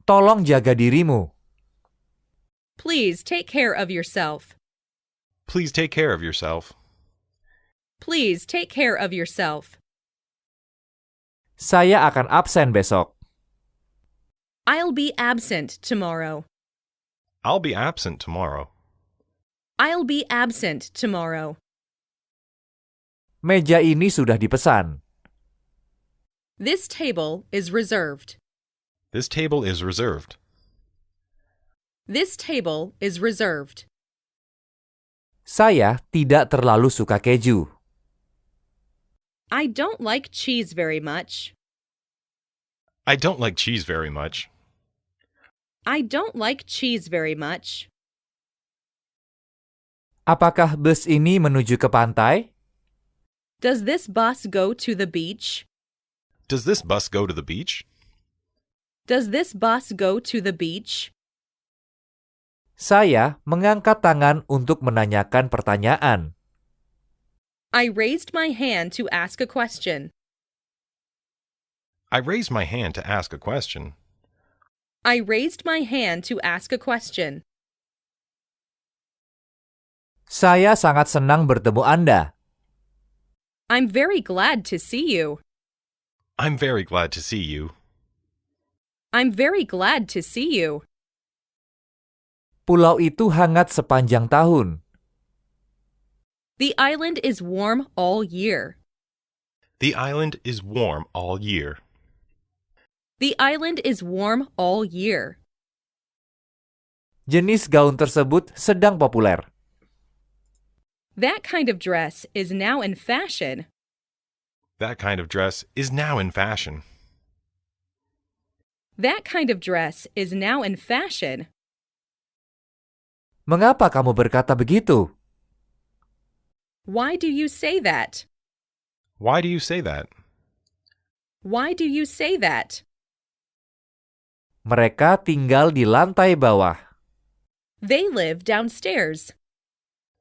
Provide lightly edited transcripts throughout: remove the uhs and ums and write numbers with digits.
Tolong jaga dirimu. Please take care of yourself. Please take care of yourself. Please take care of yourself. Saya akan absen besok. I'll be absent tomorrow. I'll be absent tomorrow. I'll be absent tomorrow. Meja ini sudah dipesan. This table is reserved. This table is reserved. This table is reserved. Saya tidak terlalu suka keju. I don't like cheese very much. I don't like cheese very much. I don't like cheese very much. Apakah bus ini menuju ke pantai? Does this bus go to the beach? Does this bus go to the beach? Does this bus go to the beach? Saya mengangkat tangan untuk menanyakan pertanyaan. I raised my hand to ask a question. I raised my hand to ask a question. I raised my hand to ask a question. Saya sangat senang bertemu Anda. I'm very glad to see you. I'm very glad to see you. I'm very glad to see you. Pulau itu hangat sepanjang tahun. The island is warm all year. The island is warm all year. The island is warm all year. Jenis gaun tersebut sedang populer. That kind of dress is now in fashion. That kind of dress is now in fashion. That kind of dress is now in fashion. Mengapa kamu berkata begitu? Why do you say that? Why do you say that? Why do you say that? Mereka tinggal di lantai bawah. They live downstairs.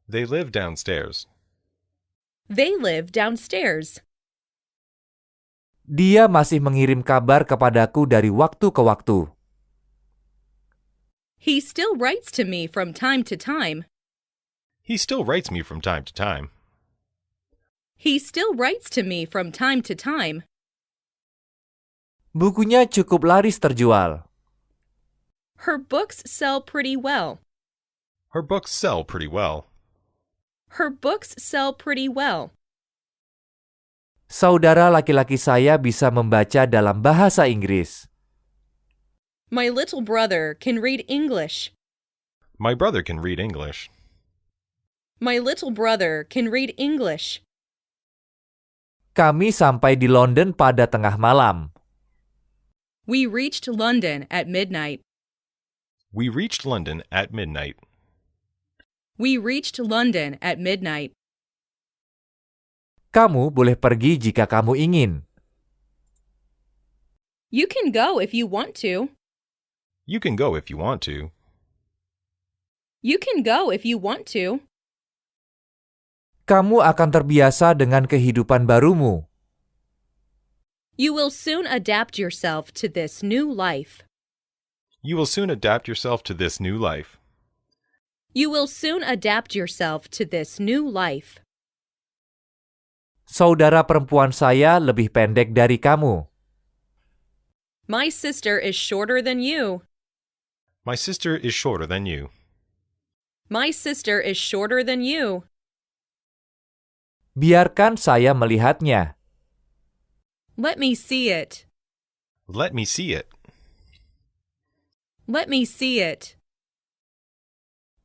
They live downstairs. They live downstairs. Dia masih mengirim kabar kepadaku dari waktu ke waktu. He still writes to me from time to time. He still writes me from time to time. He still writes to me from time to time. Bukunya cukup laris terjual. Her books sell pretty well. Her books sell pretty well. Her books sell pretty well. Saudara laki-laki saya bisa membaca dalam bahasa Inggris. My little brother can read English. My brother can read English. My little brother can read English. Kami sampai di London pada tengah malam. We reached London at midnight. We reached London at midnight. We reached London at midnight. Kamu boleh pergi jika kamu ingin. You can go if you want to. You can go if you want to. You can go if you want to. Kamu akan terbiasa dengan kehidupan barumu. You will soon adapt yourself to this new life. You will soon adapt yourself to this new life. You will soon adapt yourself to this new life. Saudara perempuan saya lebih pendek dari kamu. My sister is shorter than you. My sister is shorter than you. My sister is shorter than you. Biarkan saya melihatnya. Let me see it. Let me see it. Let me see it.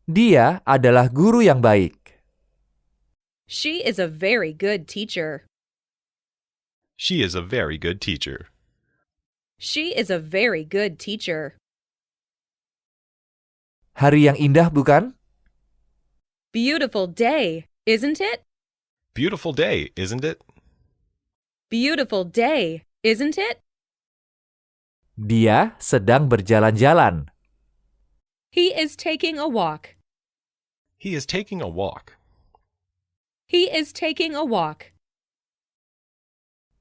Dia adalah guru yang baik. She is a very good teacher. She is a very good teacher. She is a very good teacher. Hari yang indah, bukan? Beautiful day, isn't it? Beautiful day, isn't it? Beautiful day, isn't it? Dia sedang berjalan-jalan. He is taking a walk. He is taking a walk. He is taking a walk.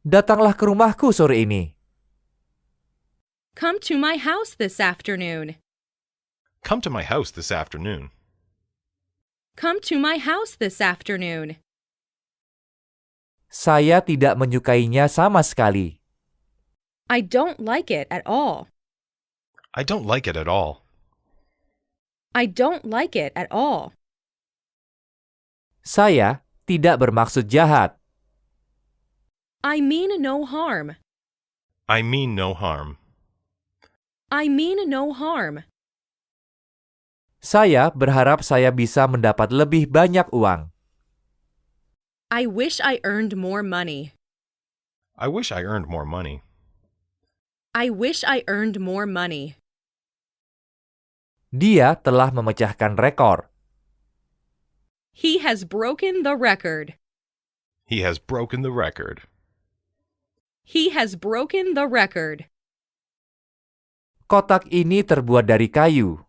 Datanglah ke rumahku sore ini. Come to my house this afternoon. Come to my house this afternoon. Come to my house this afternoon. Saya tidak menyukainya sama sekali. I don't like it at all. I don't like it at all. I don't like it at all. Saya tidak bermaksud jahat. I mean no harm. I mean no harm. I mean no harm. Saya berharap saya bisa mendapat lebih banyak uang. I wish I earned more money. I wish I earned more money. I wish I earned more money. Dia telah memecahkan rekor. He has broken the record. He has broken the record. He has broken the record. Kotak ini terbuat dari kayu.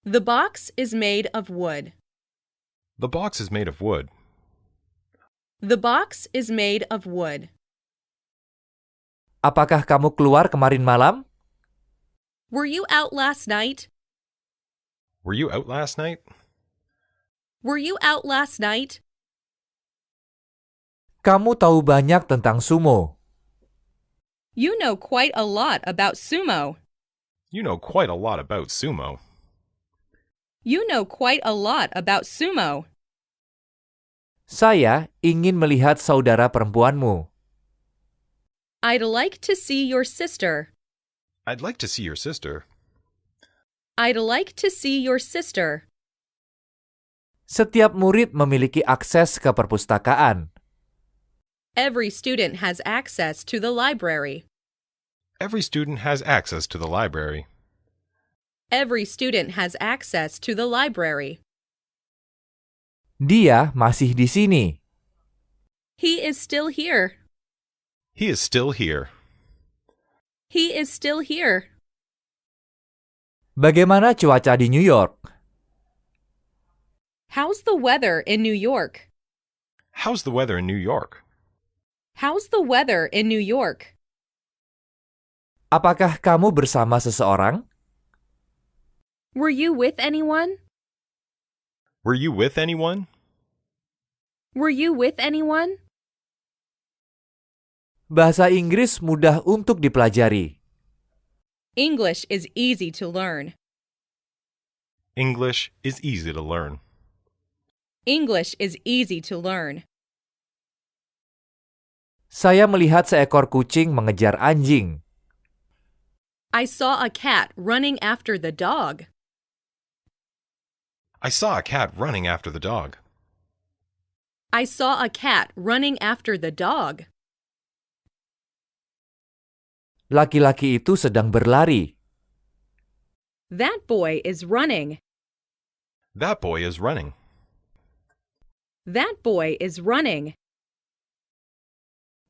The box is made of wood. The box is made of wood. The box is made of wood. Apakah kamu keluar kemarin malam? Were you out last night? Were you out last night? Were you out last night? Kamu tahu banyak tentang sumo. You know quite a lot about sumo. You know quite a lot about sumo. You know quite a lot about sumo. Saya ingin melihat saudara perempuanmu. I'd like to see your sister. I'd like to see your sister. I'd like to see your sister. Setiap murid memiliki akses ke perpustakaan. Every student has access to the library. Every student has access to the library. Every student has access to the library. Dia masih di sini. He is still here. He is still here. He is still here. Bagaimana cuaca di New York? How's the weather in New York? How's the weather in New York? How's the weather in New York? Apakah kamu bersama seseorang? Were you with anyone? Were you with anyone? Were you with anyone? Bahasa Inggris mudah untuk dipelajari. English is easy to learn. English is easy to learn. English is easy to learn. Saya melihat seekor kucing mengejar anjing. I saw a cat running after the dog. I saw a cat running after the dog. I saw a cat running after the dog. Laki-laki itu sedang berlari. That boy is running. That boy is running. That boy is running.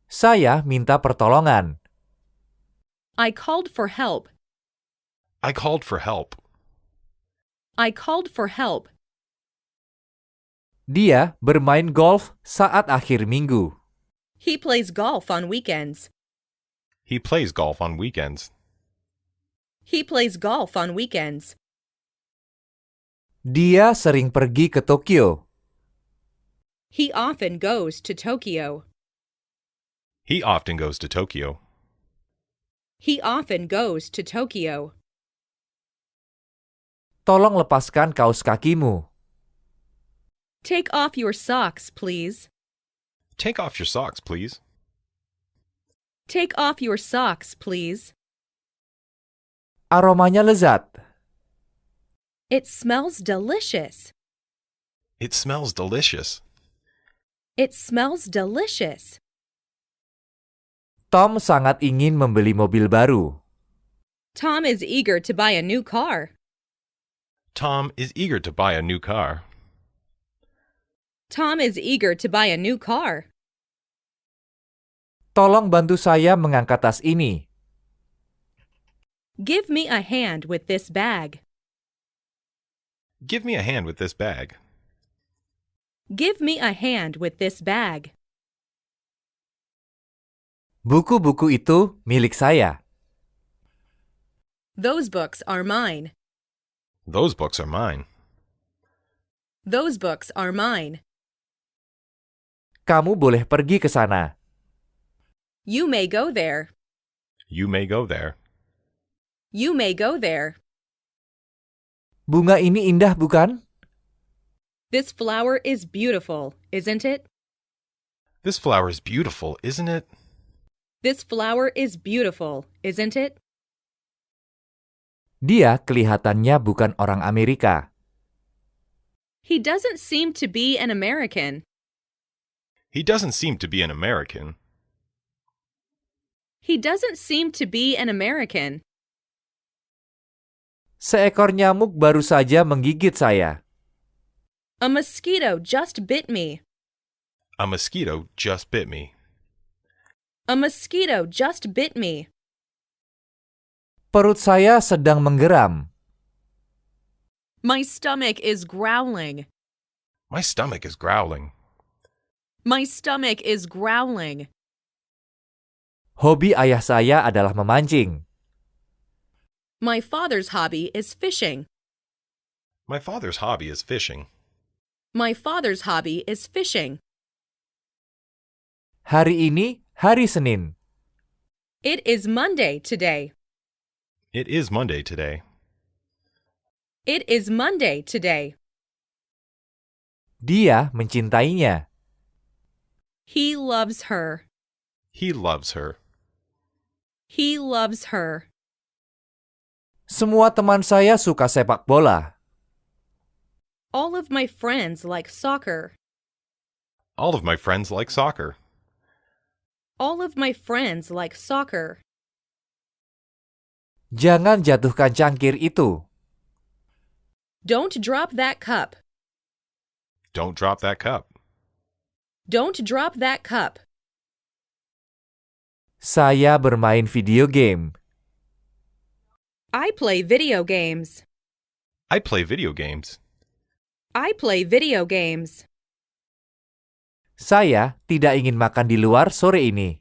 Saya minta pertolongan. I called for help. I called for help. I called for help. Dia bermain golf saat akhir minggu. He plays golf on weekends. He plays golf on weekends. He plays golf on weekends. Dia sering pergi ke Tokyo. He often goes to Tokyo. He often goes to Tokyo. He often goes to Tokyo. Tolong lepaskan kaos kakimu. Take off your socks, please. Take off your socks, please. Take off your socks, please. Aromanya lezat. It smells delicious. It smells delicious. It smells delicious. Tom sangat ingin membeli mobil baru. Tom is eager to buy a new car. Tom is eager to buy a new car. Tom is eager to buy a new car. Tolong bantu saya mengangkat tas ini. Give me a hand with this bag. Give me a hand with this bag. Give me a hand with this bag. Buku-buku itu milik saya. Those books are mine. Those books are mine. Those books are mine. Kamu boleh pergi ke sana. You may go there. You may go there. You may go there. Bunga ini indah, bukan? This flower is beautiful, isn't it? This flower is beautiful, isn't it? This flower is beautiful, isn't it? Dia kelihatannya bukan orang Amerika. He doesn't seem to be an American. He doesn't seem to be an American. He doesn't seem to be an American. Seekor nyamuk baru saja menggigit saya. A mosquito just bit me. A mosquito just bit me. A mosquito just bit me. Perut saya sedang menggeram. My stomach is growling. My stomach is growling. My stomach is growling. Hobi ayah saya adalah memancing. My father's hobby is fishing. My father's hobby is fishing. My father's hobby is fishing. Hari ini hari Senin. It is Monday today. It is Monday today. It is Monday today. Dia mencintainya. He loves her. He loves her. He loves her. Semua teman saya suka sepak bola. All of my friends like soccer. All of my friends like soccer. All of my friends like soccer. Jangan jatuhkan cangkir itu. Don't drop that cup. Don't drop that cup. Don't drop that cup. Saya bermain video game. I play video games. I play video games. I play video games. Saya tidak ingin makan di luar sore ini.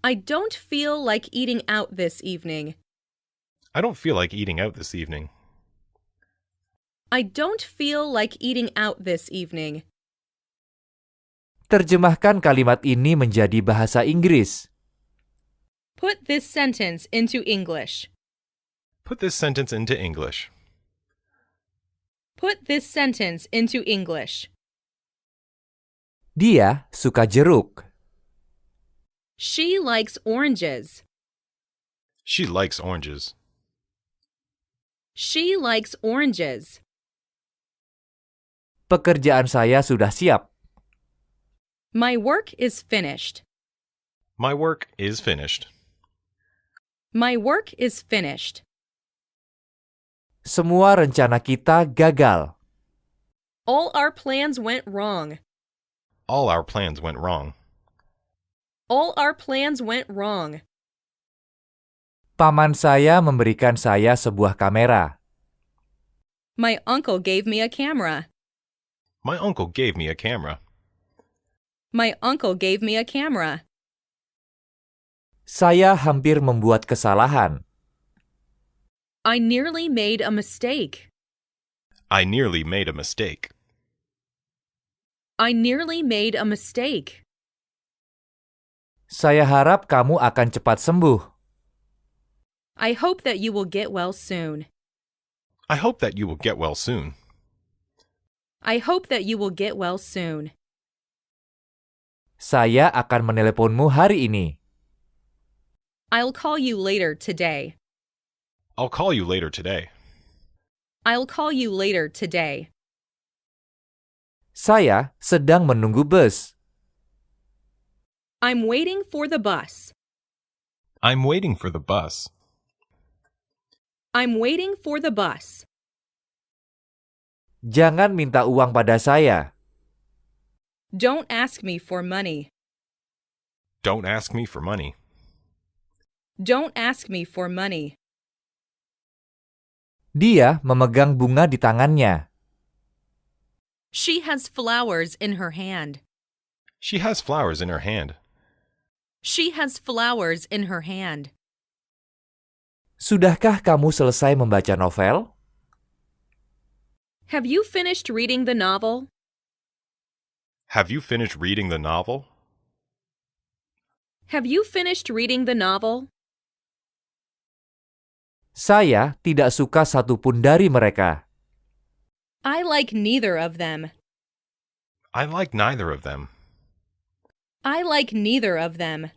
I don't feel like eating out this evening. I don't feel like eating out this evening. I don't feel like eating out this evening. Terjemahkan kalimat ini menjadi bahasa Inggris. Put this sentence into English. Put this sentence into English. Put this sentence into English. Dia suka jeruk. She likes oranges. She likes oranges. She likes oranges. Pekerjaan saya sudah siap. My work is finished. My work is finished. My work is finished. Semua rencana kita gagal. All our plans went wrong. All our plans went wrong. All our plans went wrong. Paman saya memberikan saya sebuah kamera. My uncle gave me a camera. My uncle gave me a camera. My uncle gave me a camera. Saya hampir membuat kesalahan. I nearly made a mistake. I nearly made a mistake. I nearly made a mistake. Saya harap kamu akan cepat sembuh. I hope that you will get well soon. I hope that you will get well soon. I hope that you will get well soon. Saya akan meneleponmu hari ini. I'll call you later today. I'll call you later today. I'll call you later today. Saya sedang menunggu bus. I'm waiting for the bus. I'm waiting for the bus. I'm waiting for the bus. Jangan minta uang pada saya. Don't ask me for money. Don't ask me for money. Don't ask me for money. Dia memegang bunga di tangannya. She has flowers in her hand. She has flowers in her hand. She has flowers in her hand. Sudahkah kamu selesai membaca novel? Have you finished reading the novel? Have you finished reading the novel? Have you finished reading the novel? Saya tidak suka satupun dari mereka. I like neither of them. I like neither of them. I like neither of them.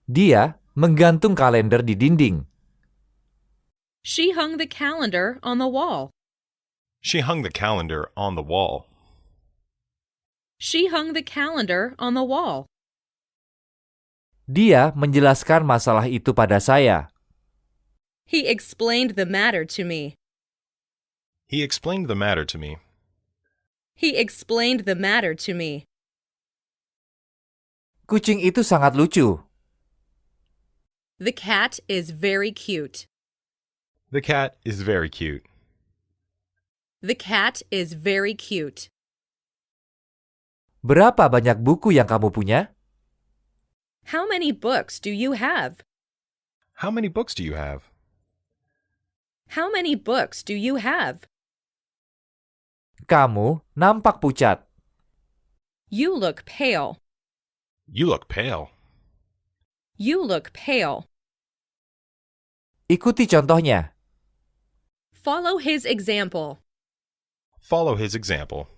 Dia menggantung kalender di dinding. She hung the calendar on the wall. She hung the calendar on the wall. She hung the calendar on the wall. Dia menjelaskan masalah itu pada saya. He explained the matter to me. He explained the matter to me. He explained the matter to me. Kucing itu sangat lucu. The cat is very cute. The cat is very cute. The cat is very cute. Berapa banyak buku yang kamu punya? How many books do you have? How many books do you have? How many books do you have? Kamu nampak pucat. You look pale. You look pale. You look pale. Ikuti contohnya. Follow his example. Follow his example.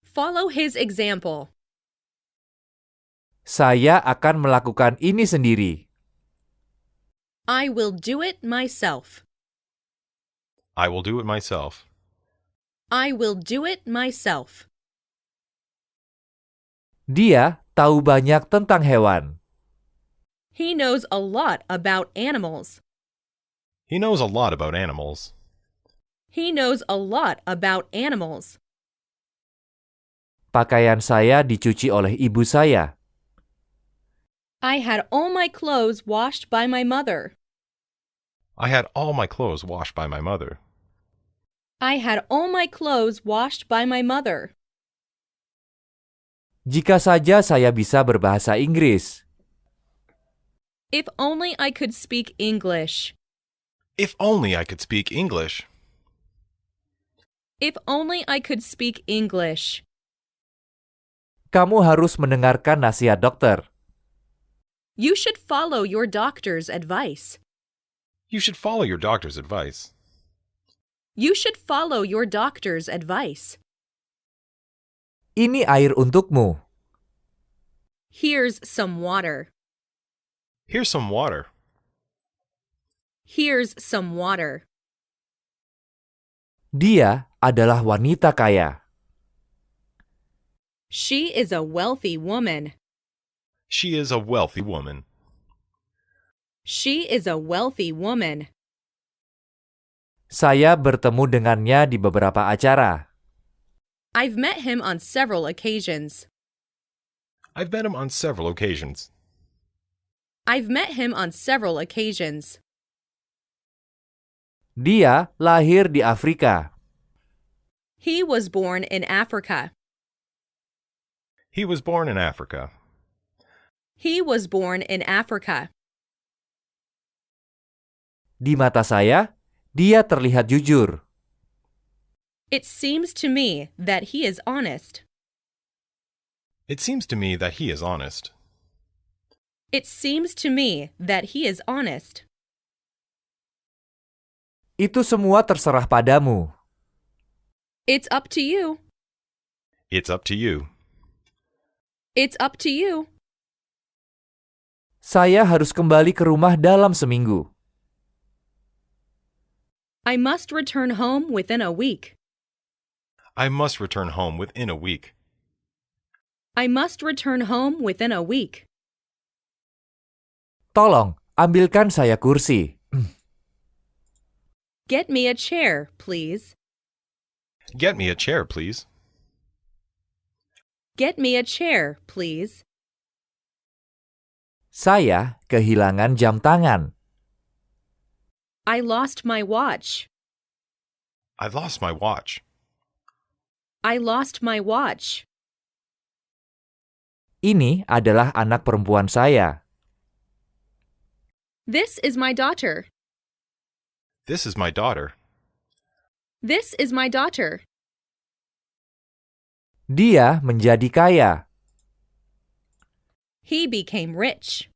Follow his example. Saya akan melakukan ini sendiri. I will do it myself. I will do it myself. I will do it myself. Dia tahu banyak tentang hewan. He knows a lot about animals. He knows a lot about animals. He knows a lot about animals. Pakaian saya dicuci oleh ibu saya. I had all my clothes washed by my mother. I had all my clothes washed by my mother. I had all my clothes washed by my mother. Jika saja saya bisa berbahasa Inggris. If only I could speak English. If only I could speak English. If only I could speak English. Kamu harus mendengarkan nasihat dokter. You should follow your doctor's advice. You should follow your doctor's advice. You should follow your doctor's advice. Ini air untukmu. Here's some water. Here's some water. Here's some water. Dia adalah wanita kaya. She is a wealthy woman. She is a wealthy woman. She is a wealthy woman. Saya bertemu dengannya di beberapa acara. I've met him on several occasions. I've met him on several occasions. I've met him on several occasions. Dia lahir di Afrika. He was born in Africa. He was born in Africa. He was born in Africa. Di mata saya, dia terlihat jujur. It seems to me that he is honest. It seems to me that he is honest. It seems to me that he is honest. Itu semua terserah padamu. It's up to you. It's up to you. It's up to you. Saya harus kembali ke rumah dalam seminggu. I must return home within a week. I must return home within a week. I must return home within a week. Tolong, ambilkan saya kursi. Get me a chair, please. Get me a chair, please. Get me a chair, please. Saya kehilangan jam tangan. I lost my watch. I lost my watch. I lost my watch. Ini adalah anak perempuan saya. This is my daughter. This is my daughter. This is my daughter. Dia menjadi kaya. He became rich.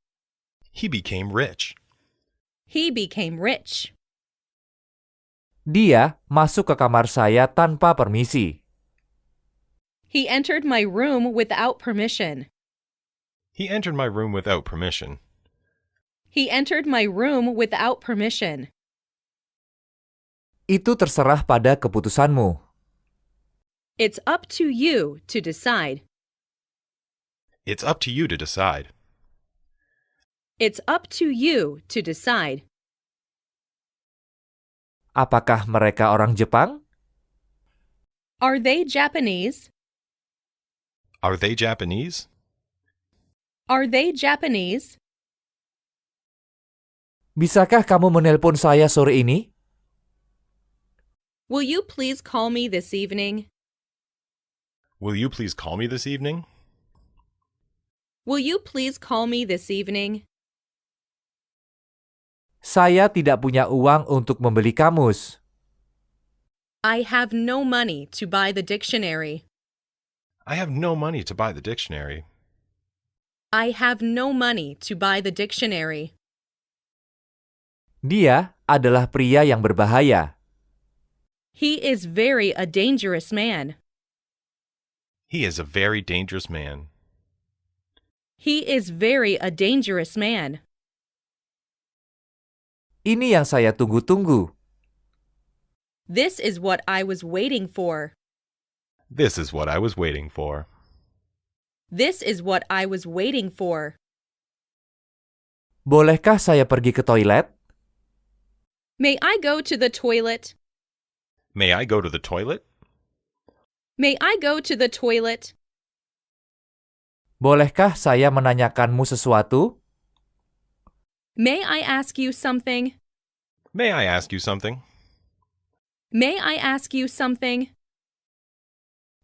He became rich. He became rich. Dia masuk ke kamar saya tanpa permisi. He entered my room without permission. He entered my room without permission. He entered my room without permission. Itu terserah pada keputusanmu. It's up to you to decide. It's up to you to decide. It's up to you to decide. Apakah mereka orang Jepang? Are they Japanese? Are they Japanese? Are they Japanese? Bisakah kamu menelpon saya sore ini? Will you please call me this evening? Will you please call me this evening? Will you please call me this evening? Saya tidak punya uang untuk membeli kamus. I have no money to buy the dictionary. I have no money to buy the dictionary. I have no money to buy the dictionary. Dia adalah pria yang berbahaya. He is very a dangerous man. He is a very dangerous man. He is very a dangerous man. Ini yang saya tunggu-tunggu. This is what I was waiting for. This is what I was waiting for. This is what I was waiting for. Bolehkah saya pergi ke toilet? May I go to the toilet? May I go to the toilet? May I go to the toilet? Bolehkah saya menanyakanmu sesuatu? May I ask you something? May I ask you something? May I ask you something?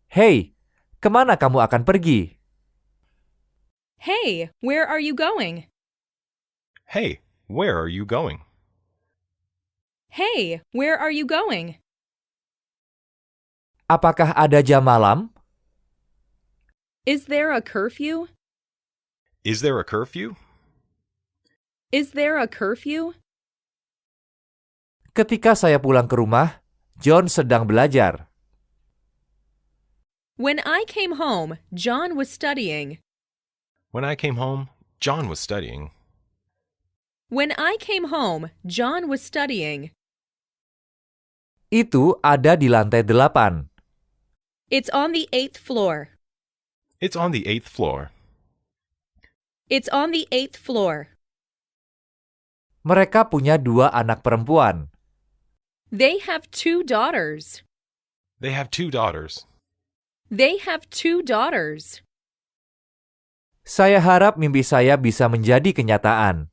Hei, kemana kamu akan pergi? Hey, where are you going? Hey, where are you going? Hey, where are you going? Apakah ada jam malam? Is there a curfew? Is there a curfew? Is there a curfew? Ketika saya pulang ke rumah, John sedang belajar. When I came home, John was studying. When I came home, John was studying. When I came home, John was studying. Itu ada di lantai 8. It's on the 8th floor. It's on the 8th floor. It's on the 8th floor. Mereka punya 2 anak perempuan. They have 2 daughters. They have 2 daughters. They have 2 daughters. Saya harap mimpi saya bisa menjadi kenyataan.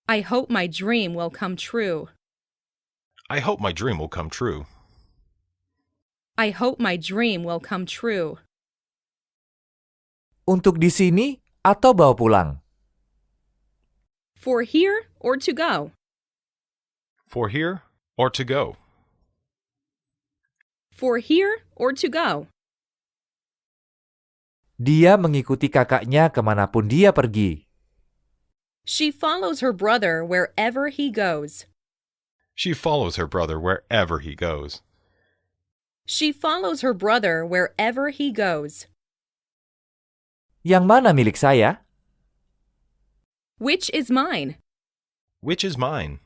I hope my dream will come true. I hope my dream will come true. I hope my dream will come true. Untuk di sini atau bawa pulang? For here or to go? For here or to go? For here or to go? Dia mengikuti kakaknya kemanapun dia pergi. She follows her brother wherever he goes. She follows her brother wherever he goes. She follows her brother wherever he goes. Yang mana milik saya? Which is mine? Which is mine?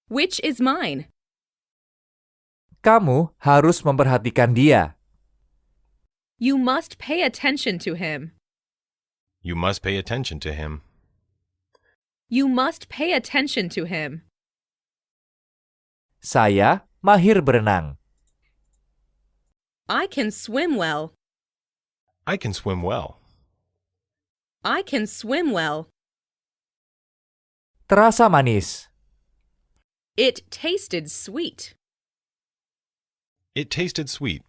Which is mine? Kamu harus memperhatikan dia. You must pay attention to him. You must pay attention to him. You must pay attention to him. Saya mahir berenang. I can swim well. I can swim well. I can swim well. Terasa manis. It tasted sweet. It tasted sweet.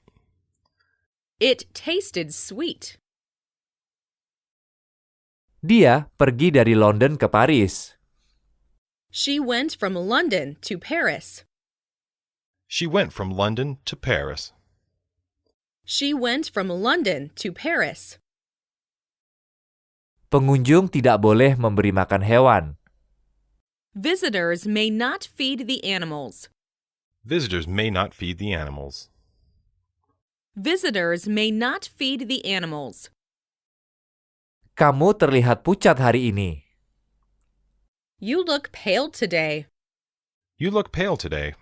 It tasted sweet. Dia pergi dari London ke Paris. She went from London to Paris. She went from London to Paris. She went from London to Paris. Pengunjung tidak boleh memberi makan hewan. Visitors may not feed the animals. Visitors may not feed the animals. Visitors may not feed the animals. Kamu terlihat pucat hari ini. You look pale today. You look pale today.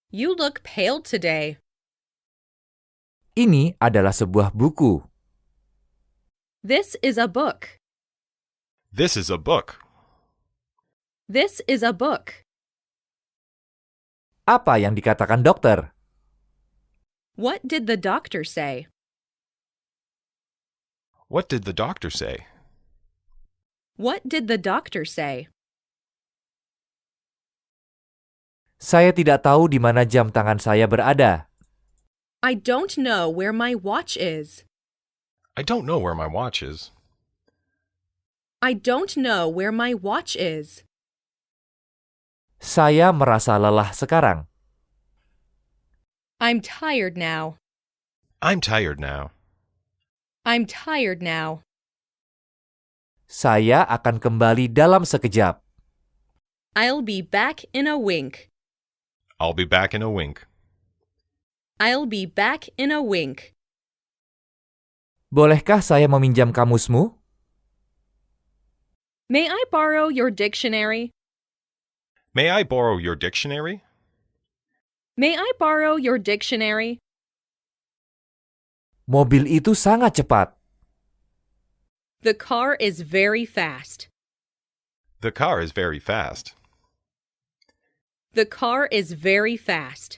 You look pale today. Ini adalah sebuah buku. This is a book. This is a book. This is a book. Apa yang dikatakan dokter? What did the doctor say? What did the doctor say? What did the doctor say? Saya tidak tahu di mana jam tangan saya berada. I don't know where my watch is. I don't know where my watch is. I don't know where my watch is. Saya merasa lelah sekarang. I'm tired now. I'm tired now. I'm tired now. Saya akan kembali dalam sekejap. I'll be back in a wink. I'll be back in a wink. I'll be back in a wink. Bolehkah saya meminjam kamusmu? May I borrow your dictionary? May I borrow your dictionary? May I borrow your dictionary? Mobil itu sangat cepat. The car is very fast. The car is very fast. The car is very fast.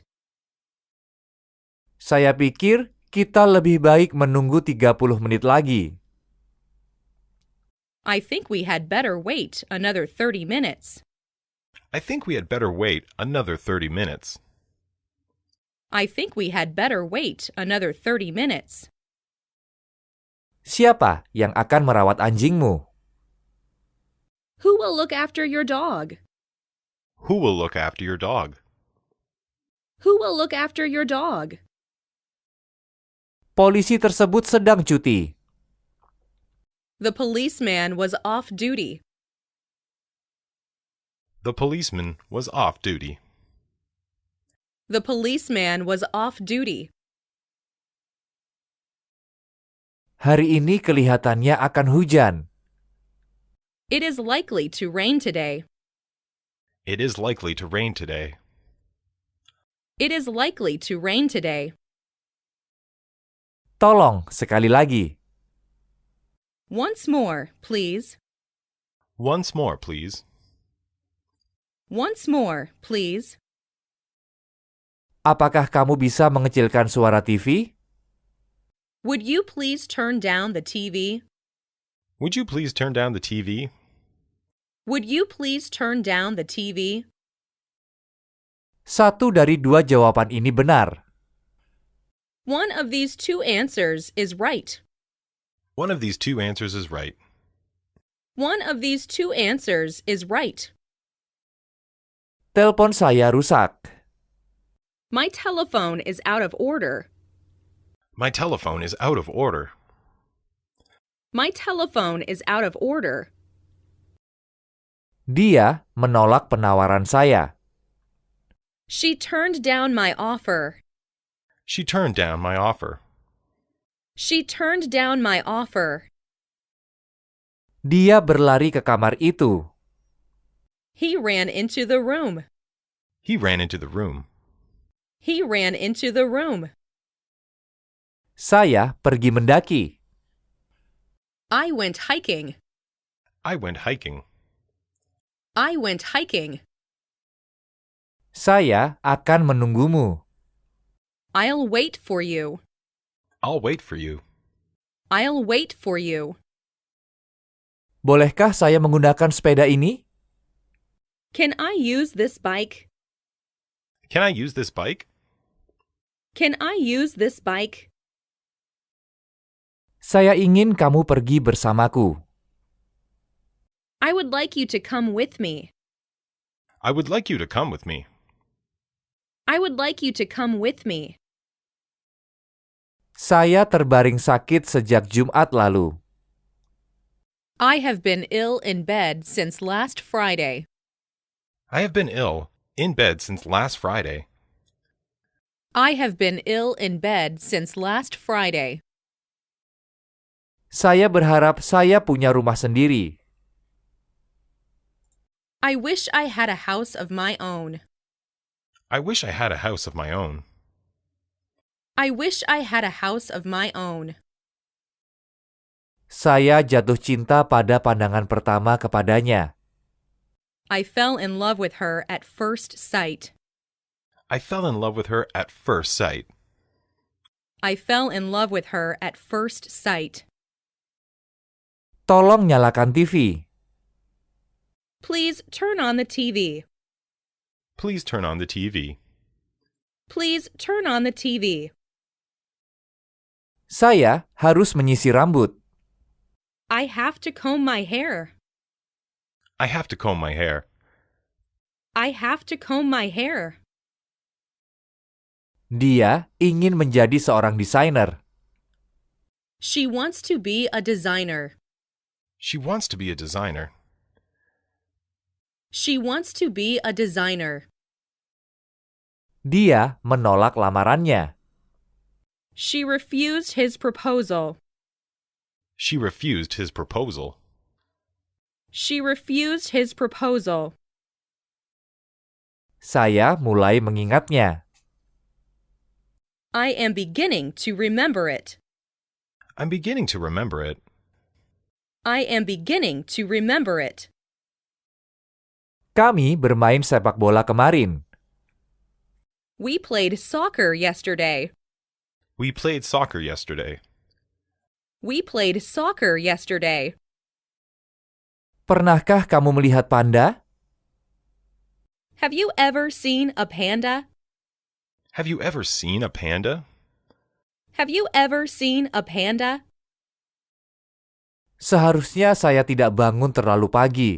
Saya pikir kita lebih baik menunggu 30 menit lagi. I think we had better wait another 30 minutes. I think we had better wait another 30 minutes. I think we had better wait another 30 minutes. Siapa yang akan merawat anjingmu? Who will look after your dog? Who will look after your dog? Who will look after your dog? Polisi tersebut sedang cuti. The policeman was off duty. The policeman was off duty. The policeman was off duty. Hari ini kelihatannya akan hujan. It is likely to rain today. It is likely to rain today. It is likely to rain today. Tolong, sekali lagi. Once more, please. Once more, please. Once more, please. Apakah kamu bisa mengecilkan suara TV? Would you please turn down the TV? Would you please turn down the TV? Would you please turn down the TV? Satu dari dua jawaban ini benar. One of these two answers is right. One of these two answers is right. One of these two answers is right. Telepon saya rusak. My telephone is out of order. My telephone is out of order. My telephone is out of order. Dia menolak penawaran saya. She turned down my offer. She turned down my offer. She turned down my offer. Dia berlari ke kamar itu. He ran into the room. He ran into the room. He ran into the room. Saya pergi mendaki. I went hiking. I went hiking. I went hiking. Saya akan menunggumu. I'll wait for you. I'll wait for you. I'll wait for you. Bolehkah saya menggunakan sepeda ini? Can I use this bike? Can I use this bike? Can I use this bike? Saya ingin kamu pergi bersamaku. I would like you to come with me. I would like you to come with me. I would like you to come with me. Saya terbaring sakit sejak Jumat lalu. I have been ill in bed since last Friday. I have been ill in bed since last Friday. I have been ill in bed since last Friday. Saya berharap saya punya rumah sendiri. I wish I had a house of my own. I wish I had a house of my own. I wish I had a house of my own. Saya jatuh cinta pada pandangan pertama kepadanya. I fell in love with her at first sight. I fell in love with her at first sight. I fell in love with her at first sight. Tolong nyalakan TV. Please turn on the TV. Please turn on the TV. Please turn on the TV. Saya harus menyisir rambut. I have to comb my hair. I have to comb my hair. I have to comb my hair. Dia ingin menjadi seorang desainer. She wants to be a designer. She wants to be a designer. She wants to be a designer. Dia menolak lamarannya. She refused his proposal. She refused his proposal. She refused his proposal. Saya mulai mengingatnya. I am beginning to remember it. I'm beginning to remember it. I am beginning to remember it. Kami bermain sepak bola kemarin. We played soccer yesterday. We played soccer yesterday. We played soccer yesterday. Pernahkah kamu melihat panda? Have you ever seen a panda? Have you ever seen a panda? Have you ever seen a panda? Seharusnya saya tidak bangun terlalu pagi.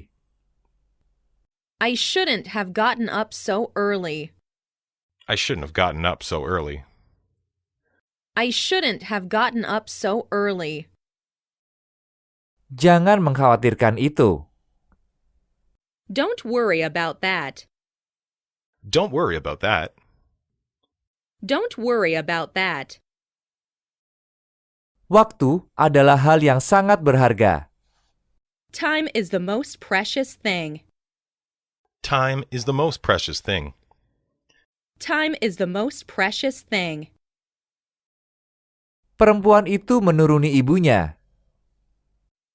I shouldn't have gotten up so early. I shouldn't have gotten up so early. I shouldn't have gotten up so early. Jangan mengkhawatirkan itu. Don't worry about that. Don't worry about that. Don't worry about that. Waktu adalah hal yang sangat berharga. Time is the most precious thing. Time is the most precious thing. Time is the most precious thing. Perempuan itu menuruni ibunya.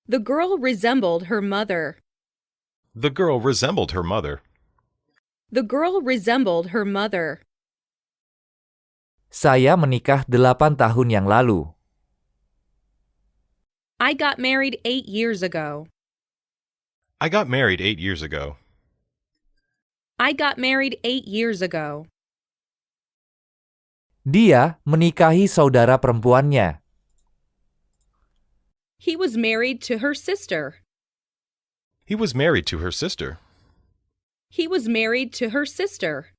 The girl resembled her mother. The girl resembled her mother. The girl resembled her mother. Saya menikah 8 tahun yang lalu. I got married 8 years ago. I got married 8 years ago. I got married 8 years ago. Dia menikahi saudara perempuannya. He was married to her sister. He was married to her sister. He was married to her sister.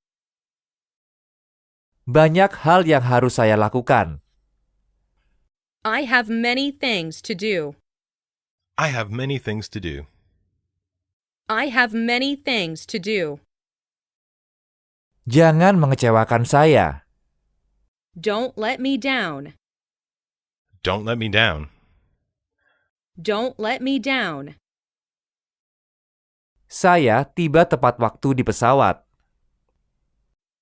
Banyak hal yang harus saya lakukan. I have many things to do. I have many things to do. I have many things to do. Jangan mengecewakan saya. Don't let me down. Don't let me down. Don't let me down. Saya tiba tepat waktu di pesawat.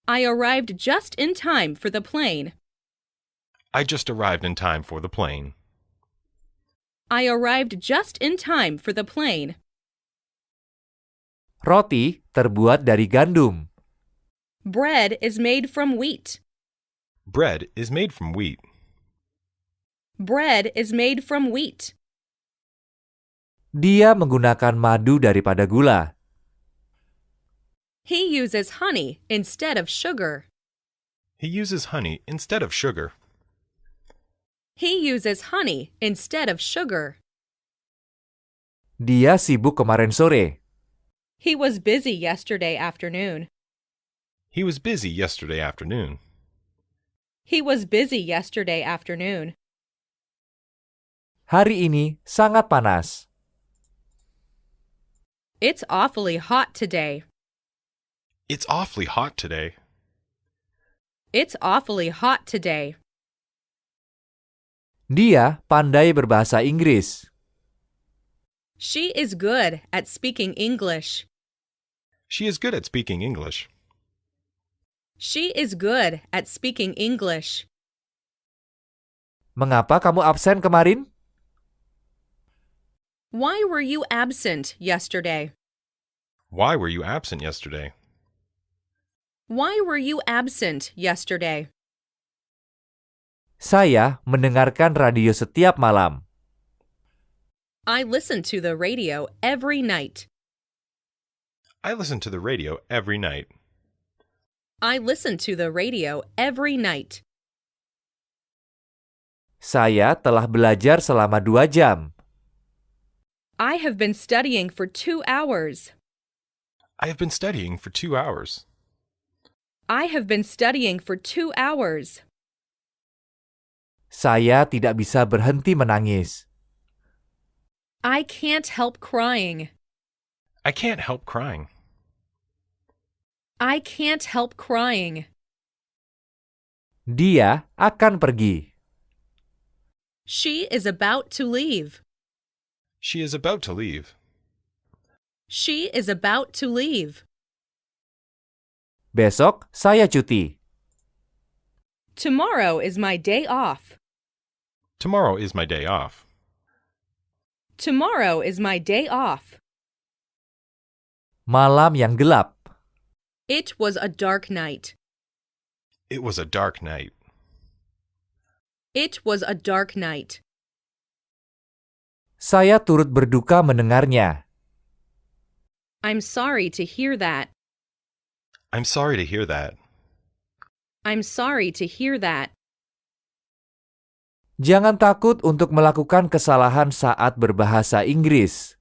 I arrived just in time for the plane. I just arrived in time for the plane. I arrived just in time for the plane. Roti terbuat dari gandum. Bread is made from wheat. Bread is made from wheat. Bread is made from wheat. Dia menggunakan madu daripada gula. He uses honey instead of sugar. He uses honey instead of sugar. He uses honey instead of sugar. Dia sibuk kemarin sore. He was busy yesterday afternoon. He was busy yesterday afternoon. He was busy yesterday afternoon. Hari ini sangat panas. It's awfully hot today. It's awfully hot today. It's awfully hot today. Dia pandai berbahasa Inggris. She is good at speaking English. She is good at speaking English. She is good at speaking English. Mengapa kamu absen kemarin? Why were you absent yesterday? Why were you absent yesterday? Why were you absent yesterday? Saya mendengarkan radio setiap malam. I listen to the radio every night. I listen to the radio every night. I listen to the radio every night. Saya telah belajar selama 2 jam. I have been studying for 2 hours. I have been studying for 2 hours. I have been studying for 2 hours. Saya tidak bisa berhenti menangis. I can't help crying. I can't help crying. I can't help crying. Dia akan pergi. She is about to leave. She is about to leave. She is about to leave. Besok saya cuti. Tomorrow is my day off. Tomorrow is my day off. Tomorrow is my day off. Malam yang gelap. It was a dark night. It was a dark night. It was a dark night. Saya turut berduka mendengarnya. I'm sorry to hear that. I'm sorry to hear that. I'm sorry to hear that. Jangan takut untuk melakukan kesalahan saat berbahasa Inggris.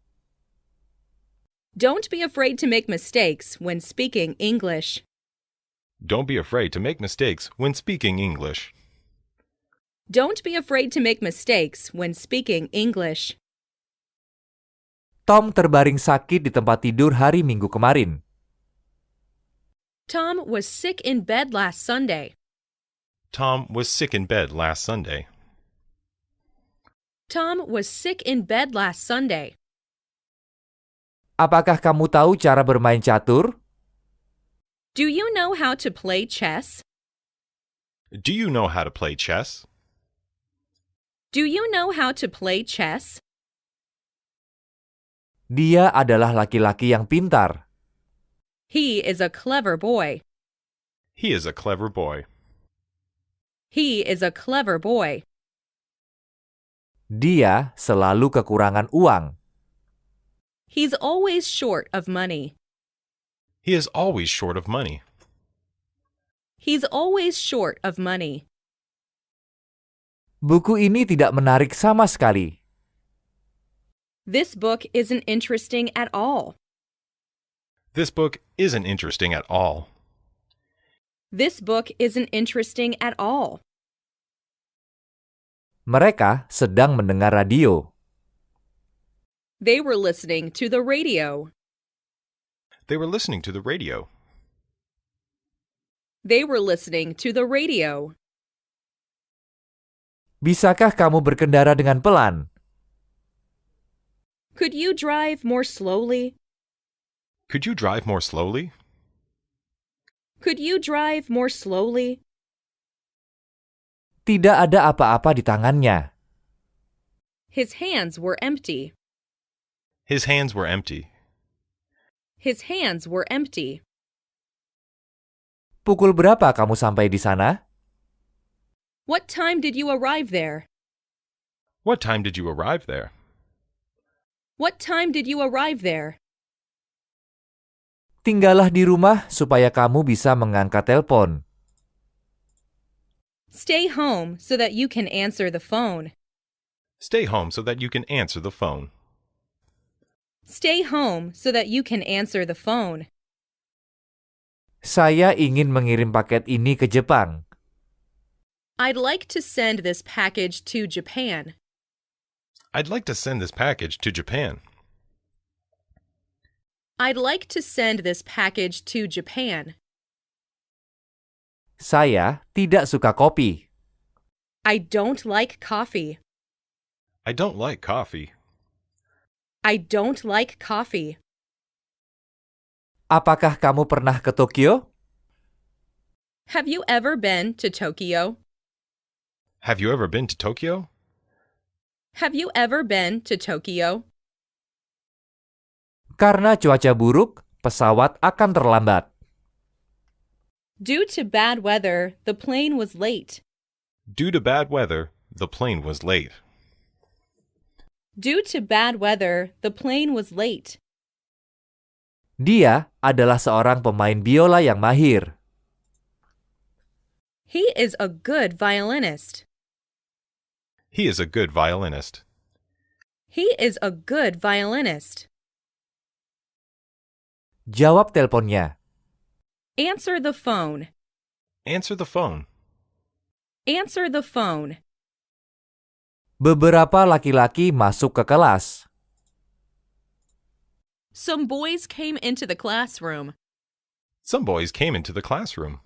Don't be afraid to make mistakes when speaking English. Don't be afraid to make mistakes when speaking English. Don't be afraid to make mistakes when speaking English. Tom terbaring sakit di tempat tidur hari Minggu kemarin. Tom was sick in bed last Sunday. Tom was sick in bed last Sunday. Tom was sick in bed last Sunday. Apakah kamu tahu cara bermain catur? Do you know how to play chess? Do you know how to play chess? Do you know how to play chess? Dia adalah laki-laki yang pintar. He is a clever boy. He is a clever boy. He is a clever boy. Dia selalu kekurangan uang. He's always short of money. He is always short of money. He's always short of money. Buku ini tidak menarik sama sekali. This book isn't interesting at all. This book isn't interesting at all. This book isn't interesting at all. Mereka sedang mendengar radio. They were listening to the radio. They were listening to the radio. They were listening to the radio. Bisakah kamu berkendara dengan pelan? Could you drive more slowly? Could you drive more slowly? Could you drive more slowly? Tidak ada apa-apa di tangannya. His hands were empty. His hands were empty. His hands were empty. Pukul berapa kamu sampai di sana? What time did you arrive there? What time did you arrive there? What time did you arrive there? Tinggallah di rumah supaya kamu bisa mengangkat telepon. Stay home so that you can answer the phone. Stay home so that you can answer the phone. Stay home so that you can answer the phone. Saya ingin mengirim paket ini ke Jepang. I'd like to send this package to Japan. I'd like to send this package to Japan. I'd like to send this package to Japan. Saya tidak suka kopi. I don't like coffee. I don't like coffee. I don't like coffee. Apakah kamu pernah ke Tokyo? Have you ever been to Tokyo? Have you ever been to Tokyo? Have you ever been to Tokyo? Karena cuaca buruk, pesawat akan terlambat. Due to bad weather, the plane was late. Due to bad weather, the plane was late. Due to bad weather, the plane was late. Dia adalah seorang pemain biola yang mahir. He is a good violinist. He is a good violinist. He is a good violinist. Jawab teleponnya. Answer the phone. Answer the phone. Answer the phone. Beberapa laki-laki masuk ke kelas. Some boys came into the classroom. Some boys came into the classroom.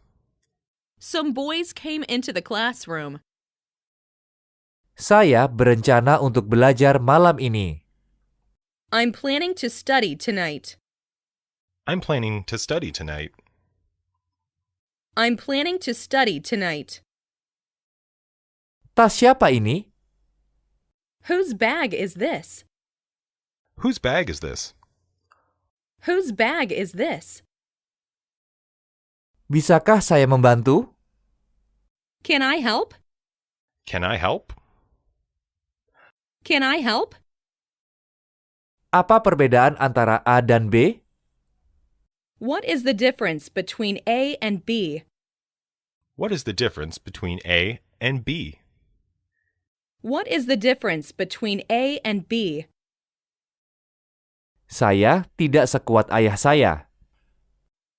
Some boys came into the classroom. Saya berencana untuk belajar malam ini. I'm planning to study tonight. I'm planning to study tonight. I'm planning to study tonight. Tas siapa ini? Whose bag is this? Whose bag is this? Whose bag is this? Bisakah saya membantu? Can I help? Can I help? Can I help? Apa perbedaan antara A dan B? What is the difference between A and B? What is the difference between A and B? What is the difference between A and B? Saya tidak sekuat ayah saya.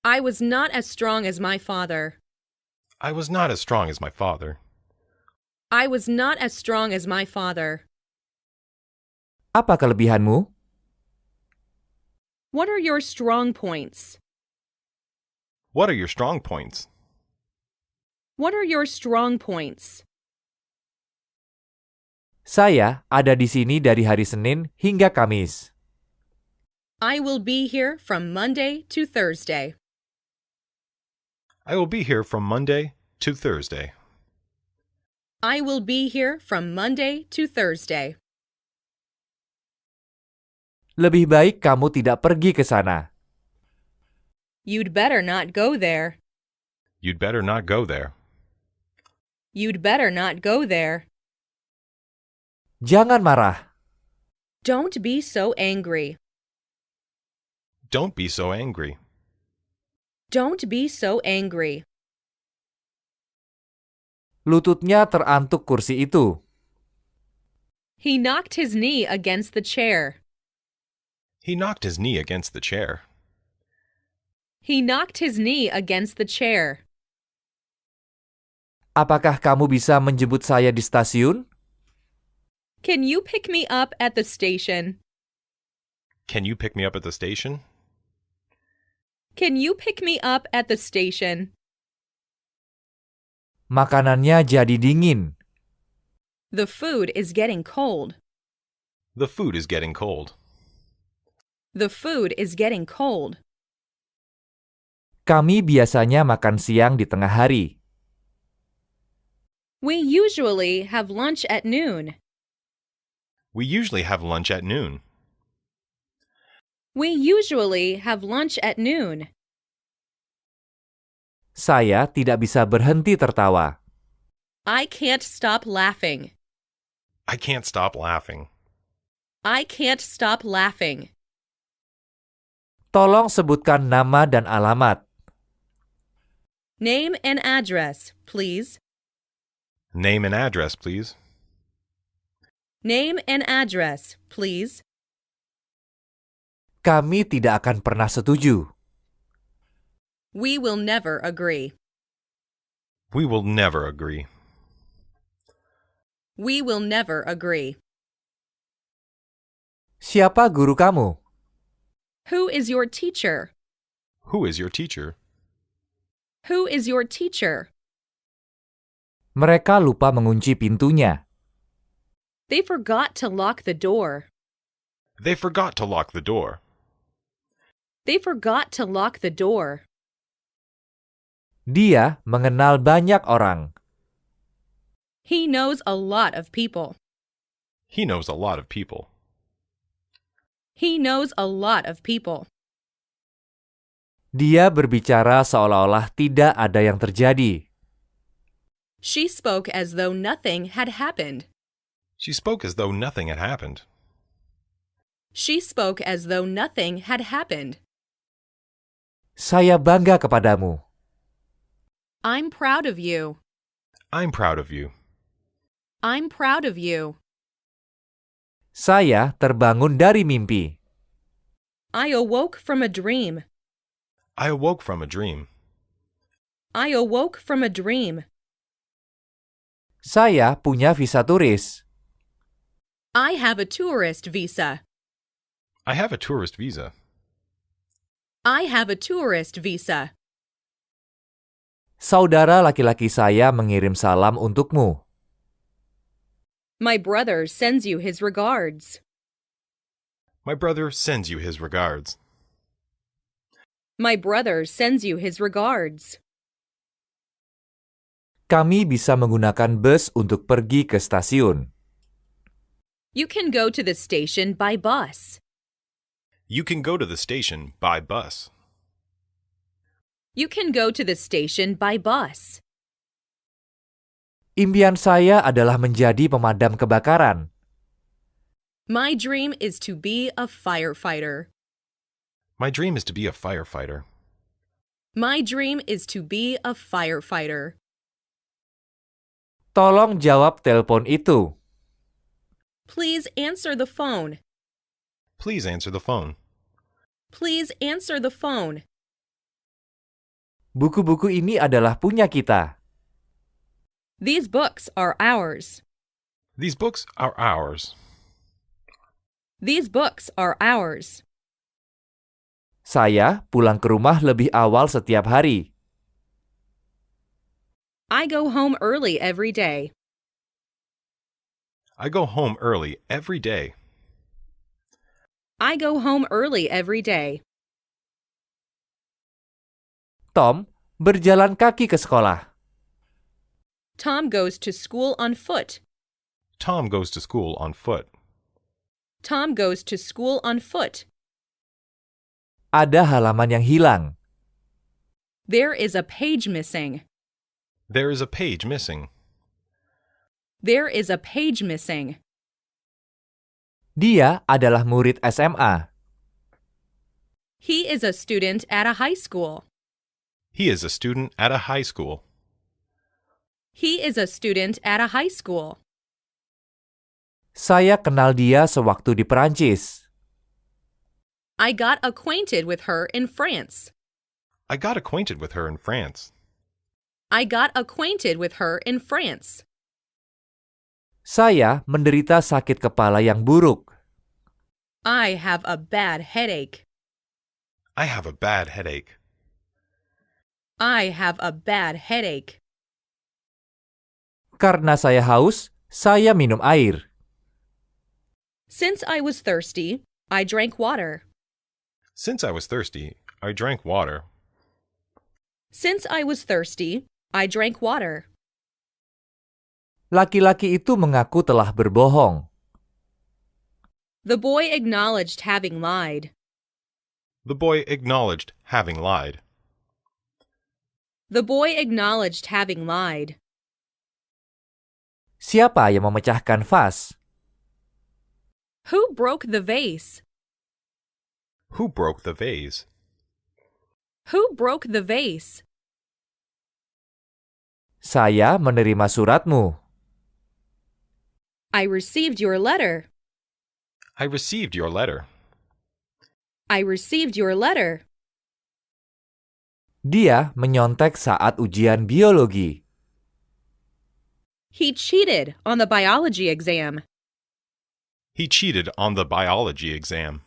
I was not as strong as my father. I was not as strong as my father. I was not as strong as my father. Apa kelebihanmu? What are your strong points? What are your strong points? What are your strong points? Saya ada di sini dari hari Senin hingga Kamis. I will be here from Monday to Thursday. I will be here from Monday to Thursday. I will be here from Monday to Thursday. Lebih baik kamu tidak pergi ke sana. You'd better not go there. You'd better not go there. You'd better not go there. Jangan marah. Don't be so angry. Don't be so angry. Don't be so angry. Lututnya terantuk kursi itu. He knocked his knee against the chair. He knocked his knee against the chair. He knocked his knee against the chair. Apakah kamu bisa menjemput saya di stasiun? Can you pick me up at the station? Can you pick me up at the station? Can you pick me up at the station? Makanannya jadi dingin. The food is getting cold. The food is getting cold. The food is getting cold. Kami biasanya makan siang di tengah hari. We usually have lunch at noon. We usually have lunch at noon. We usually have lunch at noon. Saya tidak bisa berhenti tertawa. I can't stop laughing. I can't stop laughing. I can't stop laughing. Tolong sebutkan nama dan alamat. Name and address, please. Name and address, please. Name and address, please. Kami tidak akan pernah setuju. We will never agree. We will never agree. We will never agree. Siapa guru kamu? Who is your teacher? Who is your teacher? Who is your teacher? Mereka lupa mengunci pintunya. They forgot to lock the door. They forgot to lock the door. They forgot to lock the door. Dia mengenal banyak orang. He knows a lot of people. He knows a lot of people. He knows a lot of people. Dia berbicara seolah-olah tidak ada yang terjadi. She spoke as though nothing had happened. She spoke as though nothing had happened. She spoke as though nothing had happened. Saya bangga kepadamu. I'm proud of you. I'm proud of you. I'm proud of you. Saya terbangun dari mimpi. I awoke from a dream. I awoke from a dream. I awoke from a dream. Saya punya visa turis. I have a tourist visa. I have a tourist visa. I have a tourist visa. Saudara laki-laki saya mengirim salam untukmu. My brother sends you his regards. My brother sends you his regards. My brother sends you his regards. Kami bisa menggunakan bus untuk pergi ke stasiun. You can go to the station by bus. You can go to the station by bus. You can go to the station by bus. Impian saya adalah menjadi pemadam kebakaran. My dream is to be a firefighter. My dream is to be a firefighter. My dream is to be a firefighter. Tolong jawab telepon itu. Please answer the phone. Please answer the phone. Please answer the phone. Buku-buku ini adalah punya kita. These books are ours. These books are ours. These books are ours. Saya pulang ke rumah lebih awal setiap hari. I go home early every day. I go home early every day. I go home early every day. Tom berjalan kaki ke sekolah. Tom goes to school on foot. Tom goes to school on foot. Tom goes to school on foot. Ada halaman yang hilang. There is a page missing. There is a page missing. There is a page missing. Dia adalah murid SMA. He is a student at a high school. He is a student at a high school. He is a student at a high school. Saya kenal dia sewaktu di Perancis. I got acquainted with her in France. I got acquainted with her in France. I got acquainted with her in France. Saya menderita sakit kepala yang buruk. I have a bad headache. I have a bad headache. I have a bad headache. Karena saya haus, saya minum air. Since I was thirsty, I drank water. Since I was thirsty, I drank water. Since I was thirsty, I drank water. Laki-laki itu mengaku telah berbohong. The boy acknowledged having lied. The boy acknowledged having lied. The boy acknowledged having lied. Siapa yang memecahkan vas? Who broke the vase? Who broke the vase? Who broke the vase? Saya menerima suratmu. I received your letter. I received your letter. I received your letter. Dia menyontek saat ujian biologi. He cheated on the biology exam. He cheated on the biology exam.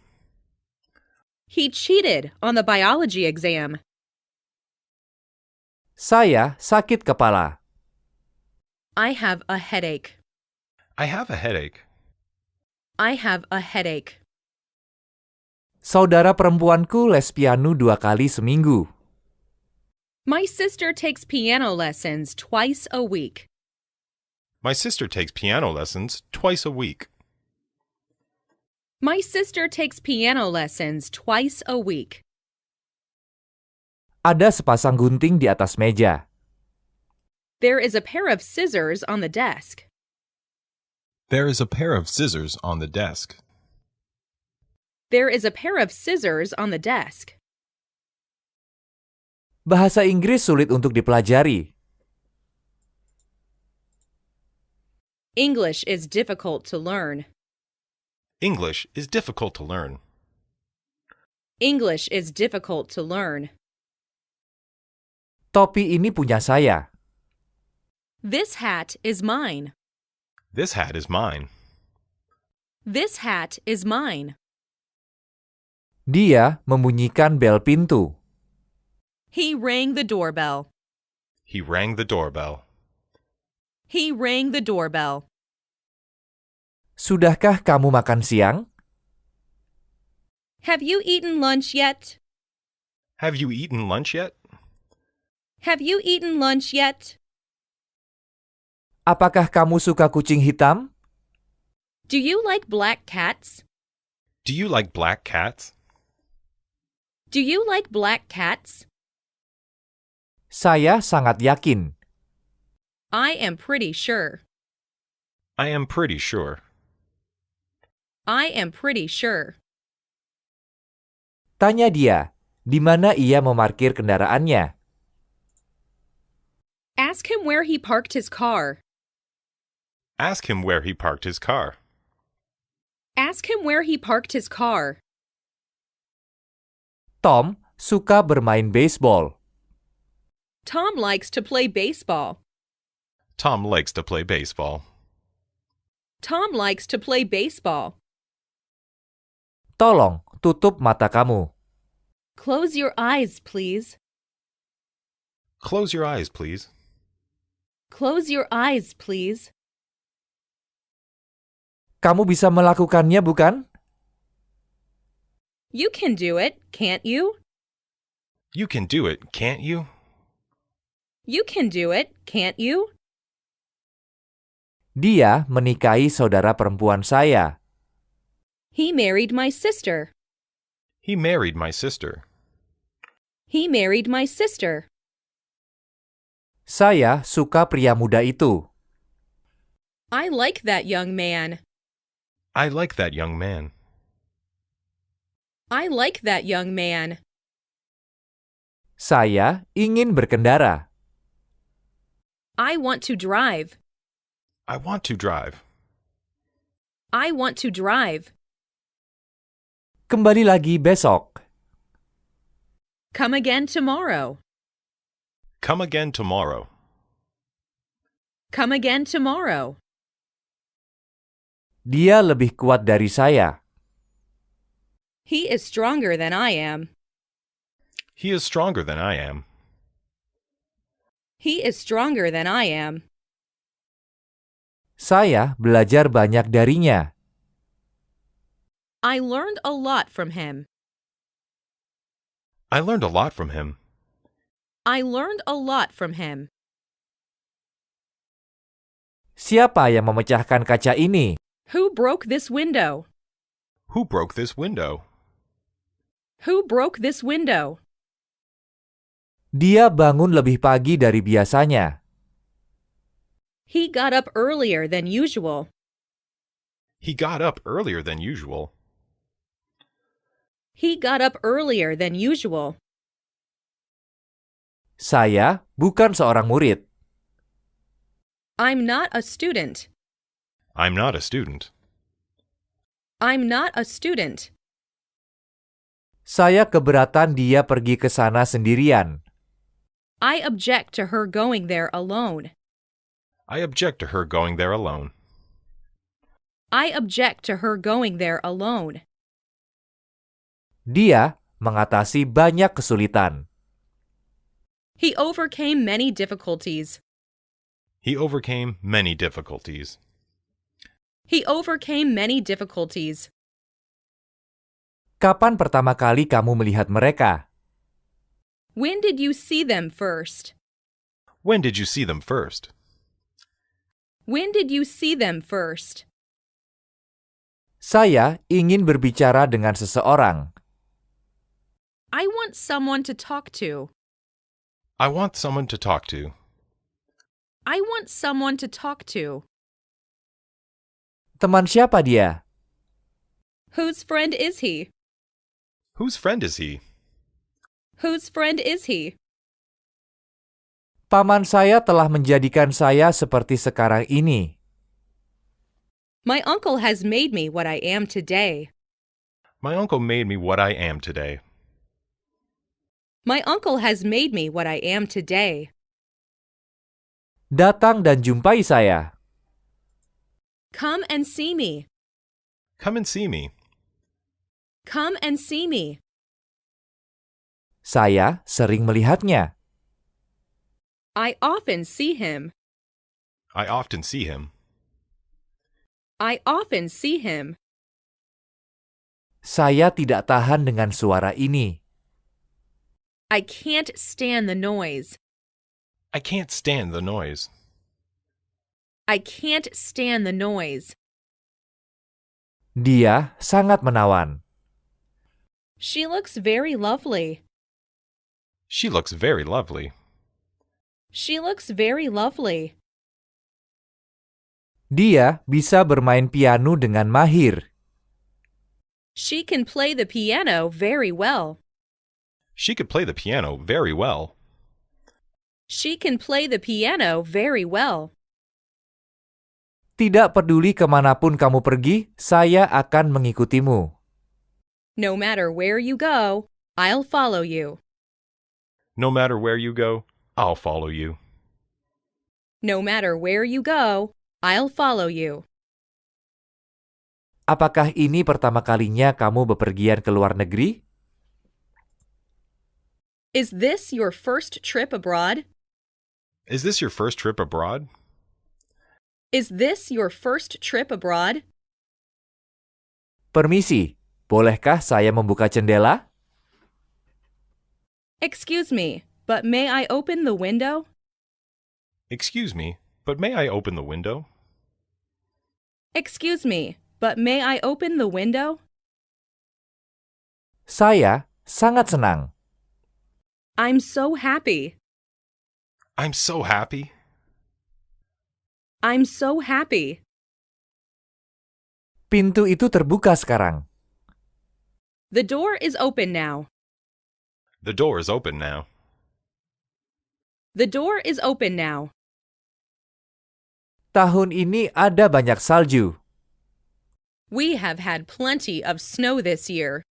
He cheated on the biology exam. Saya sakit kepala. I have a headache. I have a headache. I have a headache. Saudara perempuanku les piano 2 kali seminggu. My sister takes piano lessons twice a week. My sister takes piano lessons twice a week. My sister takes piano lessons twice a week. Ada sepasang gunting di atas meja. There is a pair of scissors on the desk. There is a pair of scissors on the desk. There is a pair of scissors on the desk. Bahasa Inggris sulit untuk dipelajari. English is difficult to learn. English is difficult to learn. English is difficult to learn. Topi ini punya saya. This hat is mine. This hat is mine. This hat is mine. Dia membunyikan bel pintu. He rang the doorbell. He rang the doorbell. He rang the doorbell. Sudahkah kamu makan siang? Have you eaten lunch yet? Have you eaten lunch yet? Have you eaten lunch yet? Apakah kamu suka kucing hitam? Do you like black cats? Do you like black cats? Do you like black cats? Saya sangat yakin. I am pretty sure. I am pretty sure. I am pretty sure. Tanya dia, di mana ia memarkir kendaraannya. Ask him where he parked his car. Ask him where he parked his car. Ask him where he parked his car. Tom suka bermain baseball. Tom likes to play baseball. Tom likes to play baseball. Tom likes to play baseball. Tolong, tutup mata kamu. Close your eyes, please. Close your eyes, please. Close your eyes, please. Kamu bisa melakukannya, bukan? You can do it, can't you? You can do it, can't you? You can do it, can't you? Dia menikahi saudara perempuan saya. He married my sister. He married my sister. He married my sister. Saya suka pria muda itu. I like that young man. I like that young man. I like that young man. Saya ingin berkendara. I want to drive. I want to drive. I want to drive. Kembali lagi besok. Come again tomorrow. Come again tomorrow. Come again tomorrow. Dia lebih kuat dari saya. He is stronger than I am. He is stronger than I am. He is stronger than I am. Saya belajar banyak darinya. I learned a lot from him. I learned a lot from him. I learned a lot from him. Siapa yang memecahkan kaca ini? Who broke this window? Who broke this window? Who broke this window? Dia bangun lebih pagi dari biasanya. He got up earlier than usual. He got up earlier than usual. He got up earlier than usual. Saya bukan seorang murid. I'm not a student. I'm not a student. I'm not a student. Saya keberatan dia pergi ke sana sendirian. I object to her going there alone. I object to her going there alone. I object to her going there alone. Dia mengatasi banyak kesulitan. He overcame many difficulties. He overcame many difficulties. He overcame many difficulties. Kapan pertama kali kamu melihat mereka? When did you see them first? When did you see them first? When did you see them first? Saya ingin berbicara dengan seseorang. I want someone to talk to. I want someone to talk to. I want someone to talk to. Teman siapa dia? Whose friend is he? Whose friend is he? Whose friend is he? Paman saya telah menjadikan saya seperti sekarang ini. My uncle has made me what I am today. My uncle made me what I am today. My uncle has made me what I am today. Datang dan jumpai saya. Come and see me. Come and see me. Come and see me. Saya sering melihatnya. I often see him. I often see him. I often see him. Saya tidak tahan dengan suara ini. I can't stand the noise. I can't stand the noise. I can't stand the noise. Dia sangat menawan. She looks very lovely. She looks very lovely. She looks very lovely. Dia bisa bermain piano dengan mahir. She can play the piano very well. She could play the piano very well. She can play the piano very well. Tidak peduli kemanapun kamu pergi, saya akan mengikutimu. No matter where you go, I'll follow you. No matter where you go, I'll follow you. No matter where you go, I'll follow you. Apakah ini pertama kalinya kamu bepergian ke luar negeri? Is this your first trip abroad? Is this your first trip abroad? Is this your first trip abroad? Permisi, bolehkah saya membuka jendela? Excuse me, but may I open the window? Excuse me, but may I open the window? Excuse me, but may I open the window? Saya sangat senang. I'm so happy. I'm so happy. I'm so happy. Pintu itu terbuka sekarang. The door is open now. The door is open now. The door is open now. Tahun ini ada banyak salju. We have had plenty of snow this year.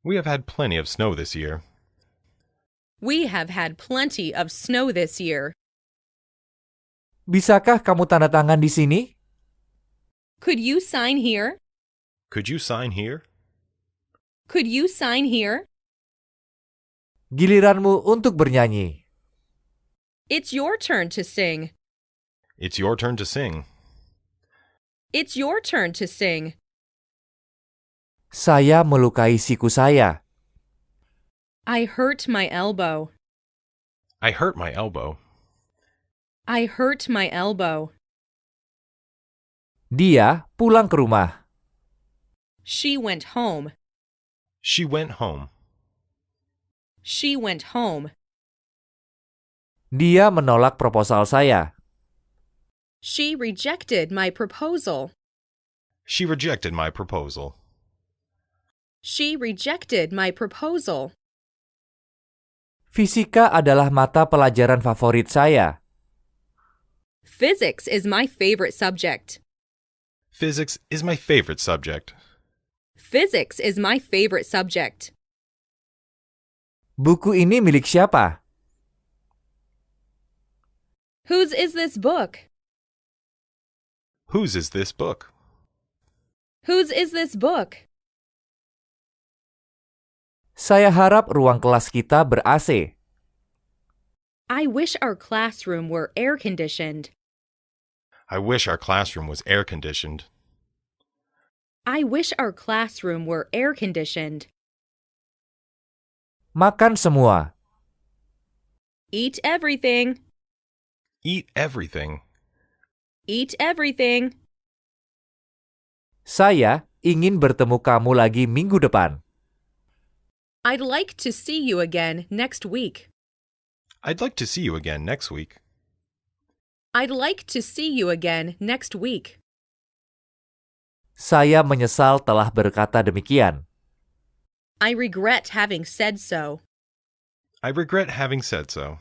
We have had plenty of snow this year. We have had plenty of snow this year. Bisakah kamu tanda tangan di sini? Could you sign here? Could you sign here? Could you sign here? Giliranmu untuk bernyanyi. It's your turn to sing. It's your turn to sing. It's your turn to sing. Saya melukai siku saya. I hurt my elbow. I hurt my elbow. I hurt my elbow. Dia pulang ke rumah. She went home. She went home. She went home. Dia menolak proposal saya. She rejected my proposal. She rejected my proposal. She rejected my proposal. Fisika adalah mata pelajaran favorit saya. Physics is my favorite subject. Physics is my favorite subject. Physics is my favorite subject. Buku ini milik siapa? Whose is this book? Whose is this book? Whose is this book? Saya harap ruang kelas kita ber-AC. I wish our classroom were air-conditioned. I wish our classroom was air-conditioned. I wish our classroom were air-conditioned. Makan semua. Eat everything. Eat everything. Eat everything. Saya ingin bertemu kamu lagi minggu depan. I'd like to see you again next week. I'd like to see you again next week. I'd like to see you again next week. Saya menyesal telah berkata demikian. I regret having said so. I regret having said so.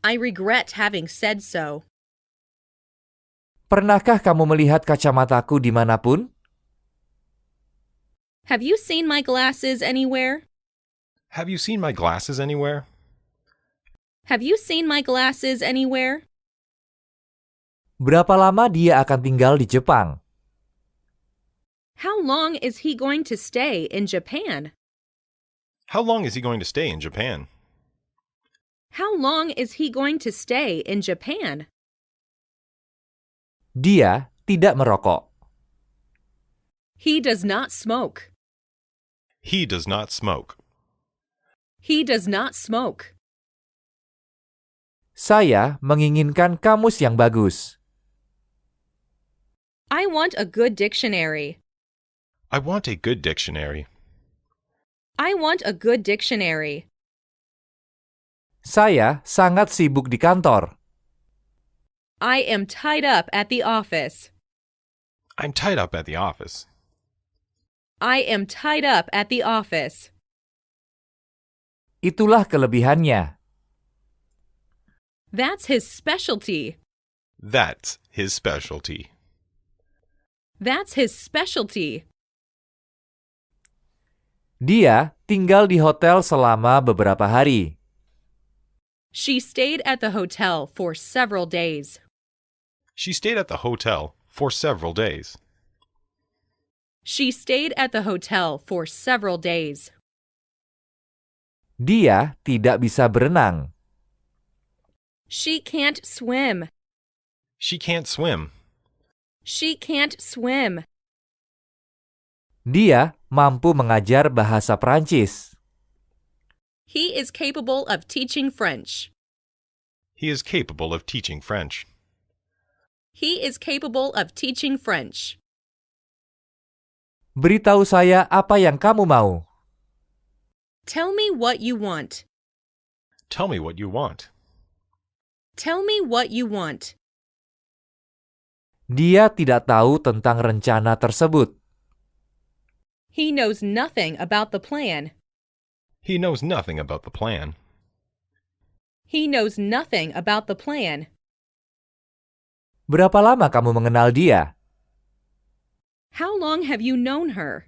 I regret having said so. Pernahkah kamu melihat kacamataku dimanapun? Have you seen my glasses anywhere? Have you seen my glasses anywhere? Have you seen my glasses anywhere? Berapa lama dia akan tinggal di Jepang? How long is he going to stay in Japan? How long is he going to stay in Japan? How long is he going to stay in Japan? Dia tidak merokok. He does not smoke. He does not smoke. He does not smoke. Saya menginginkan kamus yang bagus. I want a good dictionary. I want a good dictionary. I want a good dictionary. Saya sangat sibuk di kantor. I am tied up at the office. I'm tied up at the office. I am tied up at the office. Itulah kelebihannya. That's his specialty. That's his specialty. That's his specialty. Dia tinggal di hotel selama beberapa hari. She stayed at the hotel for several days. She stayed at the hotel for several days. She stayed at the hotel for several days. Dia tidak bisa berenang. She can't swim. She can't swim. She can't swim. Dia mampu mengajar bahasa Prancis. He is capable of teaching French. He is capable of teaching French. He is capable of teaching French. Beritahu saya apa yang kamu mau. Tell me what you want. Tell me what you want. Tell me what you want. Dia tidak tahu tentang rencana tersebut. He knows nothing about the plan. He knows nothing about the plan. He knows nothing about the plan. Berapa lama kamu mengenal dia? How long have you known her?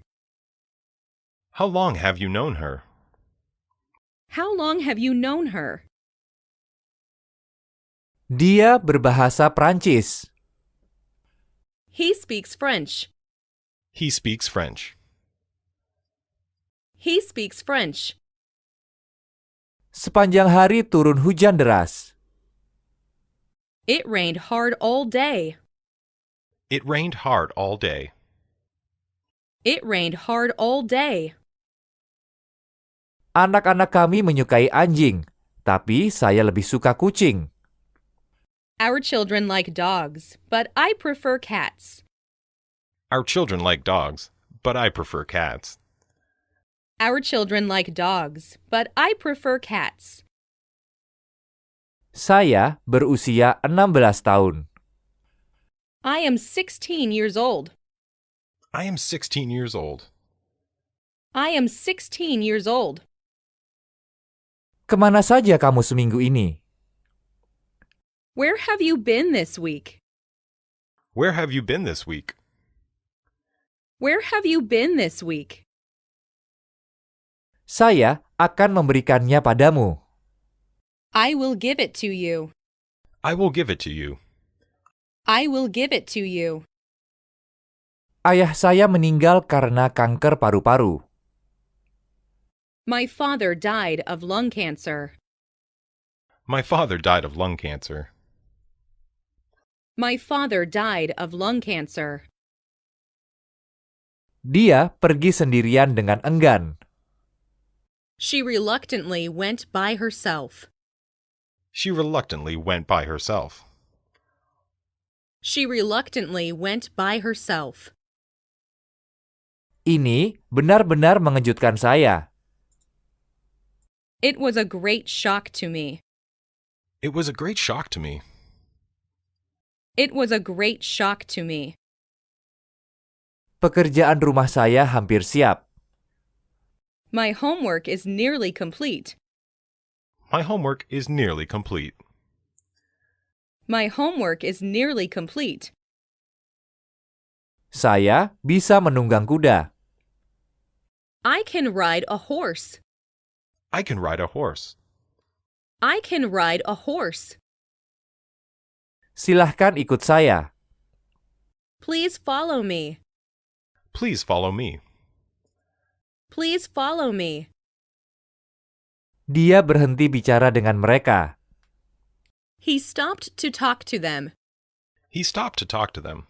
How long have you known her? How long have you known her? Dia berbahasa Prancis. He speaks French. He speaks French. He speaks French. Sepanjang hari turun hujan deras. It rained hard all day. It rained hard all day. It rained hard all day. Anak-anak kami menyukai anjing, tapi saya lebih suka kucing. Our children like dogs, but I prefer cats. Our children like dogs, but I prefer cats. Our children like dogs, but I prefer cats. Saya berusia 16 tahun. I am 16 years old. I am 16 years old. I am 16 years old. Kemana saja kamu seminggu ini? Where have you been this week? Where have you been this week? Where have you been this week? Saya akan memberikannya padamu. I will give it to you. I will give it to you. I will give it to you. Ayah saya meninggal karena kanker paru-paru. My father died of lung cancer. My father died of lung cancer. My father died of lung cancer. Dia pergi sendirian dengan enggan. She reluctantly went by herself. She reluctantly went by herself. She reluctantly went by herself. Ini benar-benar mengejutkan saya. It was a great shock to me. It was a great shock to me. It was a great shock to me. Pekerjaan rumah saya hampir siap. My homework is nearly complete. My homework is nearly complete. My homework is nearly complete. Saya bisa menunggang kuda. I can ride a horse. I can ride a horse. I can ride a horse. Silahkan ikut saya. Please follow me. Please follow me. Please follow me. Dia berhenti bicara dengan mereka. He stopped to talk to them. He stopped to talk to them.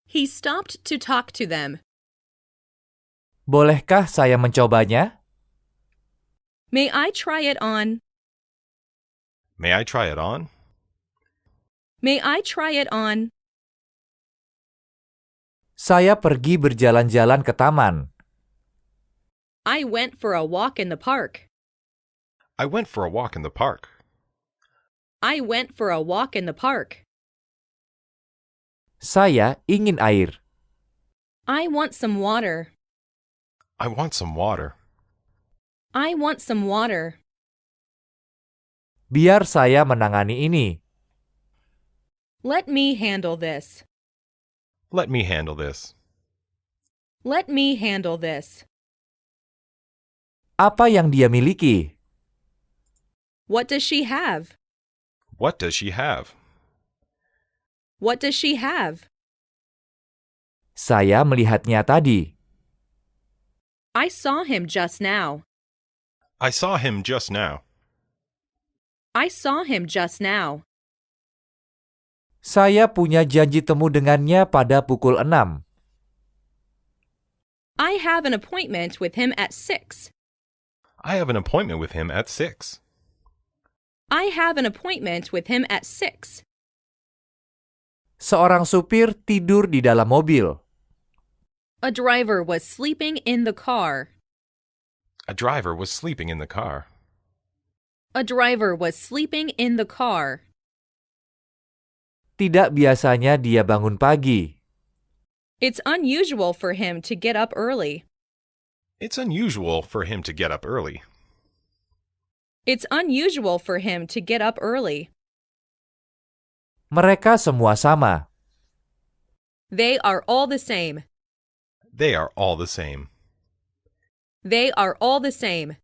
He stopped to talk to them. Bolehkah saya mencobanya? May I try it on? May I try it on? May I try it on? Saya pergi berjalan-jalan ke taman. I went for a walk in the park. I went for a walk in the park. I went for a walk in the park. Saya ingin air. I want some water. I want some water. I want some water. Biar saya menangani ini. Let me handle this. Let me handle this. Let me handle this. Apa yang dia miliki? What does she have? What does she have? What does she have? Saya melihatnya tadi. I saw him just now. I saw him just now. I saw him just now. Saya punya janji temu dengannya pada pukul 6. I have an appointment with him at 6. I have an appointment with him at 6. I have an appointment with him at 6. Seorang supir tidur di dalam mobil. A driver was sleeping in the car. A driver was sleeping in the car. A driver was sleeping in the car. Tidak biasanya dia bangun pagi. It's unusual for him to get up early. It's unusual for him to get up early. It's unusual for him to get up early. Mereka semua sama. They are all the same. They are all the same. They are all the same.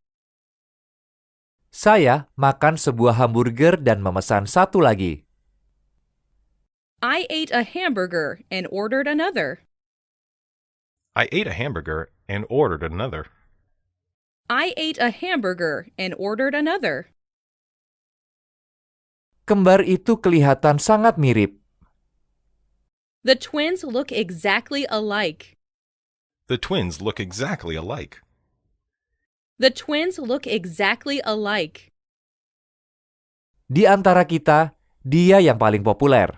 Saya makan sebuah hamburger dan memesan satu lagi. I ate a hamburger and ordered another. I ate a hamburger and ordered another. I ate a hamburger and ordered another. Kembar itu kelihatan sangat mirip. The twins look exactly alike. The twins look exactly alike. The twins look exactly alike. Di antara kita, dia yang paling populer.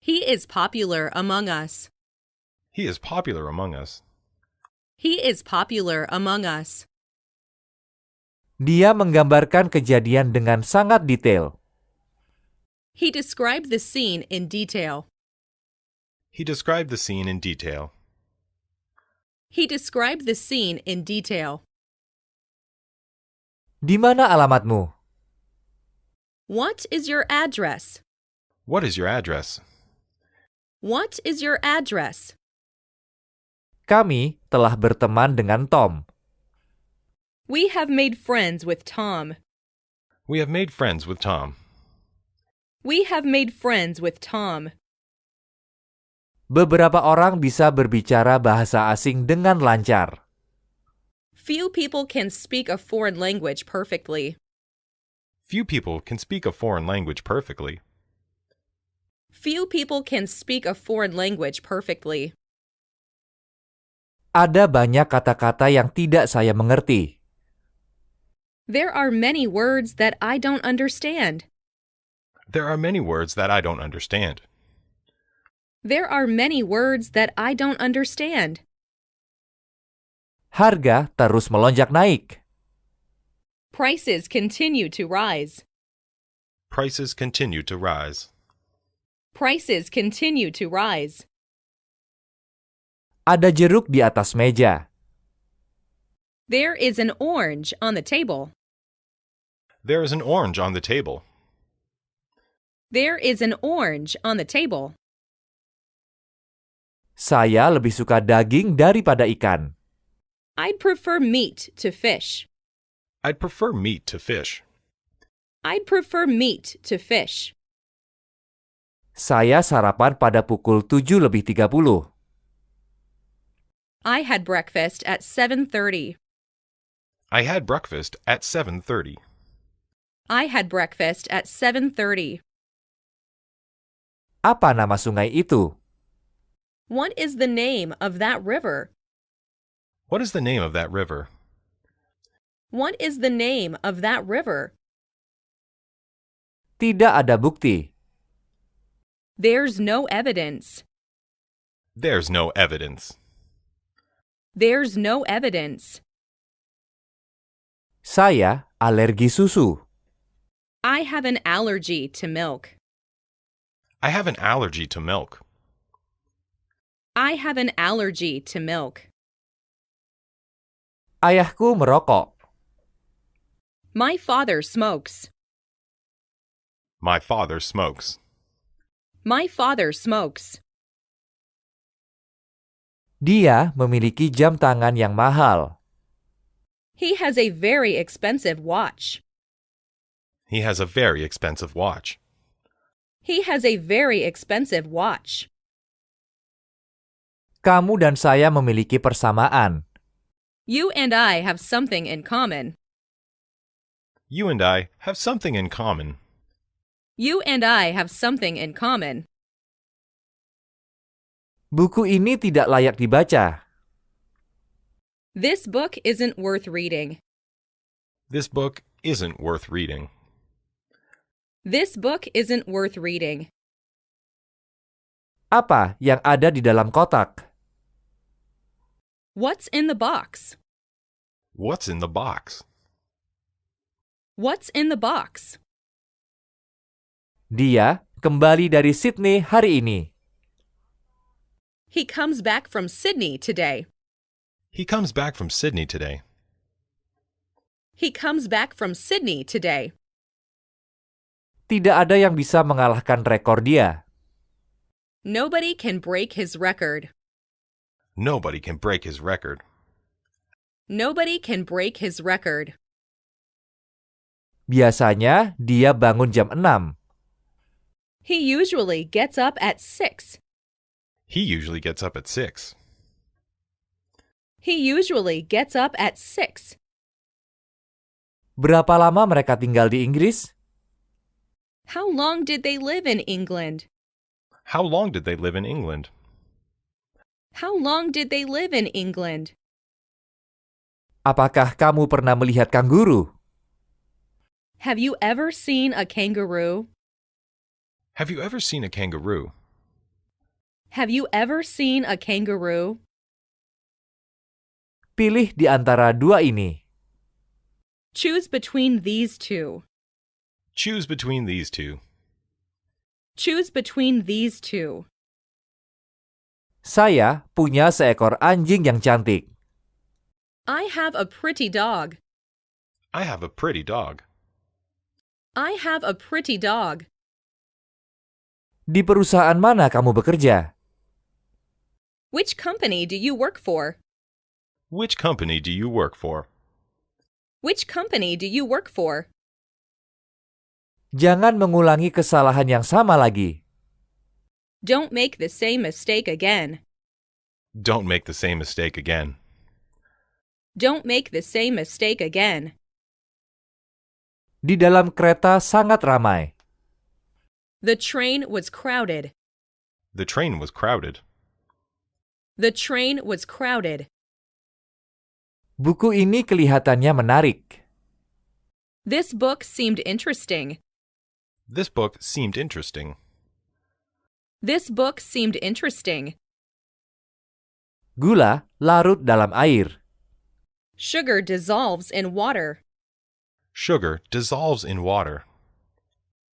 He is popular among us. He is popular among us. He is popular among us. Dia menggambarkan kejadian dengan sangat detail. He described the scene in detail. He described the scene in detail. He described the scene in detail. Di mana alamatmu? What is your address? What is your address? What is your address? Kami telah berteman dengan Tom. We have made friends with Tom. We have made friends with Tom. We have made friends with Tom. Beberapa orang bisa berbicara bahasa asing dengan lancar. Few people can speak a foreign language perfectly. Few people can speak a foreign language perfectly. Few people can speak a foreign language perfectly. Ada banyak kata-kata yang tidak saya mengerti. There are many words that I don't understand. There are many words that I don't understand. There are many words that I don't understand. Harga terus melonjak naik. Prices continue to rise. Prices continue to rise. Prices continue to rise. Ada jeruk di atas meja. There is an orange on the table. There is an orange on the table. There is an orange on the table. Saya lebih suka daging daripada ikan. I'd prefer meat to fish. I'd prefer meat to fish. I'd prefer meat to fish. Saya sarapan pada pukul 7:30. I had breakfast at 7:30. I had breakfast at 7:30. I had breakfast at 7:30. Apa nama sungai itu? What is the name of that river? What is the name of that river? What is the name of that river? Tidak ada bukti. There's no evidence. There's no evidence. There's no evidence. Saya alergi susu. I have an allergy to milk. I have an allergy to milk. I have an allergy to milk. Ayahku merokok. My father smokes. My father smokes. My father smokes. Dia memiliki jam tangan yang mahal. He has a very expensive watch. He has a very expensive watch. He has a very expensive watch. Kamu dan saya memiliki persamaan. You and I have something in common. You and I have something in common. You and I have something in common. Buku ini tidak layak dibaca. This book isn't worth reading. This book isn't worth reading. This book isn't worth reading. Apa yang ada di dalam kotak? What's in the box? What's in the box? What's in the box? Dia kembali dari Sydney hari ini. He comes back from Sydney today. He comes back from Sydney today. He comes back from Sydney today. Tidak ada yang bisa mengalahkan rekor dia. Nobody can break his record. Nobody can break his record. Nobody can break his record. Biasanya dia bangun jam 6. He usually gets up at 6. He usually gets up at 6. He usually gets up at 6. Berapa lama mereka tinggal di Inggris? How long did they live in England? How long did they live in England? How long did they live in England? Apakah kamu pernah melihat kanguru? Have you ever seen a kangaroo? Have you ever seen a kangaroo? Have you ever seen a kangaroo? Pilih di antara dua ini. Choose between these two. Choose between these two. Choose between these two. Saya punya seekor anjing yang cantik. I have a pretty dog. I have a pretty dog. I have a pretty dog. Di perusahaan mana kamu bekerja? Which company do you work for? Which company do you work for? Which company do you work for? Jangan mengulangi kesalahan yang sama lagi. Don't make the same mistake again. Don't make the same mistake again. Don't make the same mistake again. Di dalam kereta sangat ramai. The train was crowded. The train was crowded. The train was crowded. Buku ini kelihatannya menarik. This book seemed interesting. This book seemed interesting. This book seemed interesting. Gula larut dalam air. Sugar dissolves in water. Sugar dissolves in water.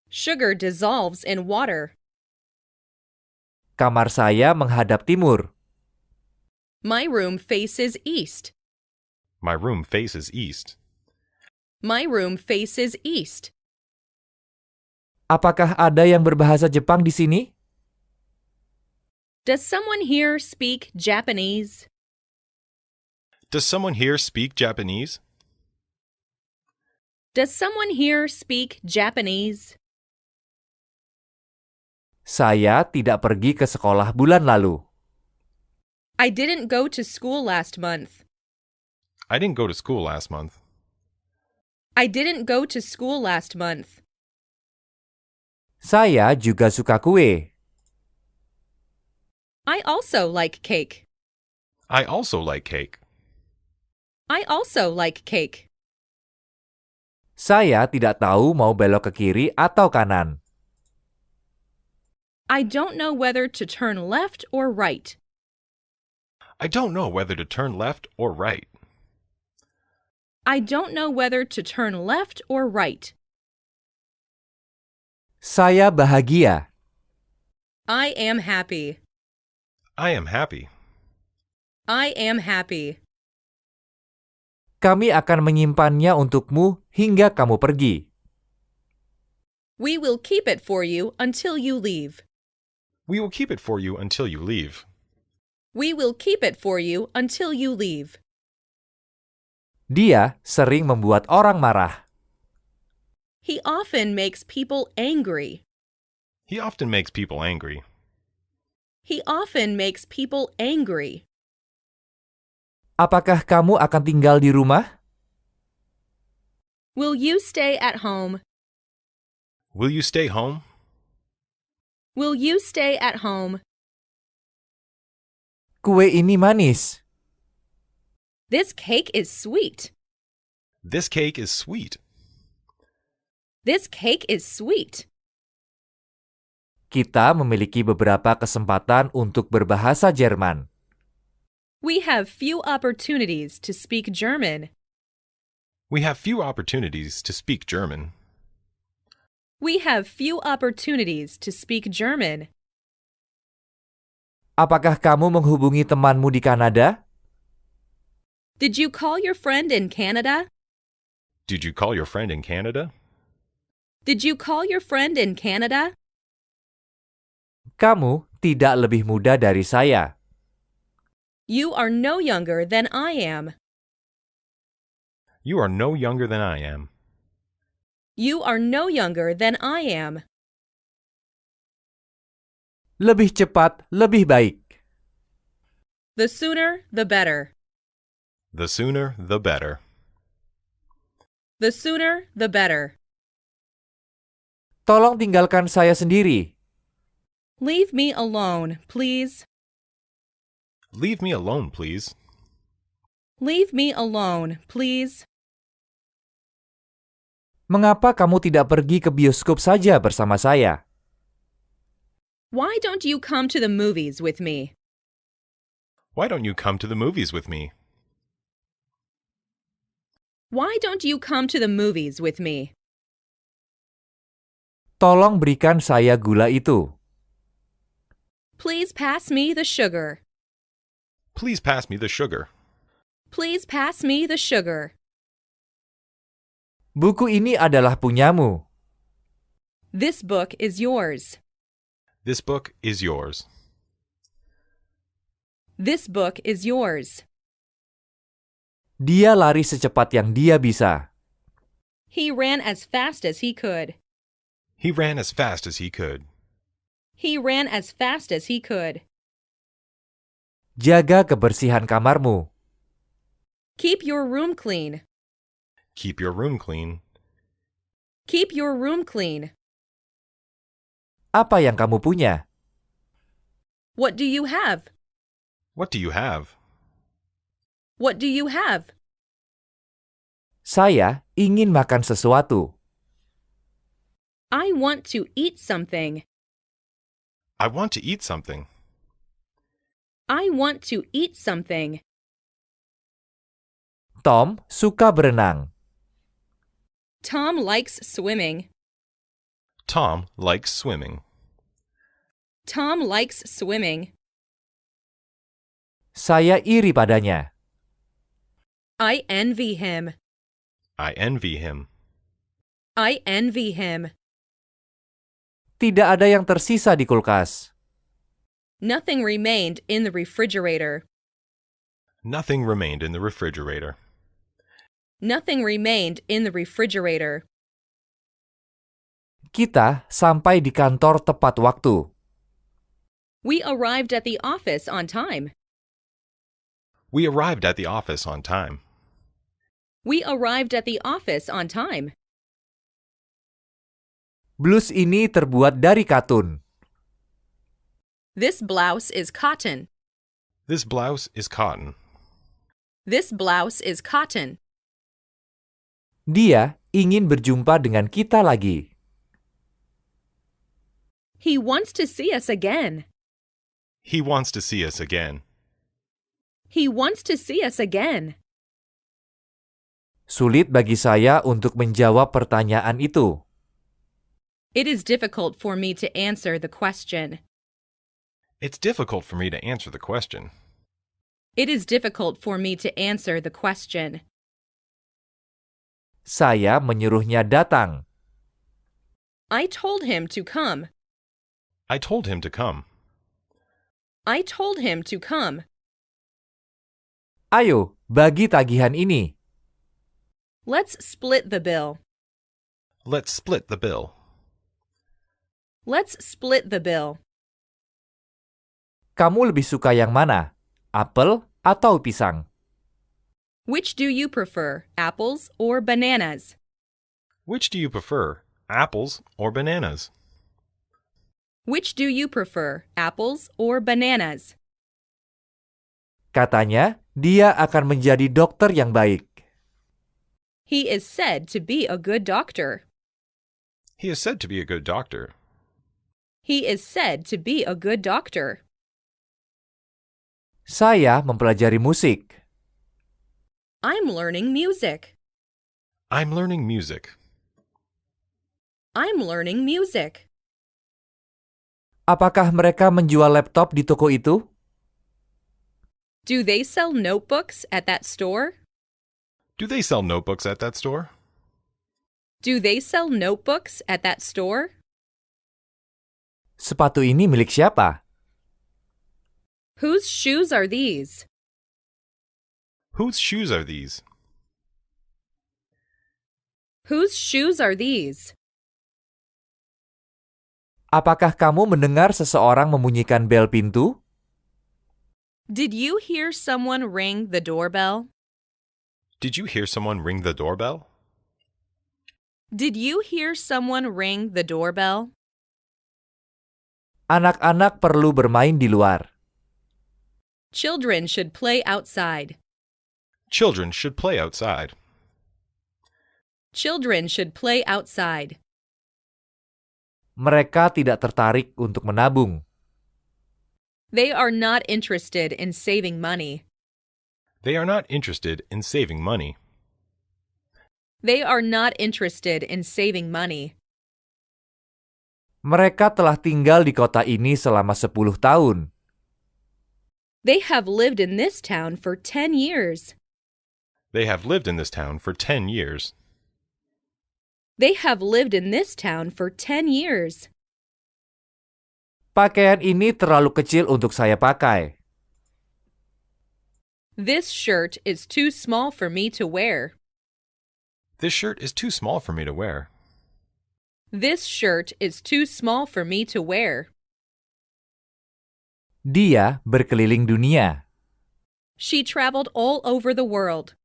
Sugar dissolves in water. Kamar saya menghadap timur. My room faces east. My room faces east. My room faces east. Apakah ada yang berbahasa Jepang di sini? Does someone here speak Japanese? Does someone here speak Japanese? Does someone here speak Japanese? Saya tidak pergi ke sekolah bulan lalu. I didn't go to school last month. I didn't go to school last month. I didn't go to school last month. Saya juga suka kue. I also like cake. I also like cake. I also like cake. Saya tidak tahu mau belok ke kiri atau kanan. I don't know whether to turn left or right. I don't know whether to turn left or right. I don't know whether to turn left or right. Saya bahagia. I am happy. I am happy. I am happy. Kami akan menyimpannya untukmu hingga kamu pergi. We will keep it for you until you leave. We will keep it for you until you leave. We will keep it for you until you leave. Dia sering membuat orang marah. He often makes people angry. He often makes people angry. He often makes people angry. Apakah kamu akan tinggal di rumah? Will you stay at home? Will you stay home? Will you stay at home? Kue ini manis. This cake is sweet. This cake is sweet. This cake is sweet. Kita memiliki beberapa kesempatan untuk berbahasa Jerman. We have few opportunities to speak German. We have few opportunities to speak German. We have few opportunities to speak German. Apakah kamu menghubungi temanmu di Kanada? Did you call your friend in Canada? Did you call your friend in Canada? Did you call your friend in Canada? Kamu tidak lebih muda dari saya. You are no younger than I am. You are no younger than I am. You are no younger than I am. Lebih cepat, lebih baik. The sooner, the better. The sooner, the better. The sooner, the better. Tolong tinggalkan saya sendiri. Leave me alone, please. Leave me alone, please. Leave me alone, please. Mengapa kamu tidak pergi ke bioskop saja bersama saya? Why don't you come to the movies with me? Why don't you come to the movies with me? Why don't you come to the movies with me? Tolong berikan saya gula itu. Please pass me the sugar. Please pass me the sugar. Please pass me the sugar. Buku ini adalah punyamu. This book is yours. This book is yours. This book is yours. Dia lari secepat yang dia bisa. He ran as fast as he could. He ran as fast as he could. He ran as fast as he could. Jaga kebersihan kamarmu. Keep your room clean. Keep your room clean. Keep your room clean. Apa yang kamu punya? What do you have? What do you have? What do you have? Saya ingin makan sesuatu. I want to eat something. I want to eat something. I want to eat something. Tom suka berenang. Tom likes swimming. Tom likes swimming. Tom likes swimming. Saya iri padanya. I envy him. I envy him. I envy him. Tidak ada yang tersisa di kulkas. Nothing remained in the refrigerator. Nothing remained in the refrigerator. Nothing remained in the refrigerator. Kita sampai di kantor tepat waktu. We arrived at the office on time. We arrived at the office on time. We arrived at the office on time. Blus ini terbuat dari katun. This blouse is cotton. This blouse is cotton. This blouse is cotton. Dia ingin berjumpa dengan kita lagi. He wants to see us again. He wants to see us again. He wants to see us again. Sulit bagi saya untuk menjawab pertanyaan itu. It is difficult for me to answer the question. It's difficult for me to answer the question. It is difficult for me to answer the question. Saya menyuruhnya datang. I told him to come. I told him to come. I told him to come. Ayo, bagi tagihan ini. Let's split the bill. Let's split the bill. Let's split the bill. Kamu lebih suka yang mana? Apel atau pisang? Which do you prefer, apples or bananas? Which do you prefer, apples or bananas? Which do you prefer, apples or bananas? Katanya, dia akan menjadi dokter yang baik. He is said to be a good doctor. He is said to be a good doctor. He is said to be a good doctor. Saya mempelajari musik. I'm learning music. I'm learning music. I'm learning music. Apakah mereka menjual laptop di toko itu? Do they sell notebooks at that store? Do they sell notebooks at that store? Do they sell notebooks at that store? Sepatu ini milik siapa? Whose shoes are these? Whose shoes are these? Whose shoes are these? Apakah kamu mendengar seseorang membunyikan bel pintu? Did you hear someone ring the doorbell? Did you hear someone ring the doorbell? Did you hear someone ring the doorbell? Anak-anak perlu bermain di luar. Children should play outside. Children should play outside. Children should play outside. Mereka tidak tertarik untuk menabung. They are not interested in saving money. They are not interested in saving money. They are not interested in saving money. Mereka telah tinggal di kota ini selama 10 tahun. They have lived in this town for 10 years. They have lived in this town for 10 years. They have lived in this town for 10 years. Pakaian ini terlalu kecil untuk saya pakai. This shirt is too small for me to wear. This shirt is too small for me to wear. This shirt is too small for me to wear. Dia berkeliling dunia. She traveled all over the world.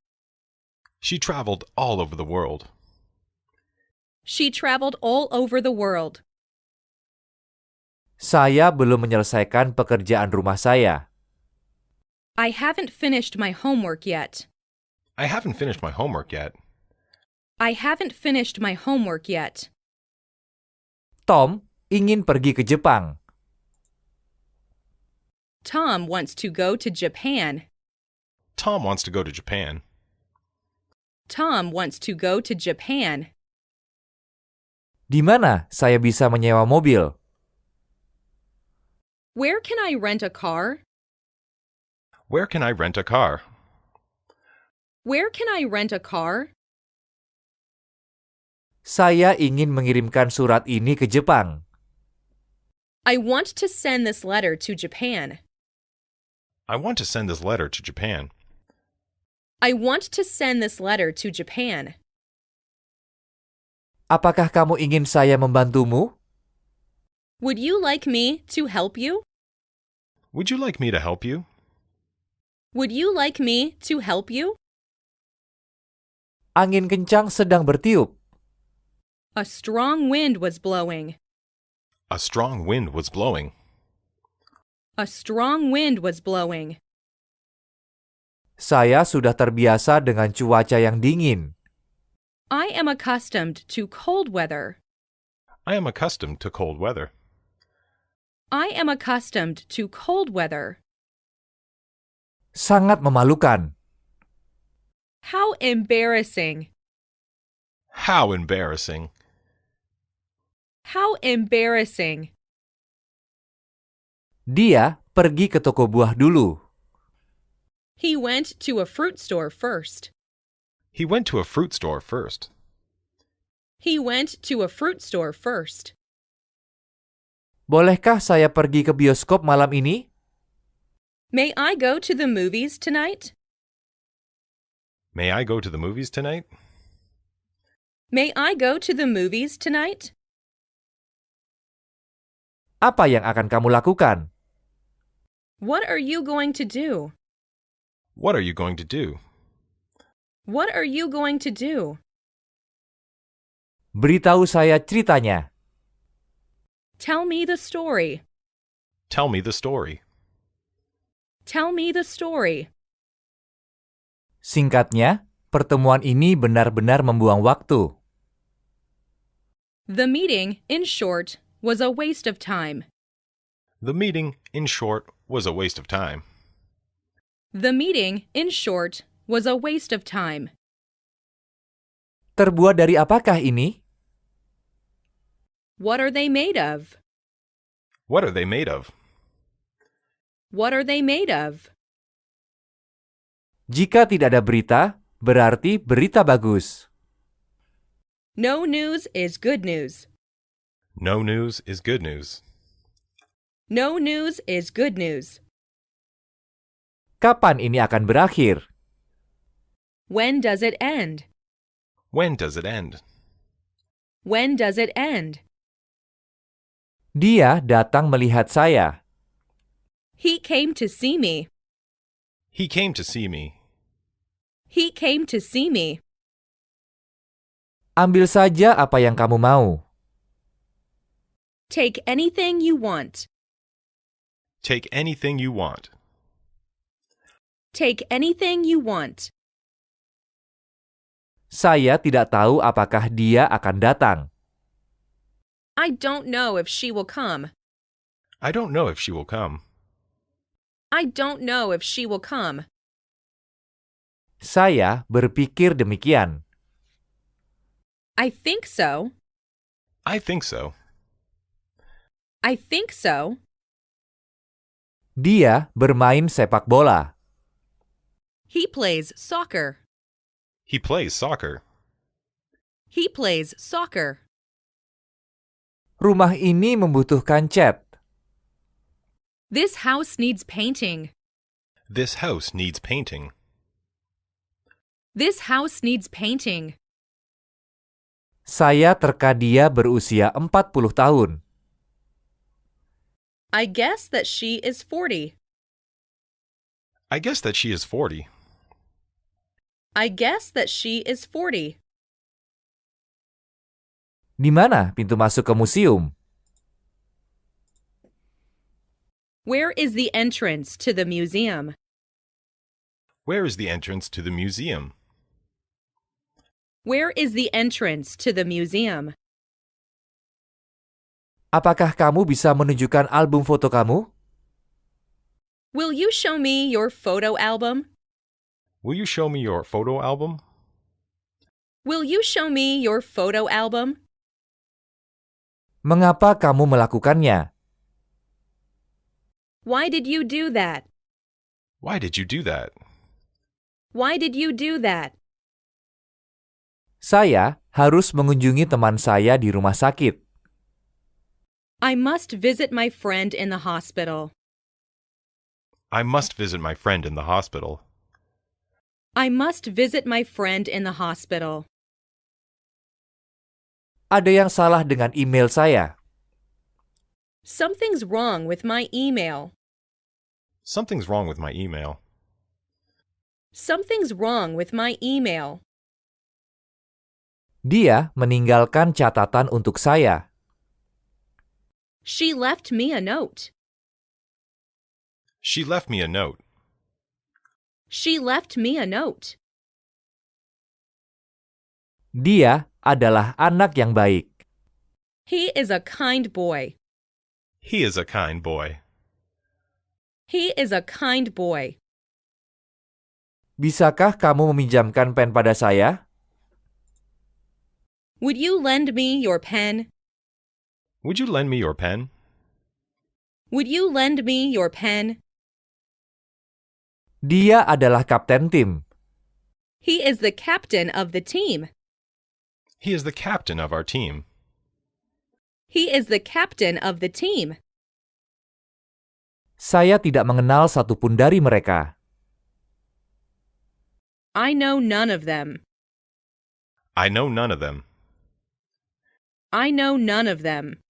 She traveled all over the world. She traveled all over the world. Saya belum menyelesaikan pekerjaan rumah saya. I haven't finished my homework yet. I haven't finished my homework yet. I haven't finished my homework yet. Tom ingin pergi ke Jepang. Tom wants to go to Japan. Tom wants to go to Japan. Tom wants to go to Japan. Di mana saya bisa menyewa mobil? Where can I rent a car? Where can I rent a car? Where can I rent a car? Saya ingin mengirimkan surat ini ke Jepang. I want to send this letter to Japan. I want to send this letter to Japan. I want to send this letter to Japan. Apakah kamu ingin saya membantumu? Would you like me to help you? Would you like me to help you? Would you like me to help you? Angin kencang sedang bertiup. A strong wind was blowing. A strong wind was blowing. A strong wind was blowing. Saya sudah terbiasa dengan cuaca yang dingin. I am accustomed to cold weather. I am accustomed to cold weather. I am accustomed to cold weather. Sangat memalukan. How embarrassing. How embarrassing. How embarrassing. Dia pergi ke toko buah dulu. He went to a fruit store first. He went to a fruit store first. He went to a fruit store first. Bolehkah saya pergi ke bioskop malam ini? May I go to the movies tonight? May I go to the movies tonight? May I go to the movies tonight? Apa yang akan kamu lakukan? What are you going to do? What are you going to do? What are you going to do? Beritahu saya ceritanya. Tell me the story. Tell me the story. Tell me the story. Singkatnya, pertemuan ini benar-benar membuang waktu. The meeting, in short, was a waste of time. The meeting, in short, was a waste of time. The meeting, in short, was a waste of time. Terbuat dari apakah ini? What are they made of? What are they made of? What are they made of? Jika tidak ada berita, berarti berita bagus. No news is good news. No news is good news. No news is good news. Kapan ini akan berakhir? When does it end? When does it end? When does it end? Dia datang melihat saya. He came to see me. He came to see me. He came to see me. Ambil saja apa yang kamu mau. Take anything you want. Take anything you want. Take anything you want. Saya tidak tahu apakah dia akan datang. I don't know if she will come. I don't know if she will come. I don't know if she will come. Saya berpikir demikian. I think so. I think so. I think so. Dia bermain sepak bola. He plays soccer. He plays soccer. He plays soccer. Rumah ini membutuhkan cat. This house needs painting. This house needs painting. This house needs painting. Saya terka dia berusia 40 tahun. I guess that she is 40. I guess that she is 40. I guess that she is 40. Di mana pintu masuk ke museum? Where is the entrance to the museum? Where is the entrance to the museum? Where is the entrance to the museum? Apakah kamu bisa menunjukkan album foto kamu? Will you show me your photo album? Will you show me your photo album? Will you show me your photo album? Mengapa kamu melakukannya? Why did you do that? Why did you do that? Why did you do that? Saya harus mengunjungi teman saya di rumah sakit. I must visit my friend in the hospital. I must visit my friend in the hospital. I must visit my friend in the hospital. Ada yang salah dengan email saya. Something's wrong with my email. Something's wrong with my email. Something's wrong with my email. Dia meninggalkan catatan untuk saya. She left me a note. She left me a note. She left me a note. Dia adalah anak yang baik. He is a kind boy. He is a kind boy. He is a kind boy. Bisakah kamu meminjamkan pen pada saya? Would you lend me your pen? Would you lend me your pen? Would you lend me your pen? Dia adalah kapten tim. He is the captain of the team. He is the captain of our team. He is the captain of the team. Saya tidak mengenal satupun dari mereka. I know none of them. I know none of them. I know none of them.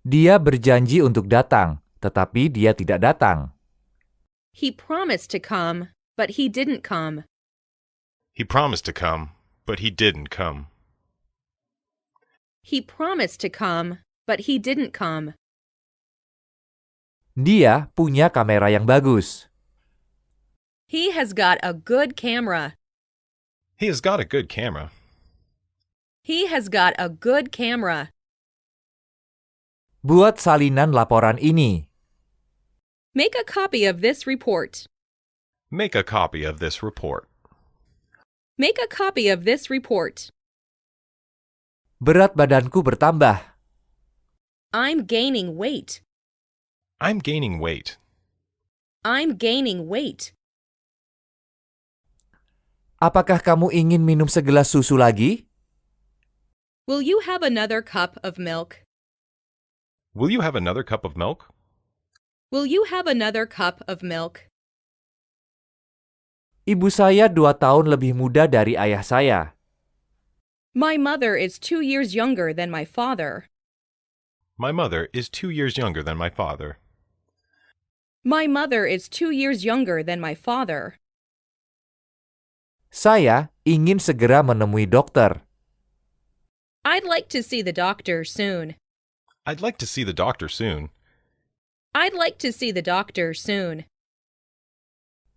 Dia berjanji untuk datang, tetapi dia tidak datang. He promised to come, but he didn't come. He promised to come, but he didn't come. He promised to come, but he didn't come. Dia punya kamera yang bagus. He has got a good camera. He has got a good camera. He has got a good camera. Buat salinan laporan ini. Make a copy of this report. Make a copy of this report. Make a copy of this report. Berat badanku bertambah. I'm gaining weight. I'm gaining weight. I'm gaining weight. Apakah kamu ingin minum segelas susu lagi? Will you have another cup of milk? Will you have another cup of milk? Will you have another cup of milk? Ibu saya 2 tahun lebih muda dari ayah saya. My mother is 2 years younger than my father. My mother is 2 years younger than my father. My mother is 2 years younger than my father. Saya ingin segera menemui dokter. I'd like to see the doctor soon. I'd like to see the doctor soon. I'd like to see the doctor soon.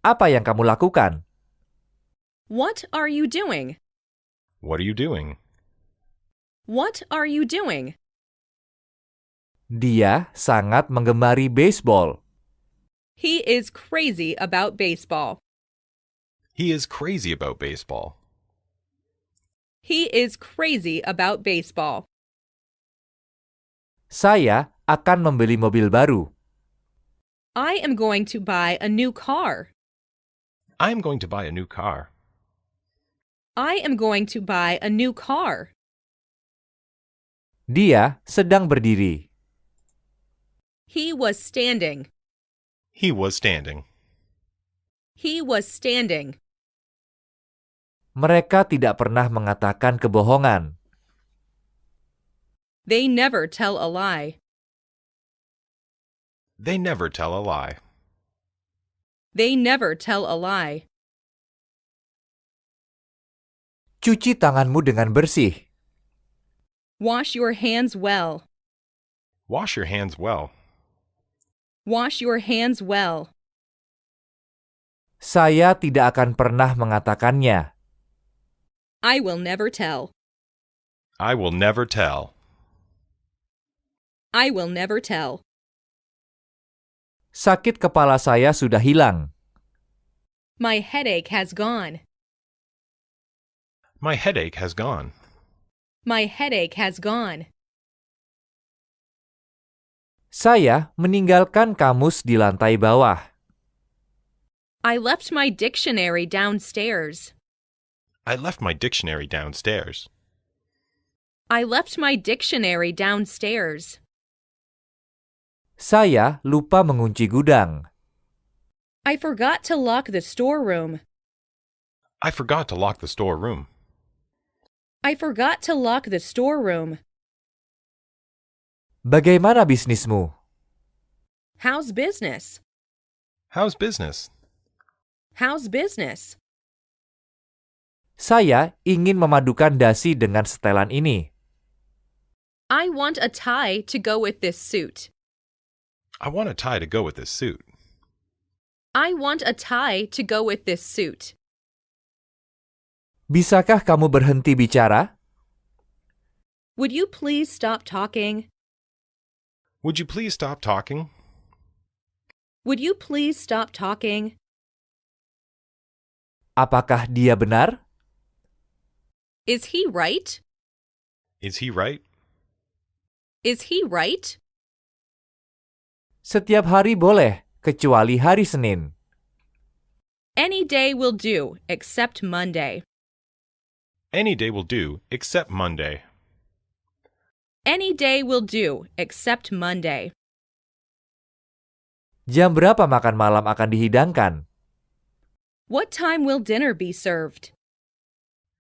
Apa yang kamu lakukan? What are you doing? What are you doing? What are you doing? Dia sangat menggemari baseball. He is crazy about baseball. He is crazy about baseball. He is crazy about baseball. Saya akan membeli mobil baru. I am going to buy a new car. I am going to buy a new car. I am going to buy a new car. Dia sedang berdiri. He was standing. He was standing. He was standing. Mereka tidak pernah mengatakan kebohongan. They never tell a lie. They never tell a lie. They never tell a lie. Cuci tanganmu dengan bersih. Wash your hands well. Wash your hands well. Wash your hands well. Saya tidak akan pernah mengatakannya. I will never tell. I will never tell. I will never tell. Sakit kepala saya sudah hilang. My headache has gone. My headache has gone. My headache has gone. Saya meninggalkan kamus di lantai bawah. I left my dictionary downstairs. I left my dictionary downstairs. I left my dictionary downstairs. Saya lupa mengunci gudang. I forgot to lock the storeroom. I forgot to lock the storeroom. I forgot to lock the storeroom. Bagaimana bisnismu? How's business? How's business? How's business? Saya ingin memadukan dasi dengan setelan ini. I want a tie to go with this suit. I want a tie to go with this suit. I want a tie to go with this suit. Bisakah kamu berhenti bicara? Would you please stop talking? Would you please stop talking? Would you please stop talking? Apakah dia benar? Is he right? Is he right? Is he right? Setiap hari boleh, kecuali hari Senin. Any day will do, except Monday. Any day will do, except Monday. Any day will do, except Monday. Jam berapa makan malam akan dihidangkan? What time will dinner be served?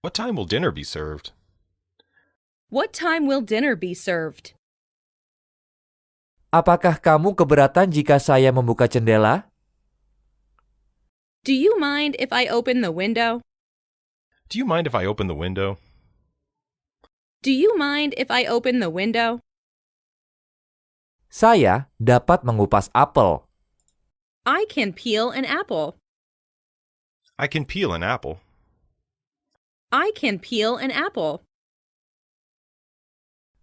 What time will dinner be served? What time will dinner be served? Apakah kamu keberatan jika saya membuka jendela? Do you mind if I open the window? Do you mind if I open the window? Do you mind if I open the window? Saya dapat mengupas apel. I can peel an apple. I can peel an apple. I can peel an apple.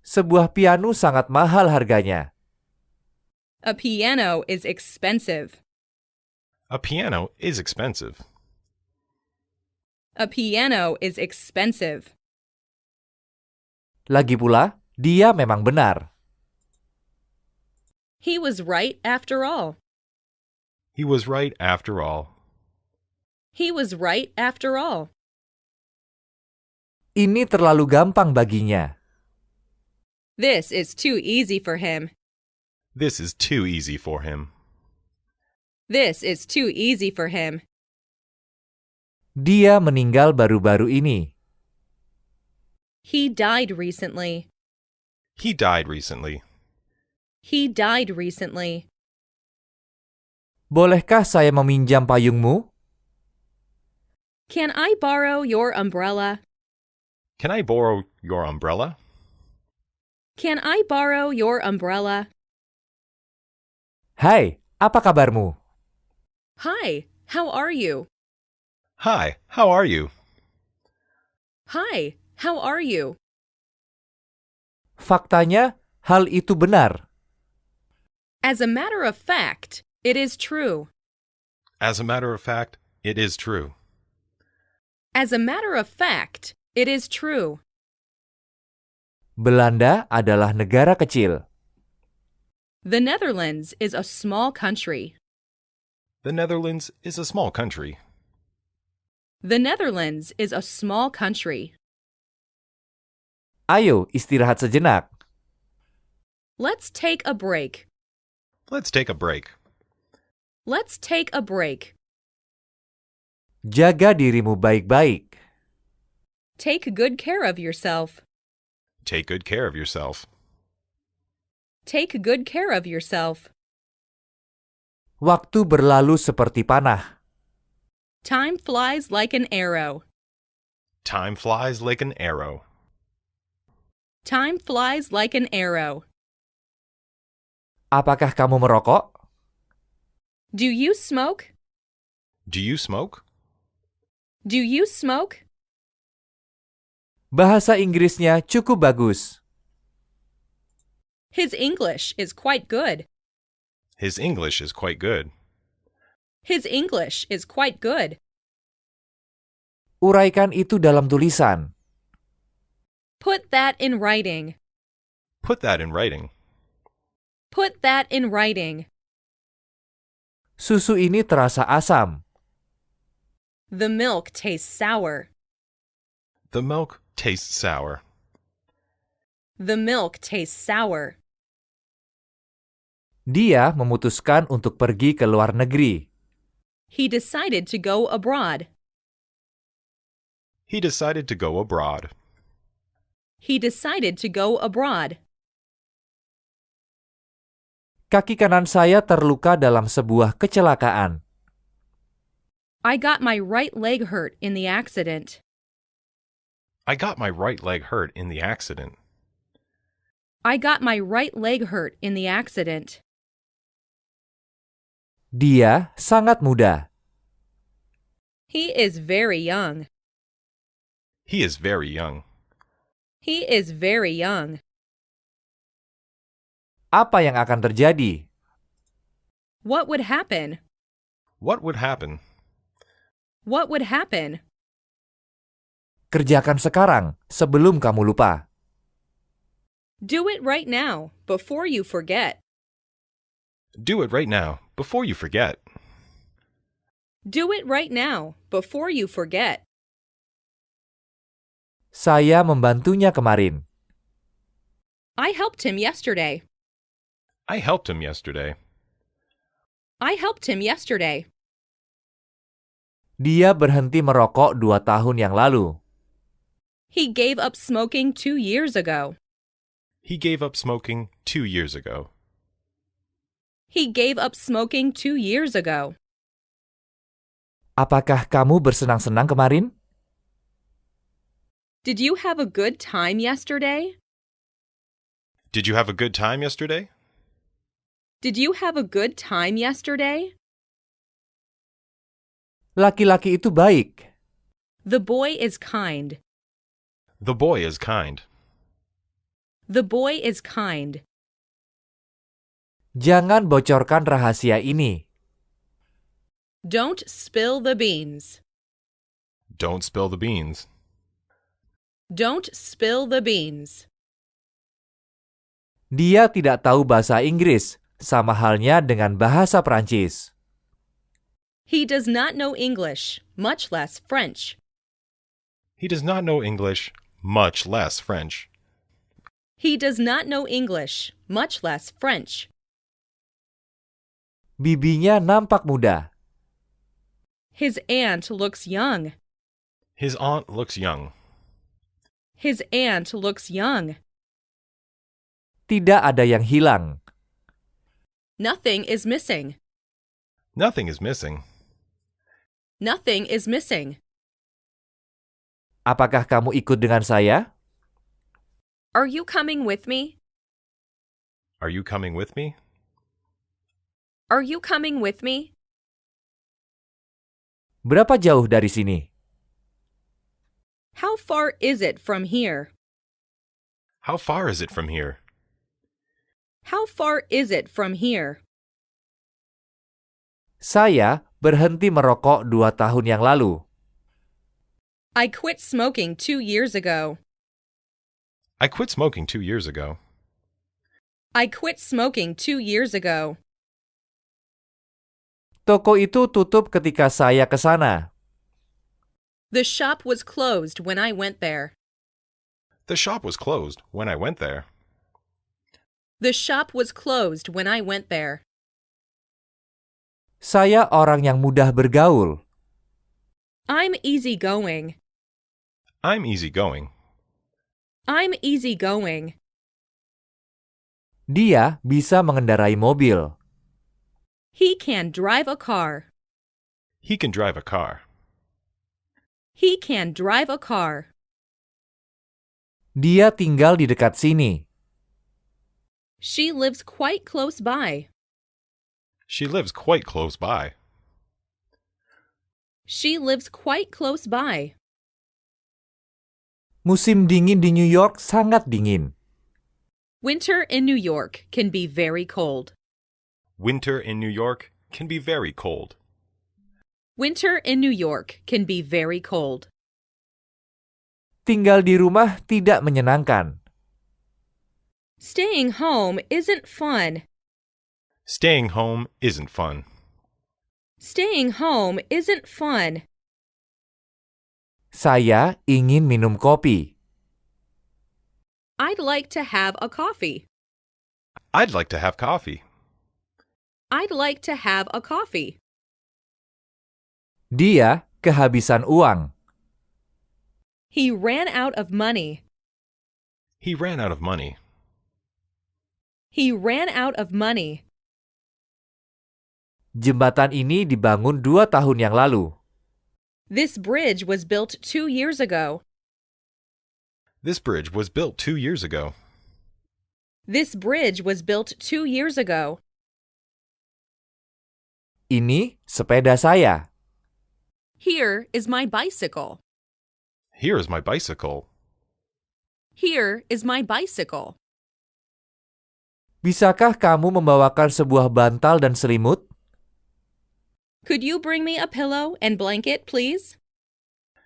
Sebuah piano sangat mahal harganya. A piano is expensive. A piano is expensive. A piano is expensive. Lagi pula, dia memang benar. He was right after all. He was right after all. He was right after all. Ini terlalu gampang baginya. This is too easy for him. This is too easy for him. This is too easy for him. Dia meninggal baru-baru ini. He died recently. He died recently. He died recently. Bolehkah saya meminjam payungmu? Can I borrow your umbrella? Can I borrow your umbrella? Can I borrow your umbrella? Hai, apa kabarmu? Hi, how are you? Hi, how are you? Hi, how are you? Faktanya, hal itu benar. As a matter of fact, it is true. As a matter of fact, it is true. As a matter of fact, it is true. Belanda adalah negara kecil. The Netherlands is a small country. The Netherlands is a small country. The Netherlands is a small country. Ayo, istirahat sejenak. Let's take a break. Let's take a break. Let's take a break. Jaga dirimu baik-baik. Take good care of yourself. Take good care of yourself. Take good care of yourself. Waktu berlalu seperti panah. Time flies like an arrow. Time flies like an arrow. Time flies like an arrow. Apakah kamu merokok? Do you smoke? Do you smoke? Do you smoke? Bahasa Inggrisnya cukup bagus. His English is quite good. His English is quite good. His English is quite good. Uraikan itu dalam tulisan. Put that in writing. Put that in writing. Put that in writing. Susu ini terasa asam. The milk tastes sour. The milk tastes sour. The milk tastes sour. Dia memutuskan untuk pergi ke luar negeri. He decided to go abroad. He decided to go abroad. He decided to go abroad. Kaki kanan saya terluka dalam sebuah kecelakaan. I got my right leg hurt in the accident. I got my right leg hurt in the accident. I got my right leg hurt in the accident. Dia sangat muda. He is very young. He is very young. He is very young. Apa yang akan terjadi? What would happen? What would happen? What would happen? Kerjakan sekarang, sebelum kamu lupa. Do it right now, before you forget. Do it right now, before you forget. Do it right now, before you forget. Saya membantunya kemarin. I helped him yesterday. I helped him yesterday. I helped him yesterday. Dia berhenti merokok 2 tahun yang lalu. He gave up smoking 2 years ago. He gave up smoking 2 years ago. He gave up smoking 2 years ago. Apakah kamu bersenang-senang kemarin? Did you have a good time yesterday? Did you have a good time yesterday? Did you have a good time yesterday? Laki-laki itu baik. The boy is kind. The boy is kind. The boy is kind. Jangan bocorkan rahasia ini. Don't spill the beans. Don't spill the beans. Don't spill the beans. Dia tidak tahu bahasa Inggris, sama halnya dengan bahasa Prancis. He does not know English, much less French. He does not know English, much less French. He does not know English, much less French. Bibinya nampak muda. His aunt looks young. His aunt looks young. His aunt looks young. Tidak ada yang hilang. Nothing is missing. Nothing is missing. Nothing is missing. Apakah kamu ikut dengan saya? Are you coming with me? Are you coming with me? Are you coming with me? Berapa jauh dari sini? How far is it from here? How far is it from here? How far is it from here? Saya berhenti merokok 2 tahun yang lalu. I quit smoking 2 years ago. I quit smoking 2 years ago. I quit smoking 2 years ago. Toko itu tutup ketika saya ke sana. The shop was closed when I went there. The shop was closed when I went there. The shop was closed when I went there. Saya orang yang mudah bergaul. I'm easygoing. I'm easygoing. I'm easygoing. Dia bisa mengendarai mobil. He can drive a car. He can drive a car. He can drive a car. Dia tinggal di dekat sini. She lives quite close by. She lives quite close by. She lives quite close by. Musim dingin di New York sangat dingin. Winter in New York can be very cold. Winter in New York can be very cold. Winter in New York can be very cold. Tinggal di rumah tidak menyenangkan. Staying home isn't fun. Staying home isn't fun. Staying home isn't fun. Saya ingin minum kopi. I'd like to have a coffee. I'd like to have coffee. I'd like to have a coffee. Dia kehabisan uang. He ran out of money. He ran out of money. He ran out of money. Jembatan ini dibangun 2 tahun yang lalu. This bridge was built 2 years ago. This bridge was built 2 years ago. This bridge was built 2 years ago. Ini sepeda saya. Here is my bicycle. Here is my bicycle. Here is my bicycle. Bisakah kamu membawakan sebuah bantal dan selimut? Could you bring me a pillow and blanket, please?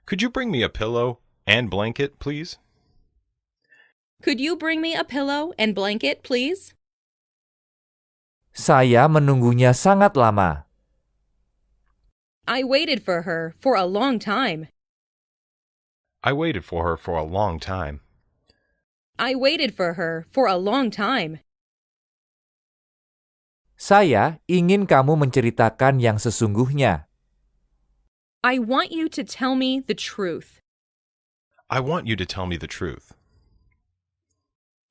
Could you bring me a pillow and blanket, please? Could you bring me a pillow and blanket, please? Saya menunggunya sangat lama. I waited for her for a long time. I waited for her for a long time. I waited for her for a long time. Saya ingin kamu menceritakan yang sesungguhnya. I want you to tell me the truth. I want you to tell me the truth.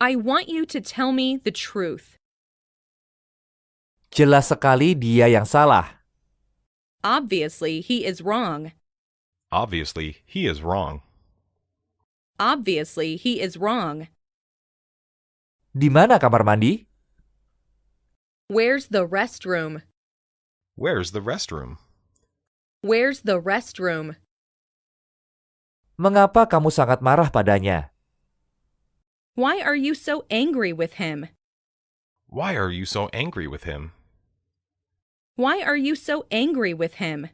I want you to tell me the truth. Jelas sekali dia yang salah. Obviously, he is wrong. Obviously, he is wrong. Obviously, he is wrong. Di mana kamar mandi? Where's the restroom? Where's the restroom? Where's the restroom? Mengapa kamu sangat marah padanya? Why are you so angry with him? Why are you so angry with him? Why are you so angry with him?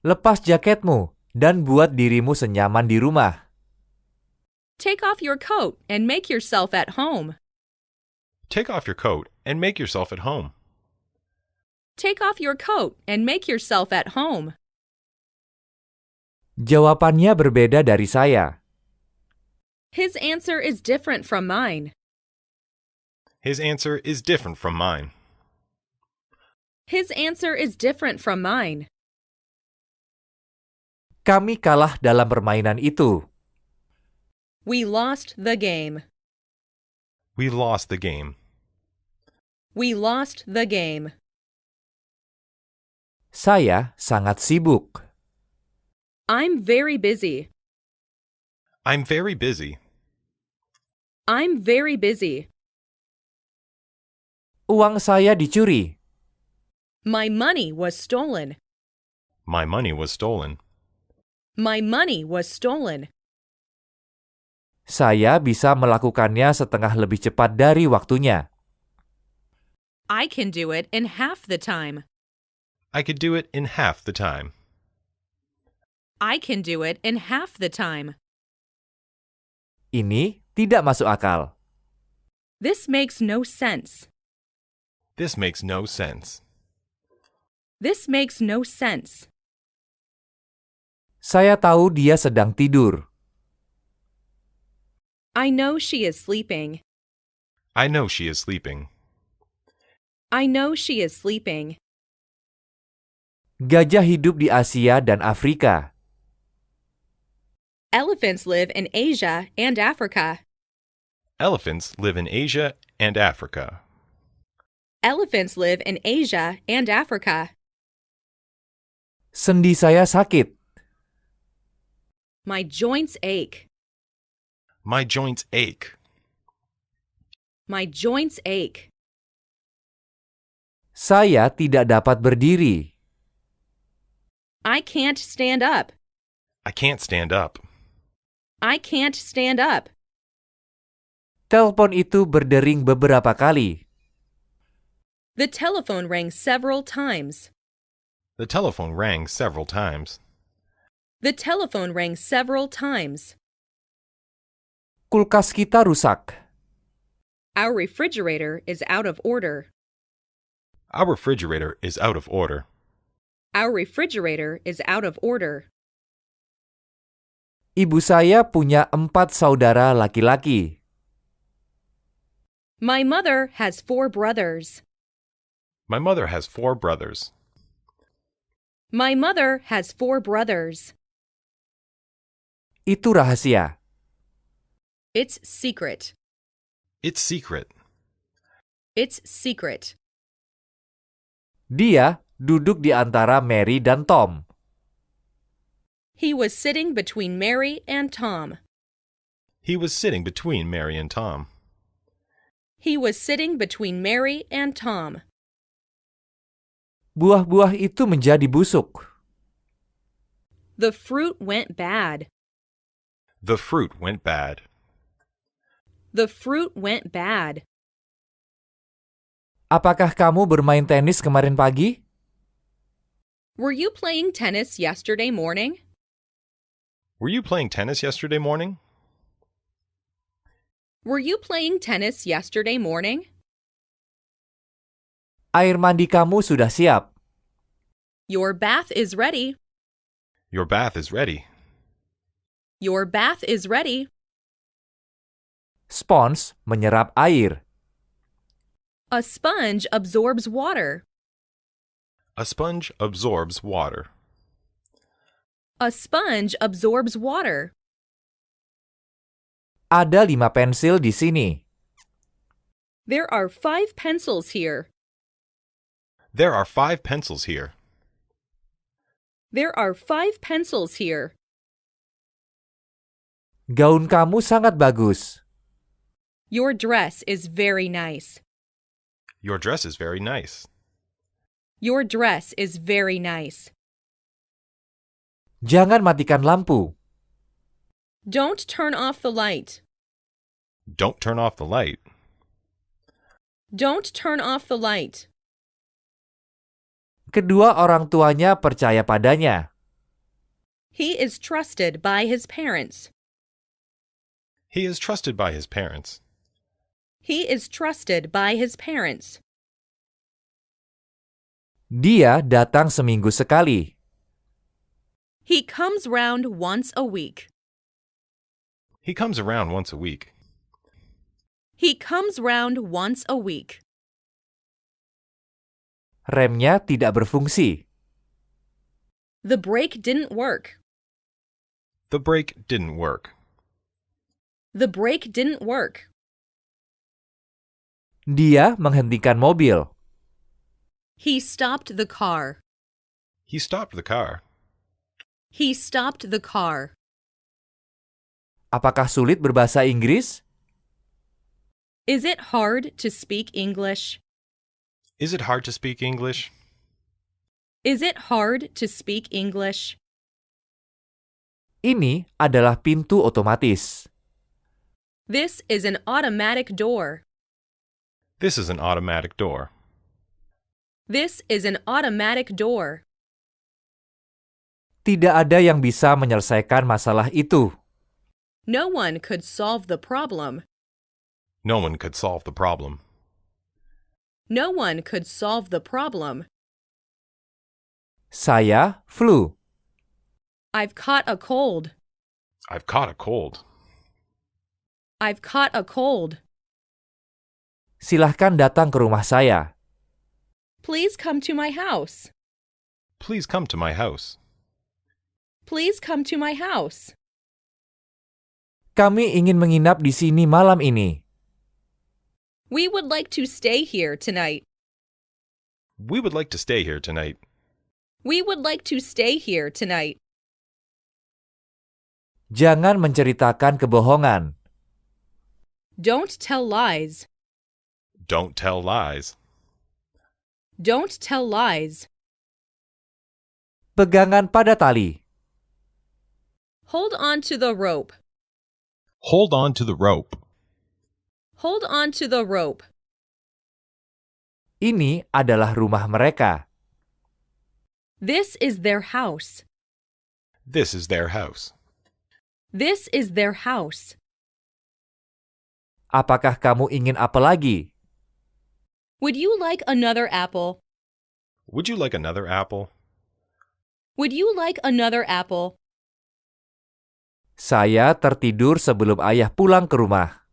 Lepas jaketmu dan buat dirimu senyaman di rumah. Take off your coat and make yourself at home. Take off your coat and make yourself at home. Take off your coat and make yourself at home. Jawabannya berbeda dari saya. His answer is different from mine. His answer is different from mine. His answer is different from mine. Kami kalah dalam permainan itu. We lost the game. We lost the game. We lost the game. Saya sangat sibuk. I'm very busy. I'm very busy. I'm very busy. Uang saya dicuri. My money was stolen. My money was stolen. My money was stolen. Saya bisa melakukannya setengah lebih cepat dari waktunya. I can do it in half the time. I could do it in half the time. I can do it in half the time. Ini tidak masuk akal. This makes no sense. This makes no sense. This makes no sense. Saya tahu dia sedang tidur. I know she is sleeping. I know she is sleeping. I know she is sleeping. Gajah hidup di Asia dan Afrika. Elephants live in Asia and Africa. Elephants live in Asia and Africa. Elephants live in Asia and Africa. Sendi saya sakit. My joints ache. My joints ache. My joints ache. Saya tidak dapat berdiri. I can't stand up. I can't stand up. I can't stand up. Telepon itu berdering beberapa kali. The telephone rang several times. The telephone rang several times. The telephone rang several times. Kulkas kita rusak. Our refrigerator is out of order. Our refrigerator is out of order. Our refrigerator is out of order. Ibu saya punya 4 saudara laki-laki. My mother has 4 brothers. My mother has 4 brothers. My mother has 4 brothers. Itu rahasia. It's secret. It's secret. It's secret. Dia duduk di antara Mary dan Tom. He was sitting between Mary and Tom. He was sitting between Mary and Tom. He was sitting between Mary and Tom. Buah-buah itu menjadi busuk. The fruit went bad. The fruit went bad. The fruit went bad. Apakah kamu bermain tenis kemarin pagi? Were you playing tennis yesterday morning? Were you playing tennis yesterday morning? Were you playing tennis yesterday morning? Air mandi kamu sudah siap. Your bath is ready. Your bath is ready. Your bath is ready. Spons menyerap air. A sponge absorbs water. A sponge absorbs water. A sponge absorbs water. Ada 5 pensil di sini. There are 5 pencils here. There are 5 pencils here. There are 5 pencils here. Gaun kamu sangat bagus. Your dress is very nice. Your dress is very nice. Your dress is very nice. Jangan matikan lampu. Don't turn off the light. Don't turn off the light. Don't turn off the light. Kedua orang tuanya percaya padanya. He is trusted by his parents. He is trusted by his parents. He is trusted by his parents. Dia datang seminggu sekali. He comes round once a week. He comes around once a week. He comes round once a week. Remnya tidak berfungsi. The brake didn't work. The brake didn't work. The brake didn't work. Dia menghentikan mobil. He stopped the car. He stopped the car. He stopped the car. Apakah sulit berbahasa Inggris? Is it hard to speak English? Is it hard to speak English? Is it hard to speak English? Ini adalah pintu otomatis. This is an automatic door. This is an automatic door. This is an automatic door. Tidak ada yang bisa menyelesaikan masalah itu. No one could solve the problem. No one could solve the problem. No one could solve the problem. Saya flu. I've caught a cold. I've caught a cold. I've caught a cold. Silahkan datang ke rumah saya. Please come to my house. Please come to my house. Please come to my house. Kami ingin menginap di sini malam ini. We would like to stay here tonight. We would like to stay here tonight. We would like to stay here tonight. Jangan menceritakan kebohongan. Don't tell lies. Don't tell lies. Don't tell lies. Pegangan pada tali. Hold on to the rope. Hold on to the rope. Hold on to the rope. Ini adalah rumah mereka. This is their house. This is their house. This is their house. Apakah kamu ingin apel lagi? Would you like another apple? Would you like another apple? Would you like another apple? Saya tertidur sebelum ayah pulang ke rumah.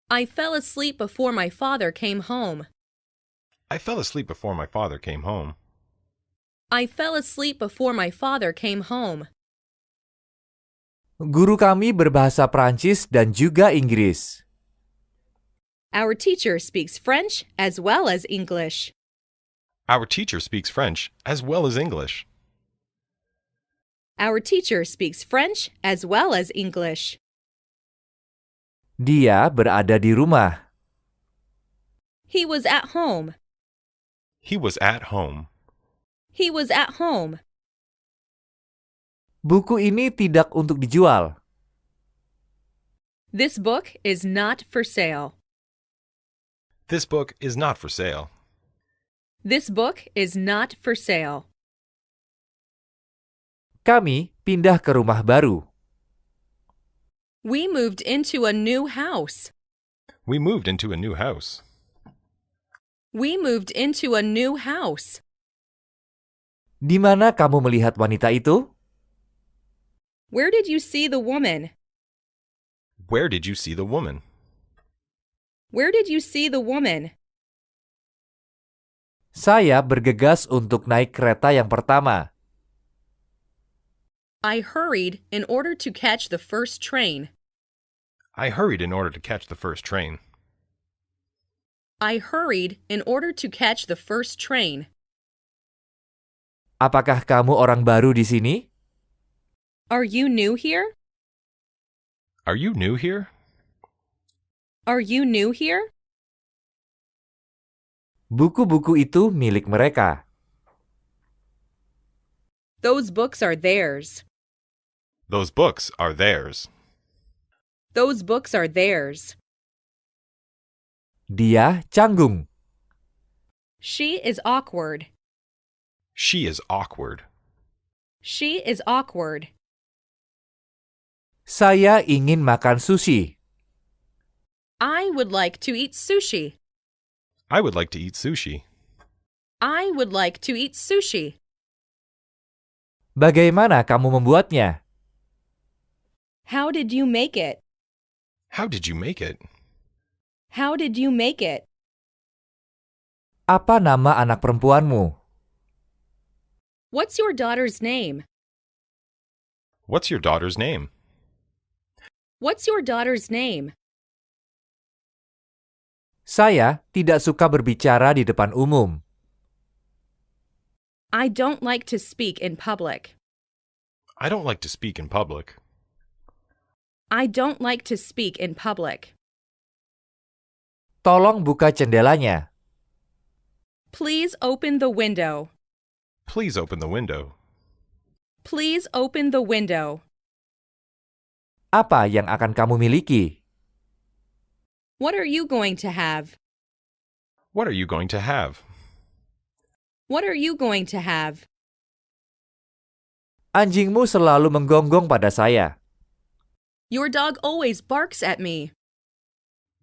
I fell asleep before my father came home. I fell asleep before my father came home. I fell asleep before my father came home. Guru kami berbahasa Prancis dan juga Inggris. Our teacher speaks French as well as English. Our teacher speaks French as well as English. Our teacher speaks French as well as English. Dia berada di rumah. He was at home. He was at home. He was at home. Buku ini tidak untuk dijual. This book is not for sale. This book is not for sale. This book is not for sale. Kami pindah ke rumah baru. We moved into a new house. We moved into a new house. We moved into a new house. Di mana kamu melihat wanita itu? Where did you see the woman? Where did you see the woman? Where did you see the woman? Saya bergegas untuk naik kereta yang pertama. I hurried in order to catch the first train. I hurried in order to catch the first train. I hurried in order to catch the first train. Apakah kamu orang baru di sini? Are you new here? Are you new here? Are you new here? Buku-buku itu milik mereka. Those books are theirs. Those books are theirs. Those books are theirs. Dia canggung. She is awkward. She is awkward. She is awkward. Saya ingin makan sushi. I would like to eat sushi. I would like to eat sushi. I would like to eat sushi. Bagaimana kamu membuatnya? How did you make it? How did you make it? How did you make it? Apa nama anak perempuanmu? What's your daughter's name? What's your daughter's name? What's your daughter's name? Saya tidak suka berbicara di depan umum. I don't like to speak in public. I don't like to speak in public. I don't like to speak in public. Tolong buka jendelanya. Please open the window. Please open the window. Please open the window. Apa yang akan kamu miliki? What are you going to have? What are you going to have? What are you going to have? Anjingmu selalu menggonggong pada saya. Your dog always barks at me.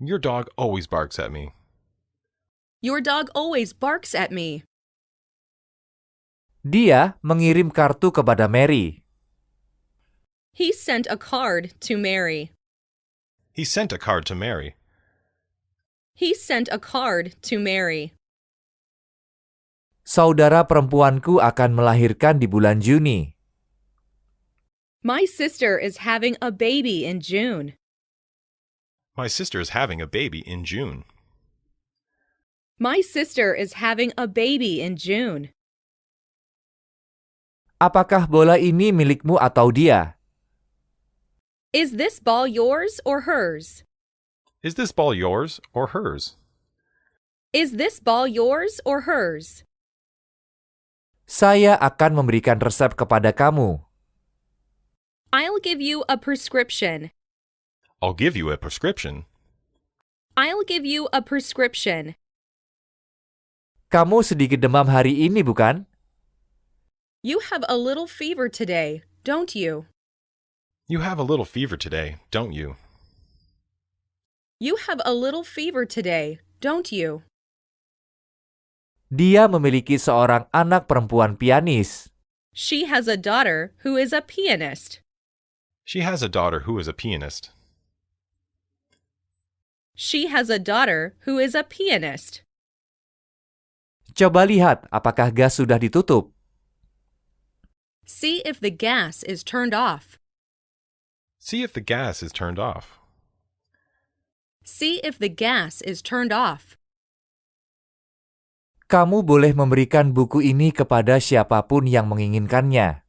Your dog always barks at me. Your dog always barks at me. Dia mengirim kartu kepada Mary. He sent a card to Mary. He sent a card to Mary. He sent a card to Mary. Saudara perempuanku akan melahirkan di bulan Juni. My sister is having a baby in June. My sister is having a baby in June. My sister is having a baby in June. Apakah bola ini milikmu atau dia? Is this ball yours or hers? Is this ball yours or hers? Is this ball yours or hers? Saya akan memberikan resep kepada kamu. I'll give you a prescription. I'll give you a prescription. I'll give you a prescription. Kamu sedikit demam hari ini, bukan? You have a little fever today, don't you? You have a little fever today, don't you? You have a little fever today, don't you? Dia memiliki seorang anak perempuan pianis. She has a daughter who is a pianist. She has a daughter who is a pianist. She has a daughter who is a pianist. Coba lihat apakah gas sudah ditutup. See if the gas is turned off. See if the gas is turned off. See if the gas is turned off. Kamu boleh memberikan buku ini kepada siapapun yang menginginkannya.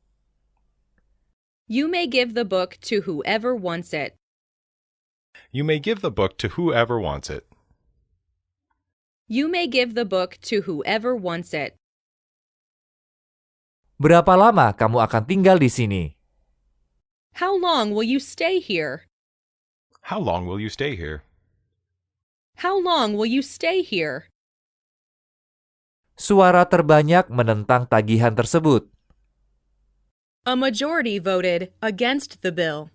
You may give the book to whoever wants it. You may give the book to whoever wants it. You may give the book to whoever wants it. Berapa lama kamu akan tinggal di sini? How long will you stay here? How long will you stay here? How long will you stay here? Suara terbanyak menentang tagihan tersebut. A majority voted against the bill.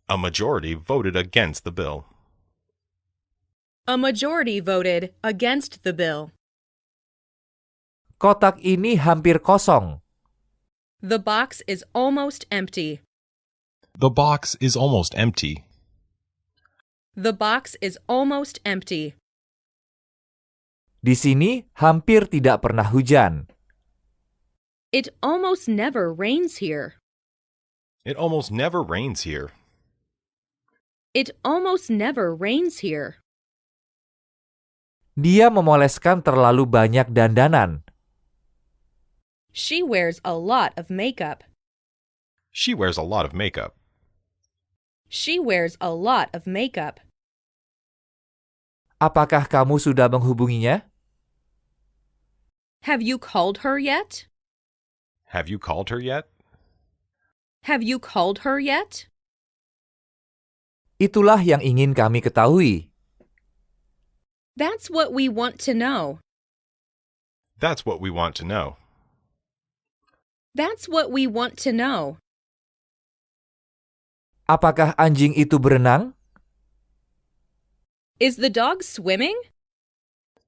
A majority voted against the bill. A majority voted against the bill. Kotak ini hampir kosong. The box is almost empty. The box is almost empty. The box is almost empty. Di sini hampir tidak pernah hujan. It almost never rains here. It almost never rains here. It almost never rains here. Dia memoleskan terlalu banyak dandanan. She wears a lot of makeup. She wears a lot of makeup. She wears a lot of makeup. Apakah kamu sudah menghubunginya? Have you called her yet? Have you called her yet? Have you called her yet? Itulah yang ingin kami ketahui. That's what we want to know. That's what we want to know. That's what we want to know. Apakah anjing itu berenang? Is the dog swimming?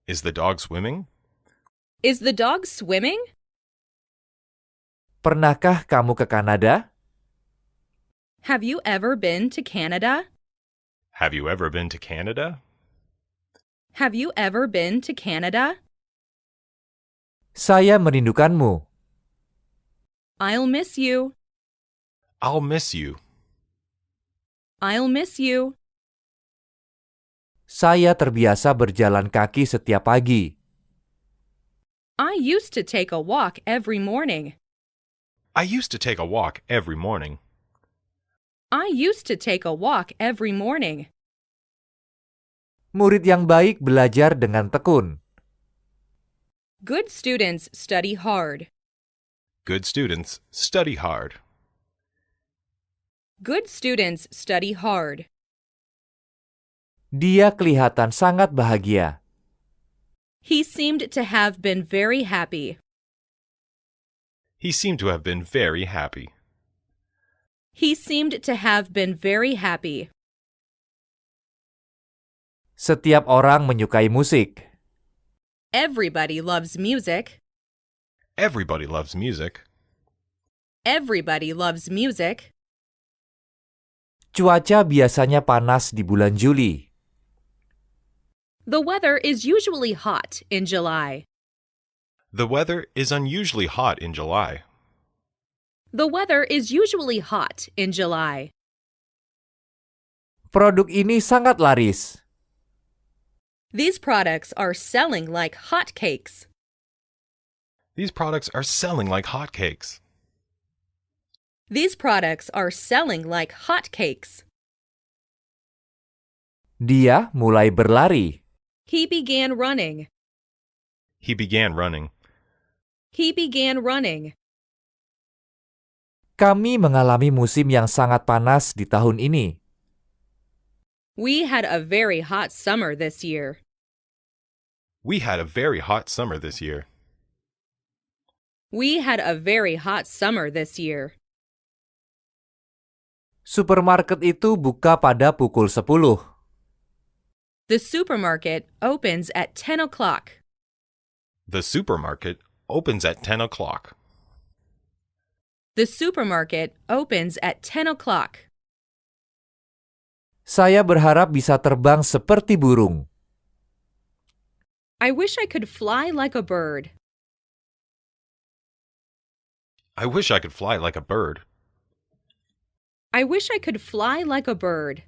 Is the dog swimming? Is the dog swimming? Pernahkah kamu ke Kanada? Have you ever been to Canada? Have you ever been to Canada? Have you ever been to Canada? Saya merindukanmu. I'll miss you. I'll miss you. I'll miss you. Saya terbiasa berjalan kaki setiap pagi. I used to take a walk every morning. I used to take a walk every morning. I used to take a walk every morning. Murid yang baik belajar dengan tekun. Good students study hard. Good students study hard. Good students study hard. Dia kelihatan sangat bahagia. He seemed to have been very happy. He seemed to have been very happy. He seemed to have been very happy. Setiap orang menyukai musik. Everybody loves music. Everybody loves music. Everybody loves music. Cuaca biasanya panas di bulan Juli. The weather is usually hot in July. The weather is unusually hot in July. The weather is usually hot in July. Produk ini sangat laris. These products are selling like hotcakes. These products are selling like hotcakes. These products are selling like hotcakes. Dia mulai berlari. He began running. He began running. He began running. Kami mengalami musim yang sangat panas di tahun ini. We had a very hot summer this year. We had a very hot summer this year. We had a very hot summer this year. Supermarket itu buka pada pukul 10. The supermarket opens at 10 o'clock. The supermarket opens at 10 o'clock. The supermarket opens at 10 o'clock. Saya berharap bisa terbang seperti burung. I wish I could fly like a bird. I wish I could fly like a bird. I wish I could fly like a bird.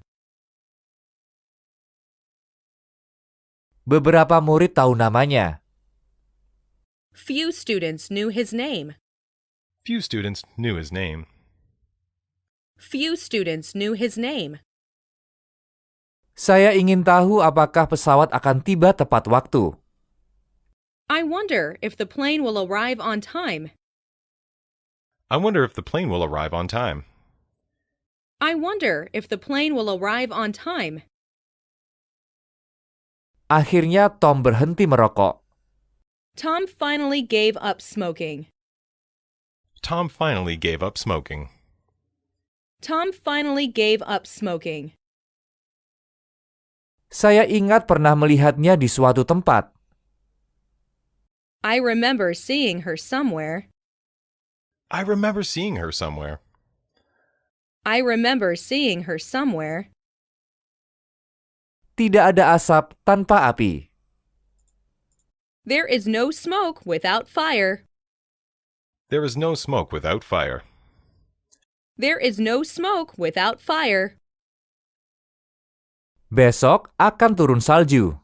Beberapa murid tahu namanya. Few students knew his name. Few students knew his name. Few students knew his name. Saya ingin tahu apakah pesawat akan tiba tepat waktu. I wonder if the plane will arrive on time. I wonder if the plane will arrive on time. I wonder if the plane will arrive on time. Akhirnya Tom berhenti merokok. Tom finally gave up smoking. Tom finally gave up smoking. Tom finally gave up smoking. Saya ingat pernah melihatnya di suatu tempat. I remember seeing her somewhere. I remember seeing her somewhere. I remember seeing her somewhere. Tidak ada asap tanpa api. There is no smoke without fire. There is no smoke without fire. There is no smoke without fire. Besok akan turun salju.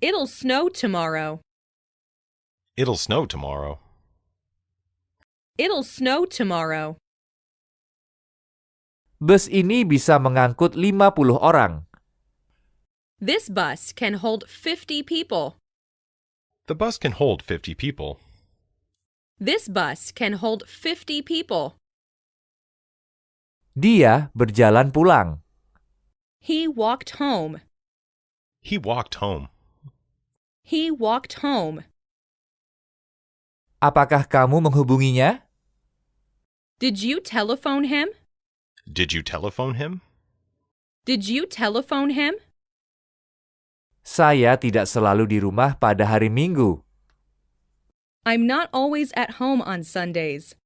It'll snow tomorrow. It'll snow tomorrow. It'll snow tomorrow. Bus ini bisa mengangkut 50 orang. This bus can hold 50 people. The bus can hold 50 people. This bus can hold 50 people. Dia berjalan pulang. He walked home. He walked home. He walked home. Apakah kamu menghubunginya? Did you telephone him? Did you telephone him? Did you telephone him? Saya tidak selalu di rumah pada hari Minggu. I'm not always at home on Sundays.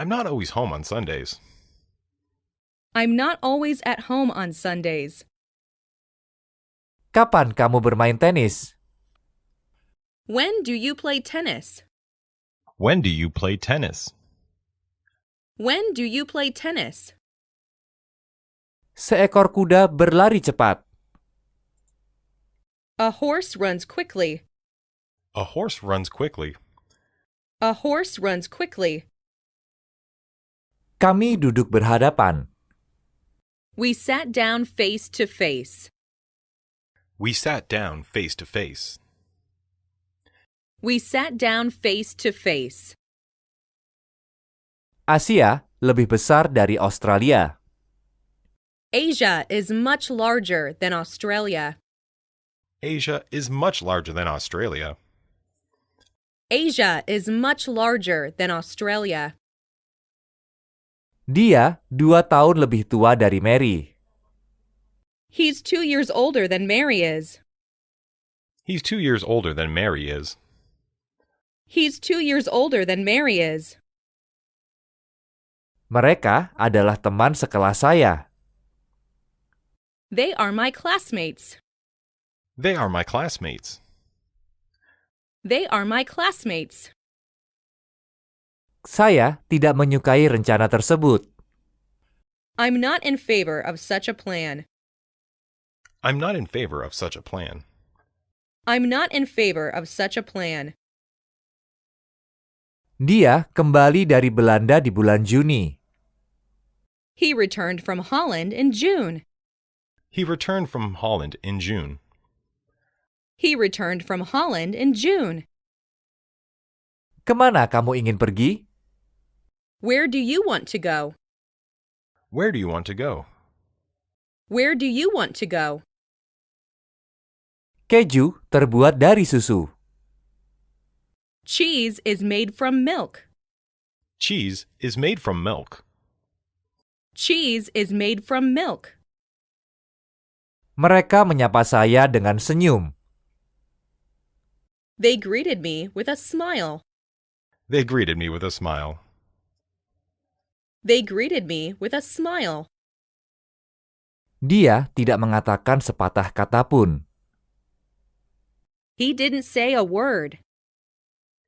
I'm not always home on Sundays. I'm not always at home on Sundays. Kapan kamu bermain tenis? When do you play tennis? When do you play tennis? When do you play tennis? Seekor kuda berlari cepat. A horse runs quickly. A horse runs quickly. A horse runs quickly. Kami duduk berhadapan. We sat down face to face. We sat down face to face. We sat down face to face. Asia lebih besar dari Australia. Asia is much larger than Australia. Asia is much larger than Australia. Asia is much larger than Australia. Dia 2 tahun lebih tua dari Mary. He's 2 years older than Mary is. He's 2 years older than Mary is. He's 2 years older than Mary is. Mereka adalah teman sekelas saya. They are my classmates. They are my classmates. They are my classmates. Saya tidak menyukai rencana tersebut. I'm not in favor of such a plan. I'm not in favor of such a plan. I'm not in favor of such a plan. Dia kembali dari Belanda di bulan Juni. He returned from Holland in June. He returned from Holland in June. He returned from Holland in June. Kemana kamu ingin pergi? Where do you want to go? Where do you want to go? Where do you want to go? Keju terbuat dari susu. Cheese is made from milk. Cheese is made from milk. Cheese is made from milk. Mereka menyapa saya dengan senyum. They greeted me with a smile. They greeted me with a smile. They greeted me with a smile. Dia tidak mengatakan sepatah kata pun. He didn't say a word.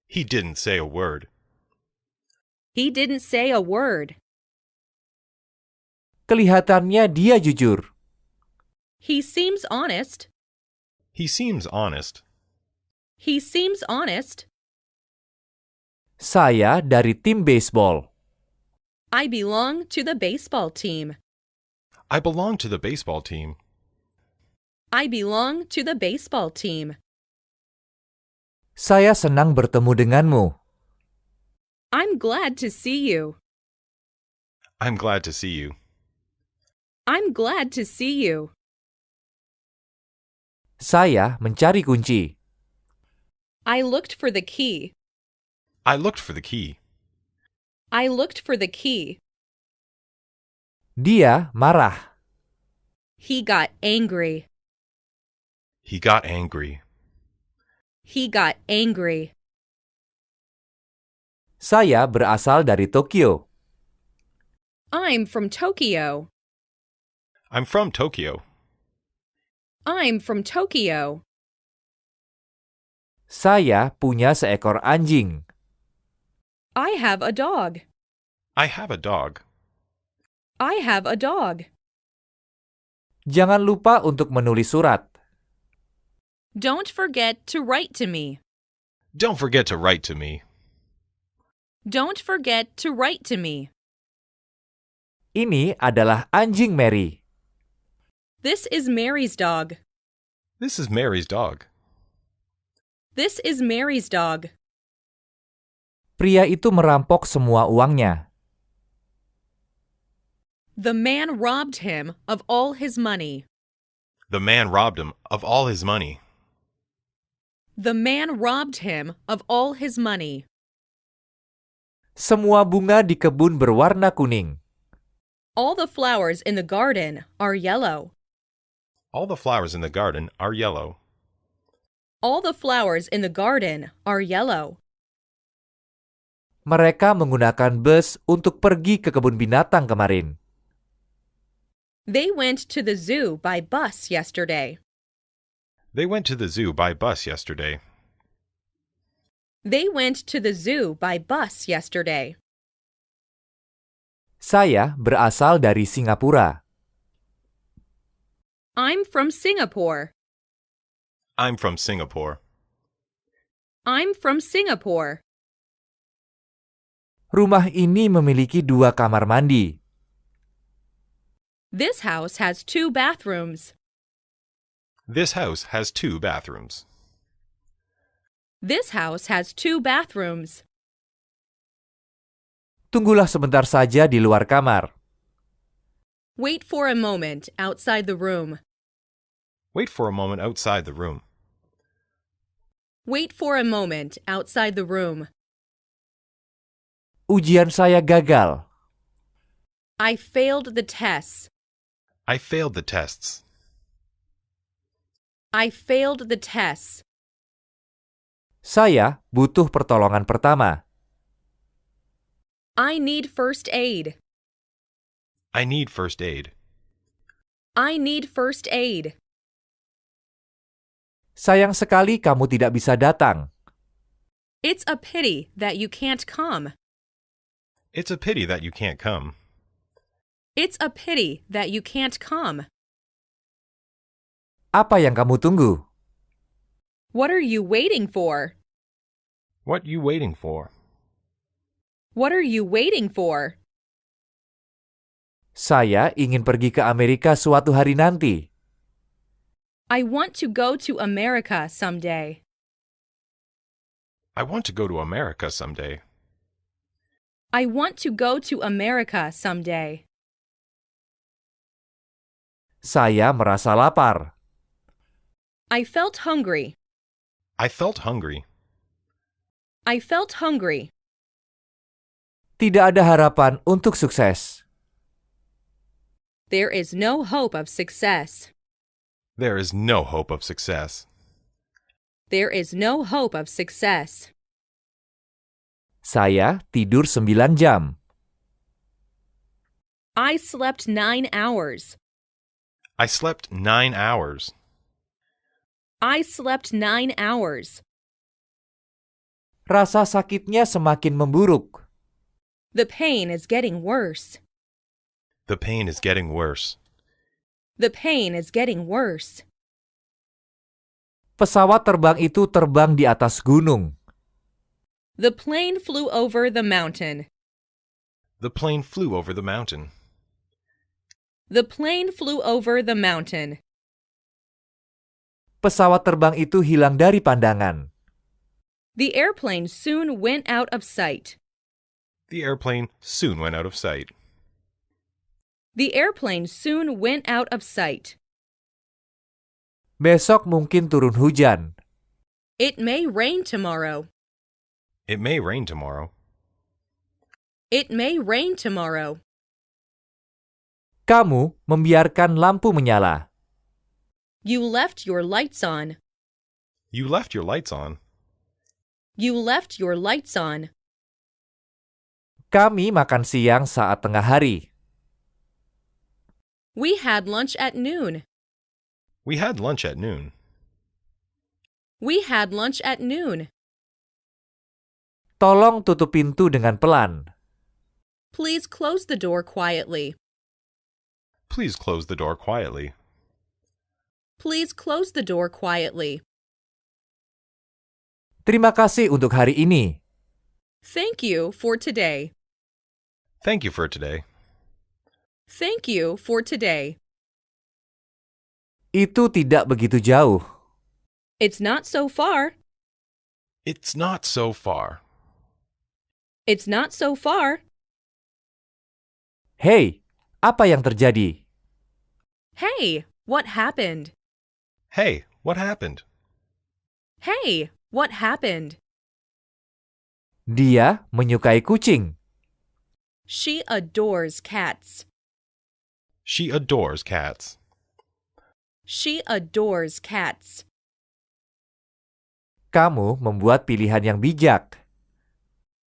He didn't say a word. He didn't say a word. Kelihatannya dia jujur. He seems honest. He seems honest. He seems honest. Saya dari tim baseball. I belong to the baseball team. I belong to the baseball team. I belong to the baseball team. Saya senang bertemu denganmu. I'm glad to see you. I'm glad to see you. I'm glad to see you. Saya mencari kunci. I looked for the key. I looked for the key. I looked for the key. Dia marah. He got angry. He got angry. He got angry. Saya berasal dari Tokyo. I'm from Tokyo. I'm from Tokyo. I'm from Tokyo. Saya punya seekor anjing. I have a dog. I have a dog. I have a dog. Jangan lupa untuk menulis surat. Don't forget to write to me. Don't forget to write to me. Don't forget to write to me. Ini adalah anjing Mary. This is Mary's dog. This is Mary's dog. This is Mary's dog. Pria itu merampok semua uangnya. The man robbed him of all his money. The man robbed him of all his money. The man robbed him of all his money. Semua bunga di kebun berwarna kuning. All the flowers in the garden are yellow. All the flowers in the garden are yellow. All the flowers in the garden are yellow. Mereka menggunakan bus untuk pergi ke kebun binatang kemarin. They went to the zoo by bus yesterday. They went to the zoo by bus yesterday. They went to the zoo by bus yesterday. Saya berasal dari Singapura. I'm from Singapore. I'm from Singapore. I'm from Singapore. Rumah ini memiliki 2 kamar mandi. This house has 2 bathrooms. This house has 2 bathrooms. This house has 2 bathrooms. Tunggulah sebentar saja di luar kamar. Wait for a moment outside the room. Wait for a moment outside the room. Wait for a moment outside the room. Ujian saya gagal. I failed the tests. I failed the tests. I failed the tests. Saya butuh pertolongan pertama. I need first aid. I need first aid. I need first aid. Sayang sekali kamu tidak bisa datang. It's a pity that you can't come. It's a pity that you can't come. It's a pity that you can't come. Apa yang kamu tunggu? What are you waiting for? What you waiting for? What are you waiting for? Saya ingin pergi ke Amerika suatu hari nanti. I want to go to America someday. I want to go to America someday. I want to go to America someday. Saya merasa lapar. I felt hungry. I felt hungry. I felt hungry. Tidak ada harapan untuk sukses. There is no hope of success. There is no hope of success. There is no hope of success. Saya tidur 9 jam. I slept 9 hours. I slept 9 hours. I slept 9 hours. Rasa sakitnya semakin memburuk. The pain is getting worse. The pain is getting worse. The pain is getting worse. Pesawat terbang itu terbang di atas gunung. The plane flew over the mountain. The plane flew over the mountain. The plane flew over the mountain. Pesawat terbang itu hilang dari pandangan. The airplane soon went out of sight. The airplane soon went out of sight. The airplane soon went out of sight. Besok mungkin turun hujan. It may rain tomorrow. It may rain tomorrow. It may rain tomorrow. Kamu membiarkan lampu menyala. You left your lights on. You left your lights on. You left your lights on. Kami makan siang saat tengah hari. We had lunch at noon. We had lunch at noon. We had lunch at noon. Tolong tutup pintu dengan pelan. Please close the door quietly. Please close the door quietly. Please close the door quietly. Terima kasih untuk hari ini. Thank you for today. Thank you for today. Thank you for today. Itu tidak begitu jauh. It's not so far. It's not so far. It's not so far. Hei, apa yang terjadi? Hey, what happened? Hey, what happened? Hey, what happened? Dia menyukai kucing. She adores cats. She adores cats. She adores cats. Kamu membuat pilihan yang bijak.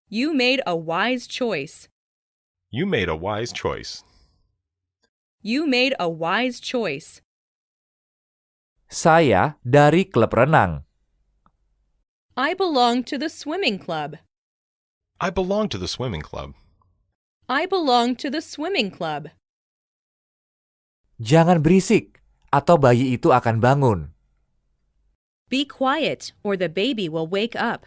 You made a wise choice. You made a wise choice. You made a wise choice. Saya dari klub renang. I belong to the swimming club. I belong to the swimming club. I belong to the swimming club. Jangan berisik, atau bayi itu akan bangun. Be quiet, or the baby will wake up.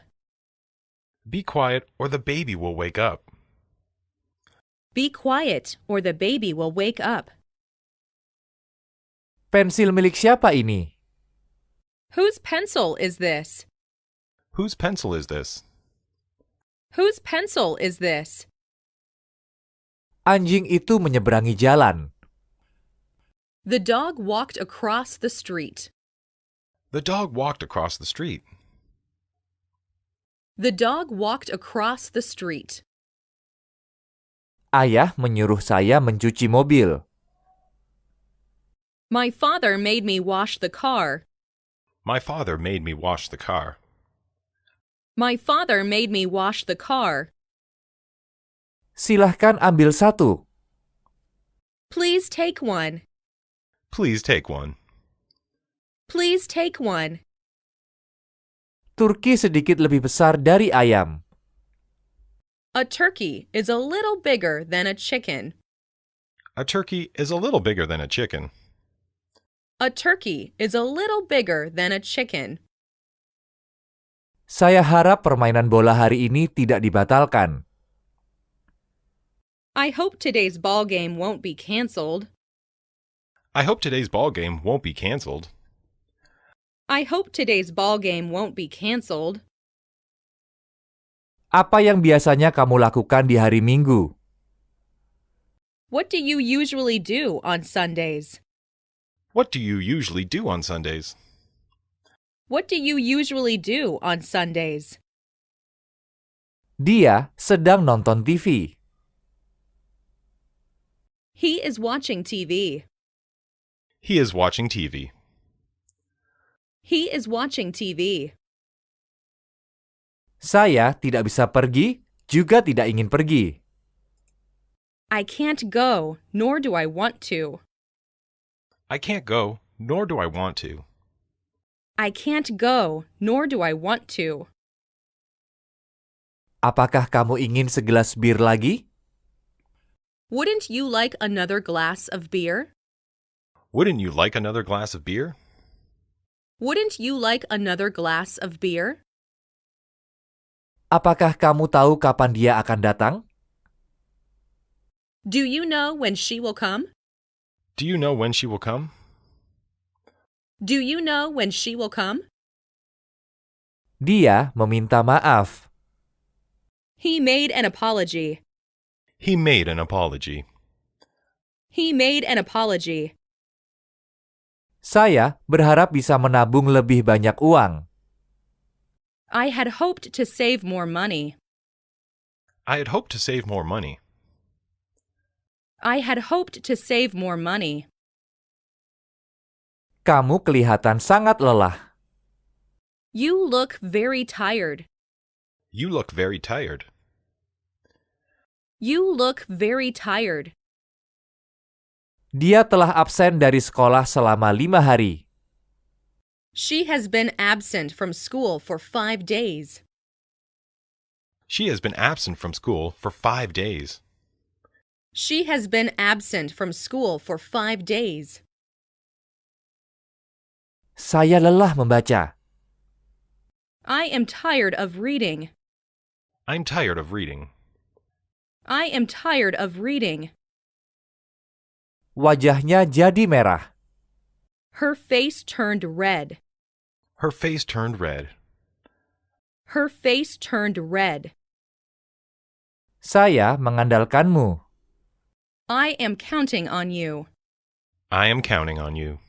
Be quiet, or the baby will wake up. Be quiet, or the baby will wake up. Pensil milik siapa ini? Whose pencil is this? Whose pencil is this? Whose pencil is this? Anjing itu menyeberangi jalan. The dog walked across the street. The dog walked across the street. The dog walked across the street. Ayah menyuruh saya mencuci mobil. My father made me wash the car. My father made me wash the car. My father made me wash the car. Silahkan ambil satu. Please take one. Please take one. Please take one. Turki sedikit lebih besar dari ayam. A turkey is a little bigger than a chicken. A turkey is a little bigger than a chicken. A turkey is a little bigger than a chicken. Saya harap permainan bola hari ini tidak dibatalkan. I hope today's ball game won't be canceled. I hope today's ball game won't be canceled. I hope today's ball game won't be canceled. Apa yang biasanya kamu lakukan di hari Minggu? What do you usually do on Sundays? What do you usually do on Sundays? What do you usually do on Sundays? Dia sedang nonton TV. He is watching TV. He is watching TV. He is watching TV. Saya tidak bisa pergi, juga tidak ingin pergi. I can't go, nor do I want to. I can't go, nor do I want to. I can't go, nor do I want to. Apakah kamu ingin segelas bir lagi? Wouldn't you like another glass of beer? Wouldn't you like another glass of beer? Wouldn't you like another glass of beer? Apakah kamu tahu kapan dia akan datang? Do you know when she will come? Do you know when she will come? Do you know when she will come? Dia meminta maaf. He made an apology. He made an apology. He made an apology. Saya berharap bisa menabung lebih banyak uang. I had hoped to save more money. I had hoped to save more money. I had hoped to save more money. Kamu kelihatan sangat lelah. You look very tired. You look very tired. You look very tired. Dia telah absen dari sekolah selama 5 hari. She has been absent from school for 5 days. She has been absent from school for 5 days. She has been absent from school for 5 days. Saya lelah membaca. I am tired of reading. I'm tired of reading. I am tired of reading. Wajahnya jadi merah. Her face turned red. Her face turned red. Her face turned red. Saya mengandalkanmu. I am counting on you. I am counting on you.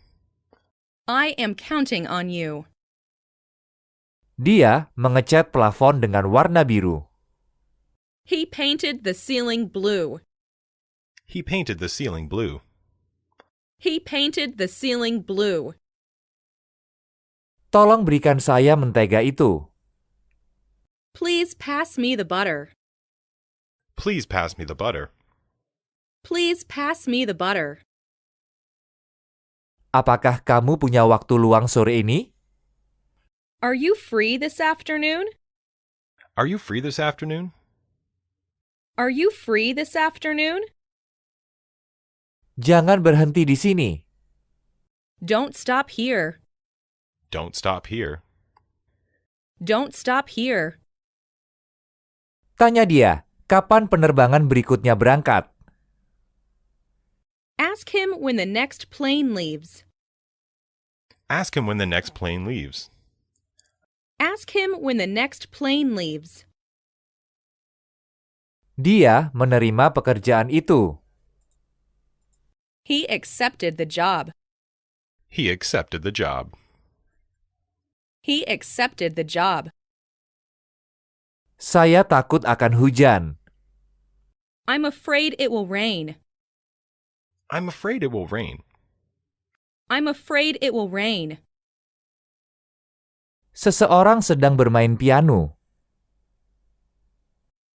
I am counting on you. Dia mengecat plafon dengan warna biru. He painted the ceiling blue. He painted the ceiling blue. He painted the ceiling blue. Tolong berikan saya mentega itu. Please pass me the butter. Please pass me the butter. Please pass me the butter. Apakah kamu punya waktu luang sore ini? Are you free this afternoon? Are you free this afternoon? Are you free this afternoon? Jangan berhenti di sini. Don't stop here. Don't stop here. Don't stop here. Tanya dia, kapan penerbangan berikutnya berangkat? Ask him when the next plane leaves. Ask him when the next plane leaves. Ask him when the next plane leaves. Dia menerima pekerjaan itu. He accepted the job. He accepted the job. He accepted the job. Saya takut akan hujan. I'm afraid it will rain. I'm afraid it will rain. I'm afraid it will rain. Seseorang sedang bermain piano.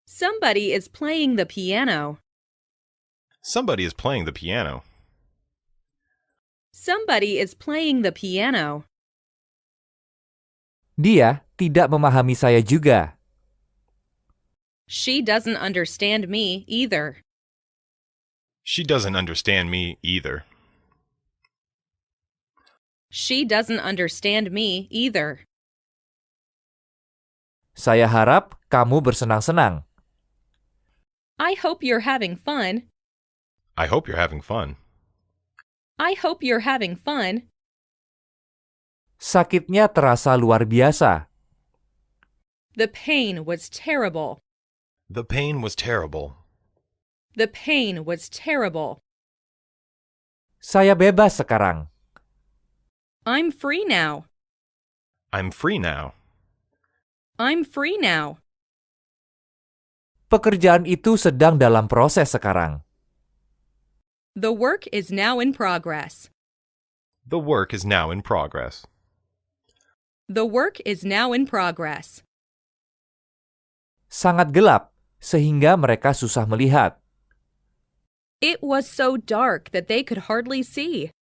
Somebody is playing the piano. Somebody is playing the piano. Somebody is playing the piano. Dia tidak memahami saya juga. She doesn't understand me either. She doesn't understand me either. She doesn't understand me either. Saya harap kamu bersenang-senang. I hope you're having fun. I hope you're having fun. I hope you're having fun. Sakitnya terasa luar biasa. The pain was terrible. The pain was terrible. The pain was terrible. Saya bebas sekarang. I'm free now. I'm free now. I'm free now. Pekerjaan itu sedang dalam proses sekarang. The work is now in progress. The work is now in progress. The work is now in progress. Sangat gelap, sehingga mereka susah melihat. It was so dark that they could hardly see.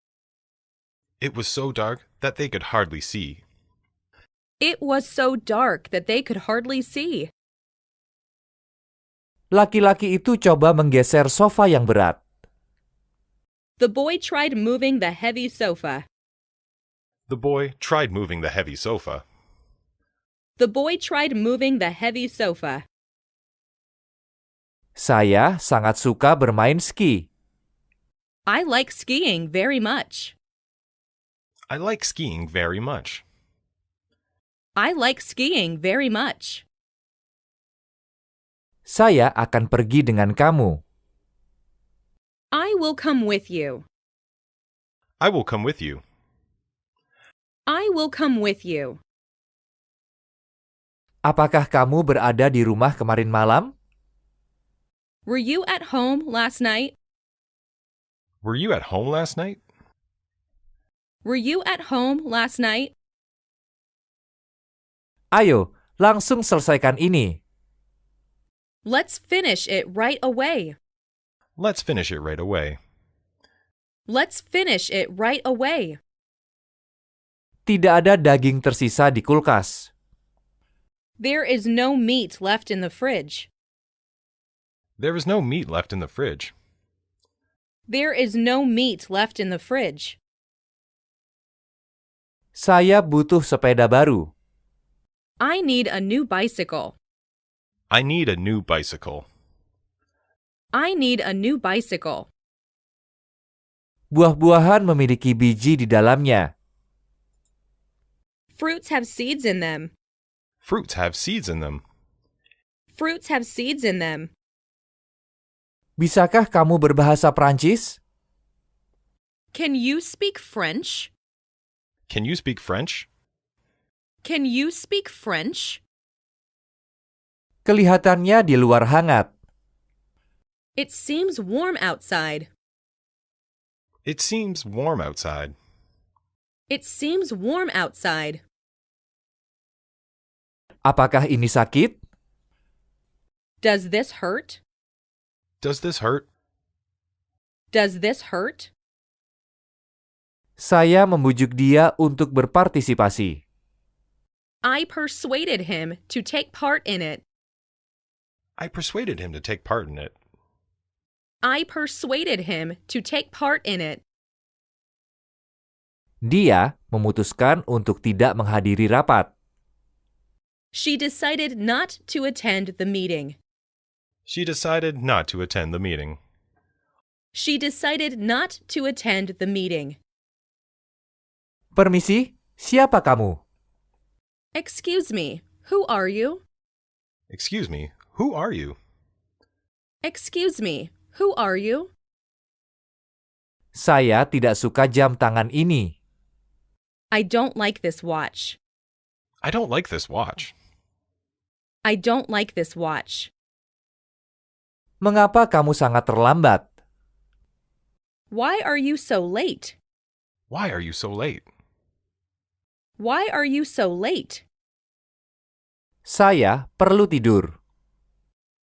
It was so dark that they could hardly see. It was so dark that they could hardly see. Laki-laki itu coba menggeser sofa yang berat. The boy tried moving the heavy sofa. The boy tried moving the heavy sofa. The boy tried moving the heavy sofa. Saya sangat suka bermain ski. I like skiing very much. I like skiing very much. I like skiing very much. Saya akan pergi dengan kamu. I will come with you. I will come with you. I will come with you. Apakah kamu berada di rumah kemarin malam? Were you at home last night? Were you at home last night? Were you at home last night? Ayo, langsung selesaikan ini. Let's finish it right away. Let's finish it right away. Let's finish it right away. Tidak ada daging tersisa di kulkas. There is no meat left in the fridge. There is no meat left in the fridge. There is no meat left in the fridge. Saya butuh sepeda baru. I need a new bicycle. I need a new bicycle. I need a new bicycle. Buah-buahan memiliki biji di dalamnya. Fruits have seeds in them. Fruits have seeds in them. Fruits have seeds in them. Bisakah kamu berbahasa Prancis? Can you speak French? Can you speak French? Can you speak French? Kelihatannya di luar hangat. It seems warm outside. It seems warm outside. It seems warm outside. Apakah ini sakit? Does this hurt? Does this hurt? Does this hurt? Saya membujuk dia untuk berpartisipasi. I persuaded him to take part in it. I persuaded him to take part in it. I persuaded him to take part in it. Dia memutuskan untuk tidak menghadiri rapat. She decided not to attend the meeting. She decided not to attend the meeting. She decided not to attend the meeting. Permisi, siapa kamu? Excuse me, who are you? Excuse me, who are you? Excuse me, who are you? Saya tidak suka jam tangan ini. I don't like this watch. I don't like this watch. I don't like this watch. Mengapa kamu sangat terlambat? Why are you so late? Why are you so late? Why are you so late? Saya perlu tidur.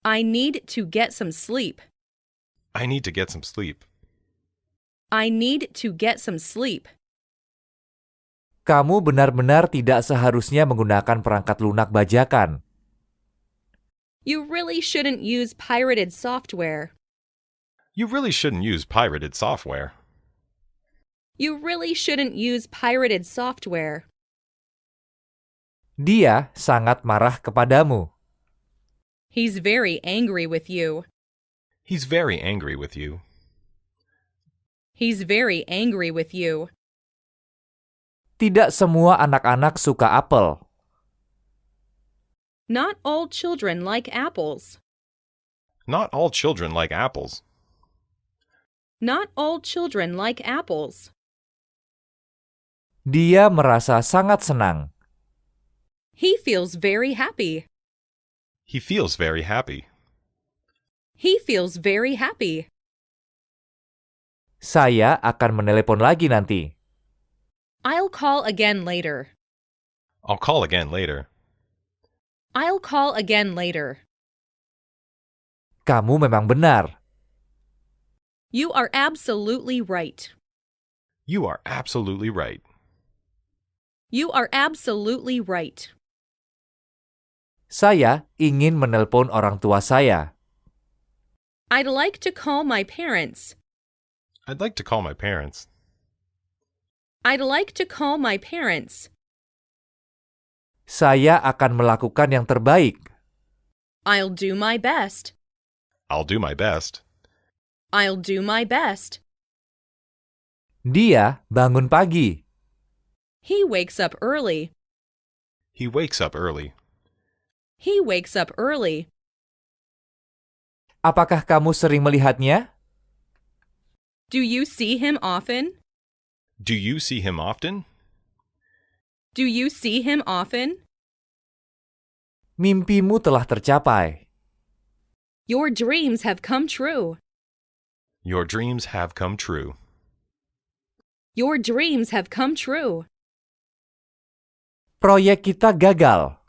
I need to get some sleep. I need to get some sleep. I need to get some sleep. Kamu benar-benar tidak seharusnya menggunakan perangkat lunak bajakan. You really shouldn't use pirated software. You really shouldn't use pirated software. You really shouldn't use pirated software. Dia sangat marah kepadamu. He's very angry with you. He's very angry with you. He's very angry with you. Tidak semua anak-anak suka apel. Not all children like apples. Not all children like apples. Not all children like apples. Dia merasa sangat senang. He feels very happy. He feels very happy. He feels very happy. Saya akan menelepon lagi nanti. I'll call again later. I'll call again later. I'll call again later. Kamu memang benar. You are absolutely right. You are absolutely right. You are absolutely right. Saya ingin menelpon orang tua saya. I'd like to call my parents. I'd like to call my parents. I'd like to call my parents. Saya akan melakukan yang terbaik. I'll do my best. I'll do my best. I'll do my best. Dia bangun pagi. He wakes up early. He wakes up early. He wakes up early. Apakah kamu sering melihatnya? Do you see him often? Do you see him often? Do you see him often? Mimpimu telah tercapai. Your dreams have come true. Your dreams have come true. Your dreams have come true. Proyek kita gagal.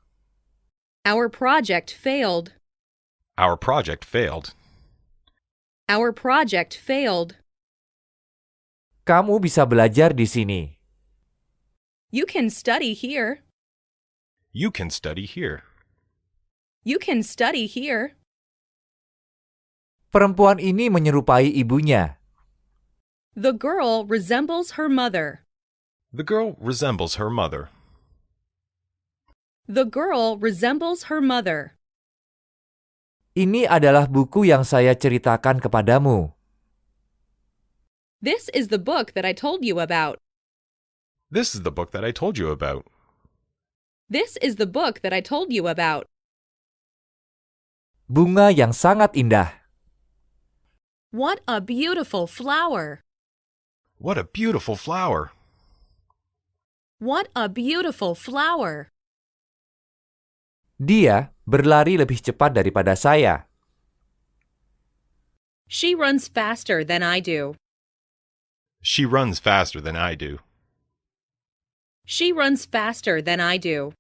Our project failed. Our project failed. Our project failed. Kamu bisa belajar di sini. You can study here. You can study here. You can study here. Perempuan ini menyerupai ibunya. The girl resembles her mother. The girl resembles her mother. The girl resembles her mother. Ini adalah buku yang saya ceritakan kepadamu. This is the book that I told you about. This is the book that I told you about. This is the book that I told you about. Bunga yang sangat indah. What a beautiful flower. What a beautiful flower. What a beautiful flower. Dia berlari lebih cepat daripada saya. She runs faster than I do. She runs faster than I do. She runs faster than I do.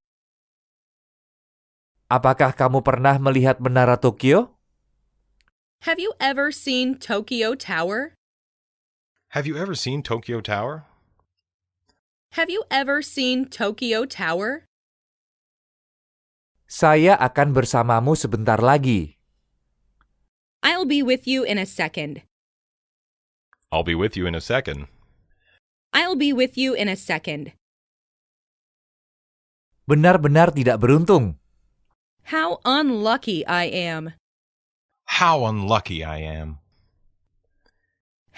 Apakah kamu pernah melihat Menara Tokyo? Have you ever seen Tokyo Tower? Have you ever seen Tokyo Tower? Have you ever seen Tokyo Tower? Saya akan bersamamu sebentar lagi. I'll be with you in a second. I'll be with you in a second. I'll be with you in a second. Benar-benar tidak beruntung. How unlucky I am. How unlucky I am.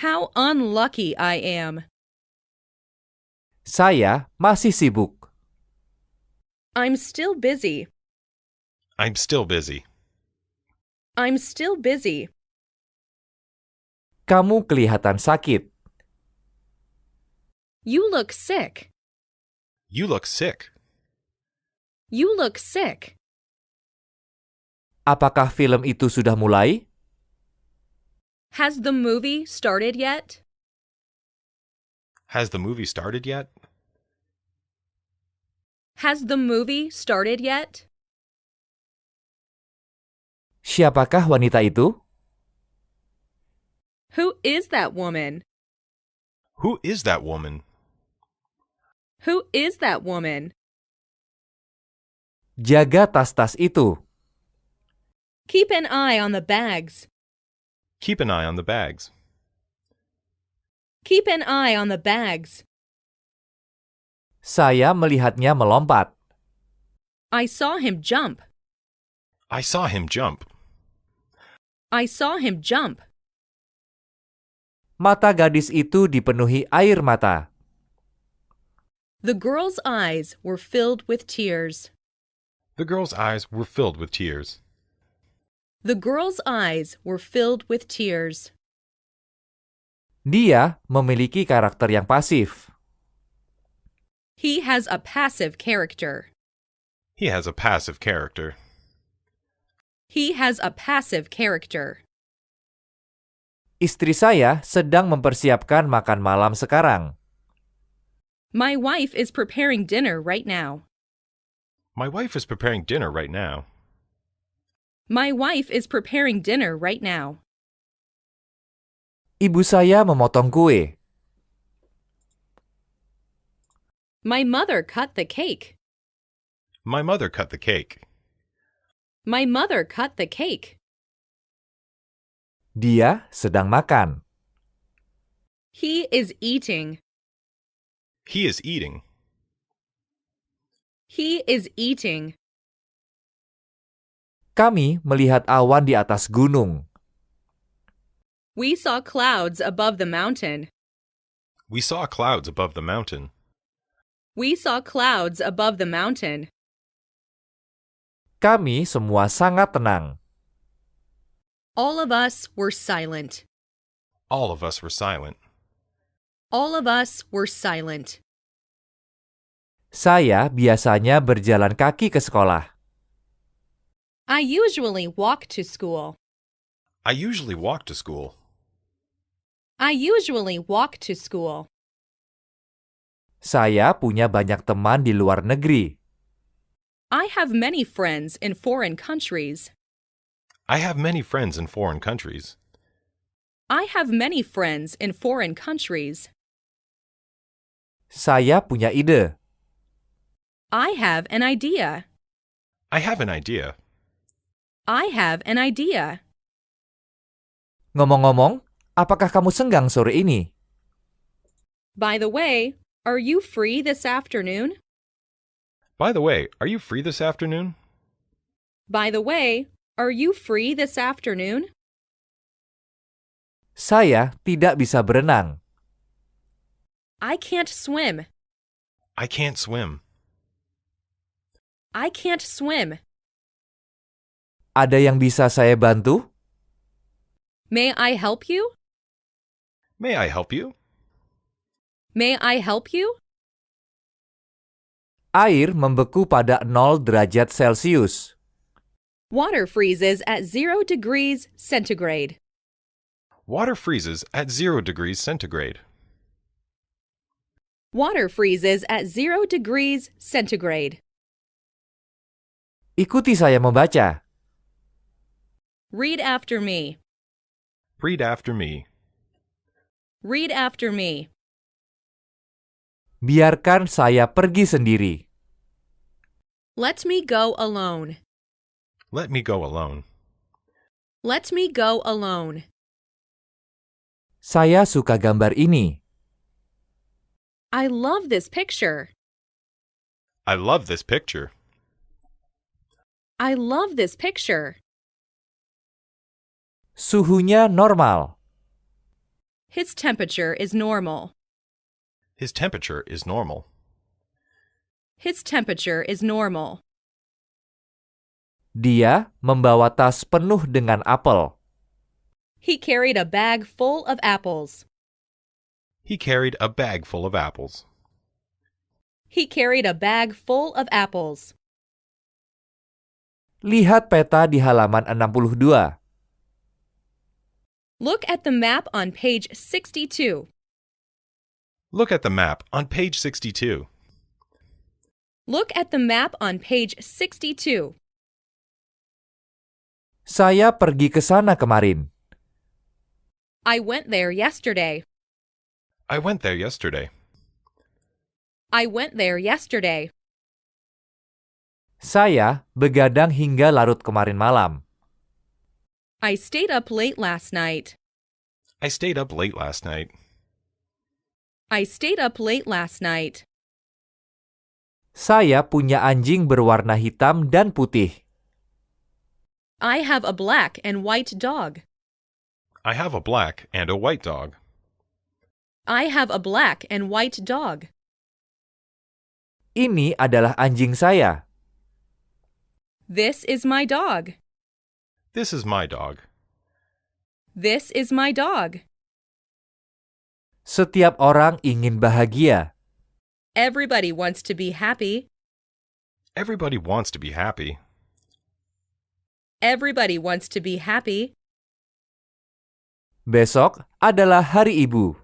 How unlucky I am. Saya masih sibuk. I'm still busy. I'm still busy. I'm still busy. Kamu kelihatan sakit. You look sick. You look sick. You look sick. Apakah film itu sudah mulai? Has the movie started yet? Has the movie started yet? Has the movie started yet? Siapakah wanita itu? Who is that woman? Who is that woman? Who is that woman? Jaga tas-tas itu. Keep an eye on the bags. Keep an eye on the bags. Keep an eye on the bags. Saya melihatnya melompat. I saw him jump. I saw him jump. I saw him jump. Mata gadis itu dipenuhi air mata. The girl's eyes were filled with tears. The girl's eyes were filled with tears. The girl's eyes were filled with tears. Dia memiliki karakter yang pasif. He has a passive character. He has a passive character. He has a passive character. Istri saya sedang mempersiapkan makan malam sekarang. My wife is preparing dinner right now. My wife is preparing dinner right now. My wife is preparing dinner right now. Ibu saya memotong kue. My mother cut the cake. My mother cut the cake. My mother cut the cake. Dia sedang makan. He is eating. He is eating. He is eating. Kami melihat awan di atas gunung. We saw clouds above the mountain. We saw clouds above the mountain. We saw clouds above the mountain. Kami semua sangat tenang. All of us were silent. All of us were silent. All of us were silent. Saya biasanya berjalan kaki ke sekolah. I usually walk to school. I usually walk to school. I usually walk to school. Saya punya banyak teman di luar negeri. I have many friends in foreign countries. I have many friends in foreign countries. I have many friends in foreign countries. Saya punya ide. I have an idea. I have an idea. I have an idea. Ngomong-ngomong, apakah kamu senggang sore ini? By the way, are you free this afternoon? By the way, are you free this afternoon? By the way, are you free this afternoon? Saya tidak bisa berenang. I can't swim. I can't swim. I can't swim. Ada yang bisa saya bantu? May I help you? May I help you? May I help you? Air membeku pada 0 derajat Celcius. Water freezes at 0 degrees centigrade. Water freezes at 0 degrees centigrade. Water freezes at 0 degrees centigrade. Ikuti saya membaca. Read after me. Read after me. Read after me. Biarkan saya pergi sendiri. Let me go alone. Let me go alone. Let me go alone. Saya suka gambar ini. I love this picture. I love this picture. I love this picture. Suhunya normal. His temperature is normal. His temperature is normal. His temperature is normal. Dia membawa tas penuh dengan apel. He carried a bag full of apples. He carried a bag full of apples. He carried a bag full of apples. Lihat peta di halaman 62. Look at the map on page 62. Look at the map on page 62. Look at the map on page 62. Saya pergi ke sana kemarin. I went there yesterday. I went there yesterday. I went there yesterday. Saya begadang hingga larut kemarin malam. I stayed up late last night. I stayed up late last night. I stayed up late last night. Saya punya anjing berwarna hitam dan putih. I have a black and white dog. I have a black and a white dog. I have a black and white dog. Ini adalah anjing saya. This is my dog. This is my dog. This is my dog. Setiap orang ingin bahagia. Everybody wants to be happy. Everybody wants to be happy. Everybody wants to be happy. Besok adalah Hari Ibu.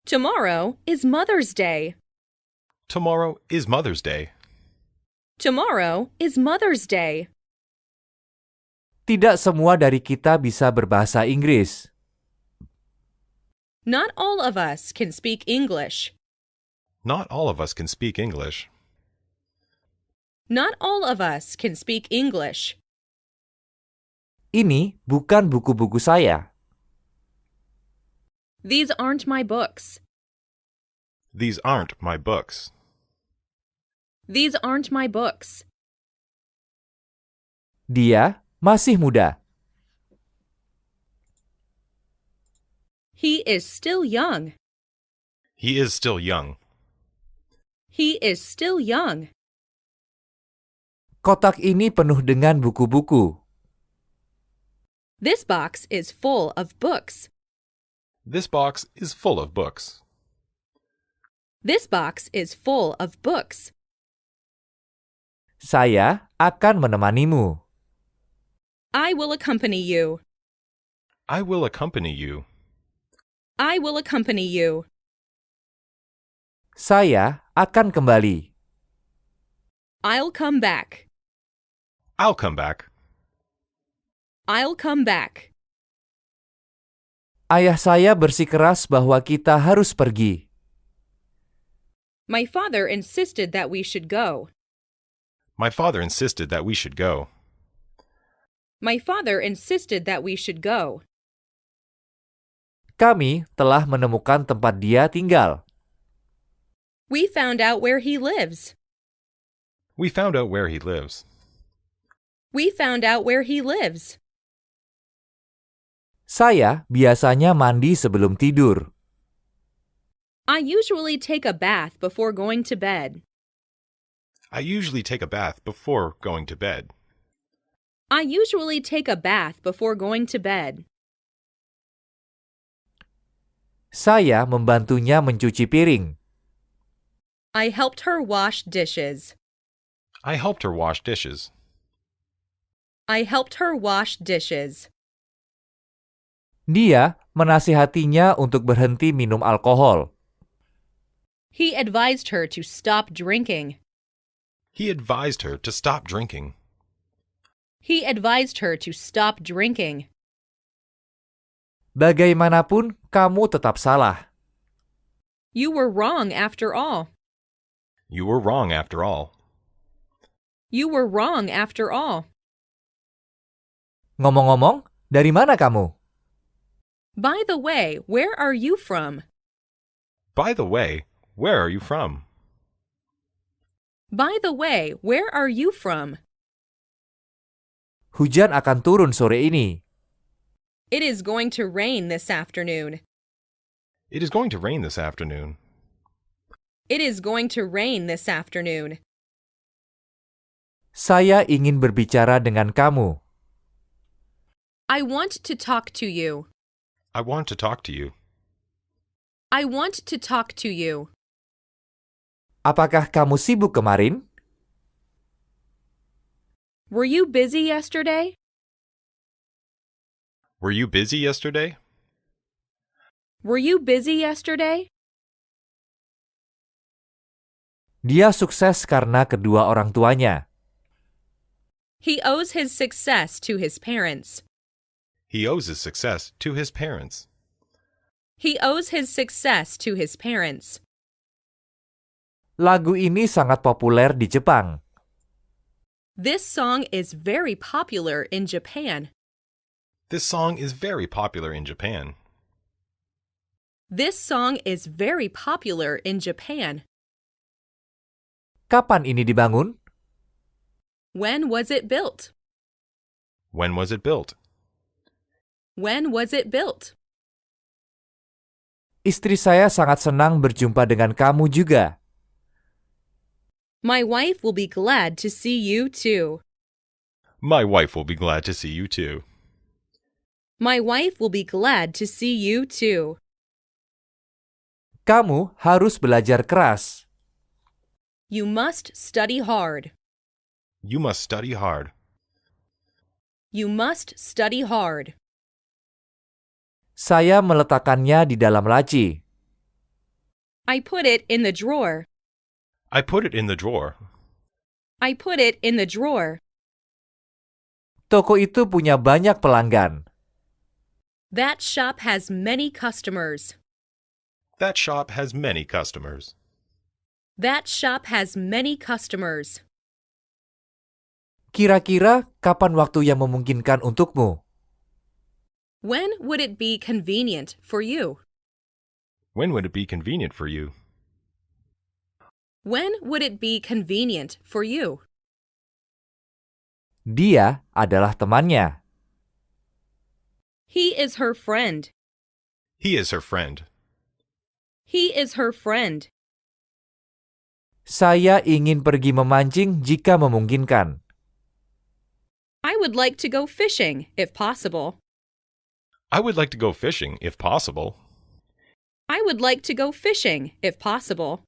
Tomorrow is Mother's Day. Tomorrow is Mother's Day. Tomorrow is Mother's Day. Tidak semua dari kita bisa berbahasa Inggris. Not all of us can speak English. Not all of us can speak English. Not all of us can speak English. Ini bukan buku-buku saya. These aren't my books. These aren't my books. These aren't my books. Dia masih muda. He is still young. He is still young. He is still young. Kotak ini penuh dengan buku-buku. This box is full of books. This box is full of books. This box is full of books. Saya akan menemanimu. I will accompany you. I will accompany you. I will accompany you. Saya akan kembali. I'll come back. I'll come back. I'll come back. Ayah saya bersikeras bahwa kita harus pergi. My father insisted that we should go. My father insisted that we should go. My father insisted that we should go. Kami telah menemukan tempat dia tinggal. We found out where he lives. We found out where he lives. We found out where he lives. Saya biasanya mandi sebelum tidur. I usually take a bath before going to bed. I usually take a bath before going to bed. I usually take a bath before going to bed. Saya membantunya mencuci piring. I helped her wash dishes. I helped her wash dishes. I helped her wash dishes. Dia menasihatinya untuk berhenti minum alkohol. He advised her to stop drinking. He advised her to stop drinking. He advised her to stop drinking. Bagaimanapun, kamu tetap salah. You were wrong after all. You were wrong after all. You were wrong after all. Ngomong-ngomong, dari mana kamu? By the way, where are you from? By the way, where are you from? By the way, where are you from? Hujan akan turun sore ini. It is going to rain this afternoon. It is going to rain this afternoon. It is going to rain this afternoon. Saya ingin berbicara dengan kamu. I want to talk to you. I want to talk to you. I want to talk to you. Apakah kamu sibuk kemarin? Were you busy yesterday? Were you busy yesterday? Were you busy yesterday? Dia sukses karena kedua orang tuanya. He owes his success to his parents. He owes his success to his parents. He owes his success to his parents. Lagu ini sangat populer di Jepang. This song is very popular in Japan. This song is very popular in Japan. This song is very popular in Japan. Kapan ini dibangun? When was it built? When was it built? When was it built? Istri saya sangat senang berjumpa dengan kamu juga. My wife will be glad to see you too. My wife will be glad to see you too. My wife will be glad to see you too. Kamu harus belajar keras. You must study hard. You must study hard. You must study hard. Saya meletakkannya di dalam laci. I put it in the drawer. I put it in the drawer. I put it in the drawer. Toko itu punya banyak pelanggan. That shop has many customers. That shop has many customers. That shop has many customers. Kira-kira kapan waktu yang memungkinkan untukmu? When would it be convenient for you? When would it be convenient for you? When would it be convenient for you? Dia adalah temannya. He is her friend. He is her friend. He is her friend. Saya ingin pergi memancing jika memungkinkan. I would like to go fishing, if possible. I would like to go fishing if possible. I would like to go fishing, if possible.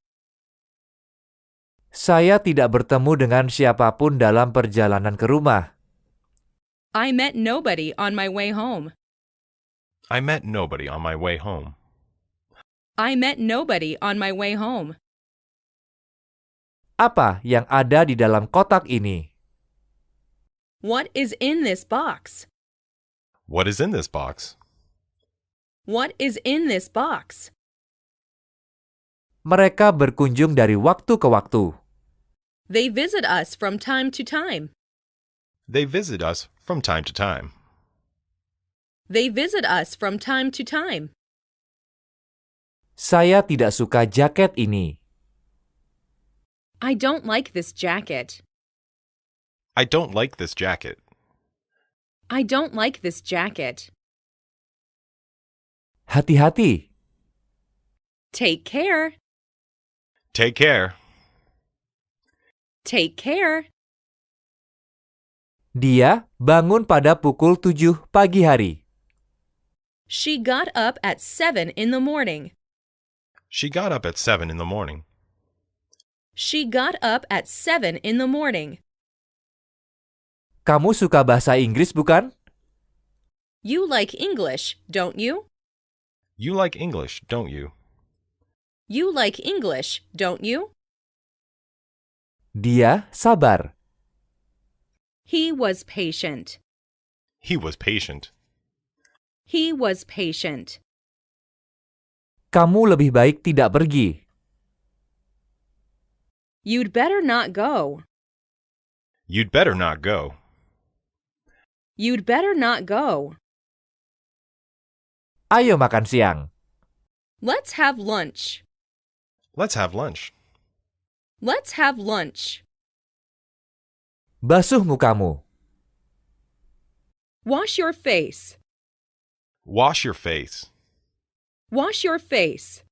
Saya tidak bertemu dengan siapapun dalam perjalanan ke rumah. I met nobody on my way home. I met nobody on my way home. I met nobody on my way home. Apa yang ada di dalam kotak ini? What is in this box? What is in this box? What is in this box? Mereka berkunjung dari waktu ke waktu. They visit us from time to time. They visit us from time to time. They visit us from time to time. Saya tidak suka jaket ini. I don't like this jacket. I don't like this jacket. I don't like this jacket. Hati-hati. Take care. Take care. Take care. Dia bangun pada pukul 7 pagi hari. She got up at 7 in the morning. She got up at 7 in the morning. She got up at 7 in the morning. Kamu suka bahasa Inggris, bukan? You like English, don't you? You like English, don't you? You like English, don't you? Dia sabar. He was patient. He was patient. He was patient. Kamu lebih baik tidak pergi. You'd better not go. You'd better not go. You'd better not go. Ayo makan siang. Let's have lunch. Let's have lunch. Let's have lunch. Basuh mukamu. Wash your face. Wash your face. Wash your face.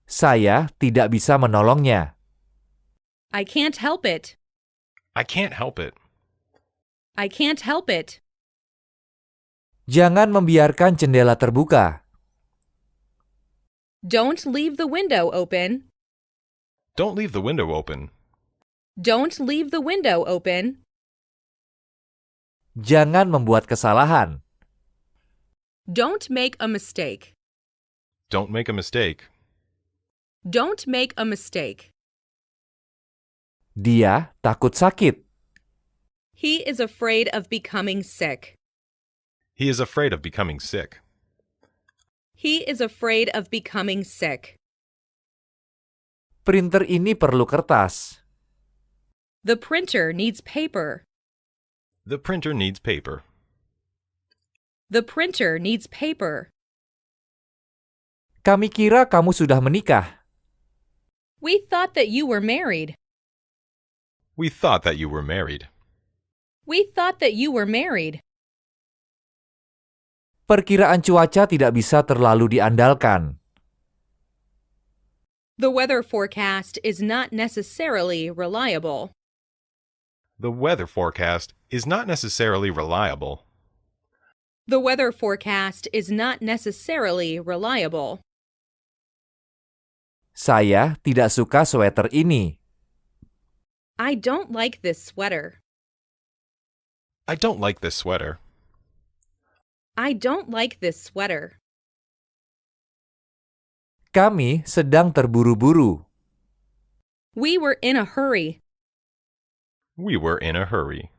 Saya tidak bisa menolongnya. I can't help it. I can't help it. I can't help it. Jangan membiarkan jendela terbuka. Don't leave the window open. Don't leave the window open. Don't leave the window open. Jangan membuat kesalahan. Don't make a mistake. Don't make a mistake. Don't make a mistake. Dia takut sakit. He is afraid of becoming sick. He is afraid of becoming sick. He is afraid of becoming sick. Printer ini perlu kertas. The printer needs paper. The printer needs paper. The printer needs paper. Kami kira kamu sudah menikah. We thought that you were married. We thought that you were married. We thought that you were married. Perkiraan cuaca tidak bisa terlalu diandalkan. The weather forecast is not necessarily reliable. The weather forecast is not necessarily reliable. The weather forecast is not necessarily reliable. Saya tidak suka sweater ini. I don't like this sweater. I don't like this sweater. I don't like this sweater. Kami sedang terburu-buru. We were in a hurry. We were in a hurry.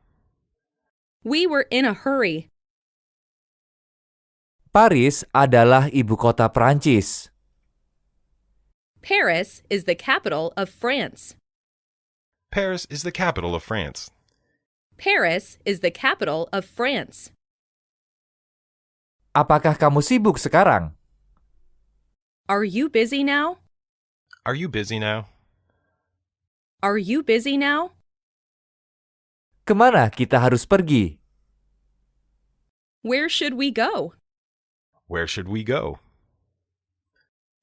We were in a hurry. Paris adalah ibu kota Prancis. Paris is the capital of France. Paris is the capital of France. Paris is the capital of France. Apakah kamu sibuk sekarang? Are you busy now? Are you busy now? Are you busy now? Kemana kita harus pergi? Where should we go? Where should we go?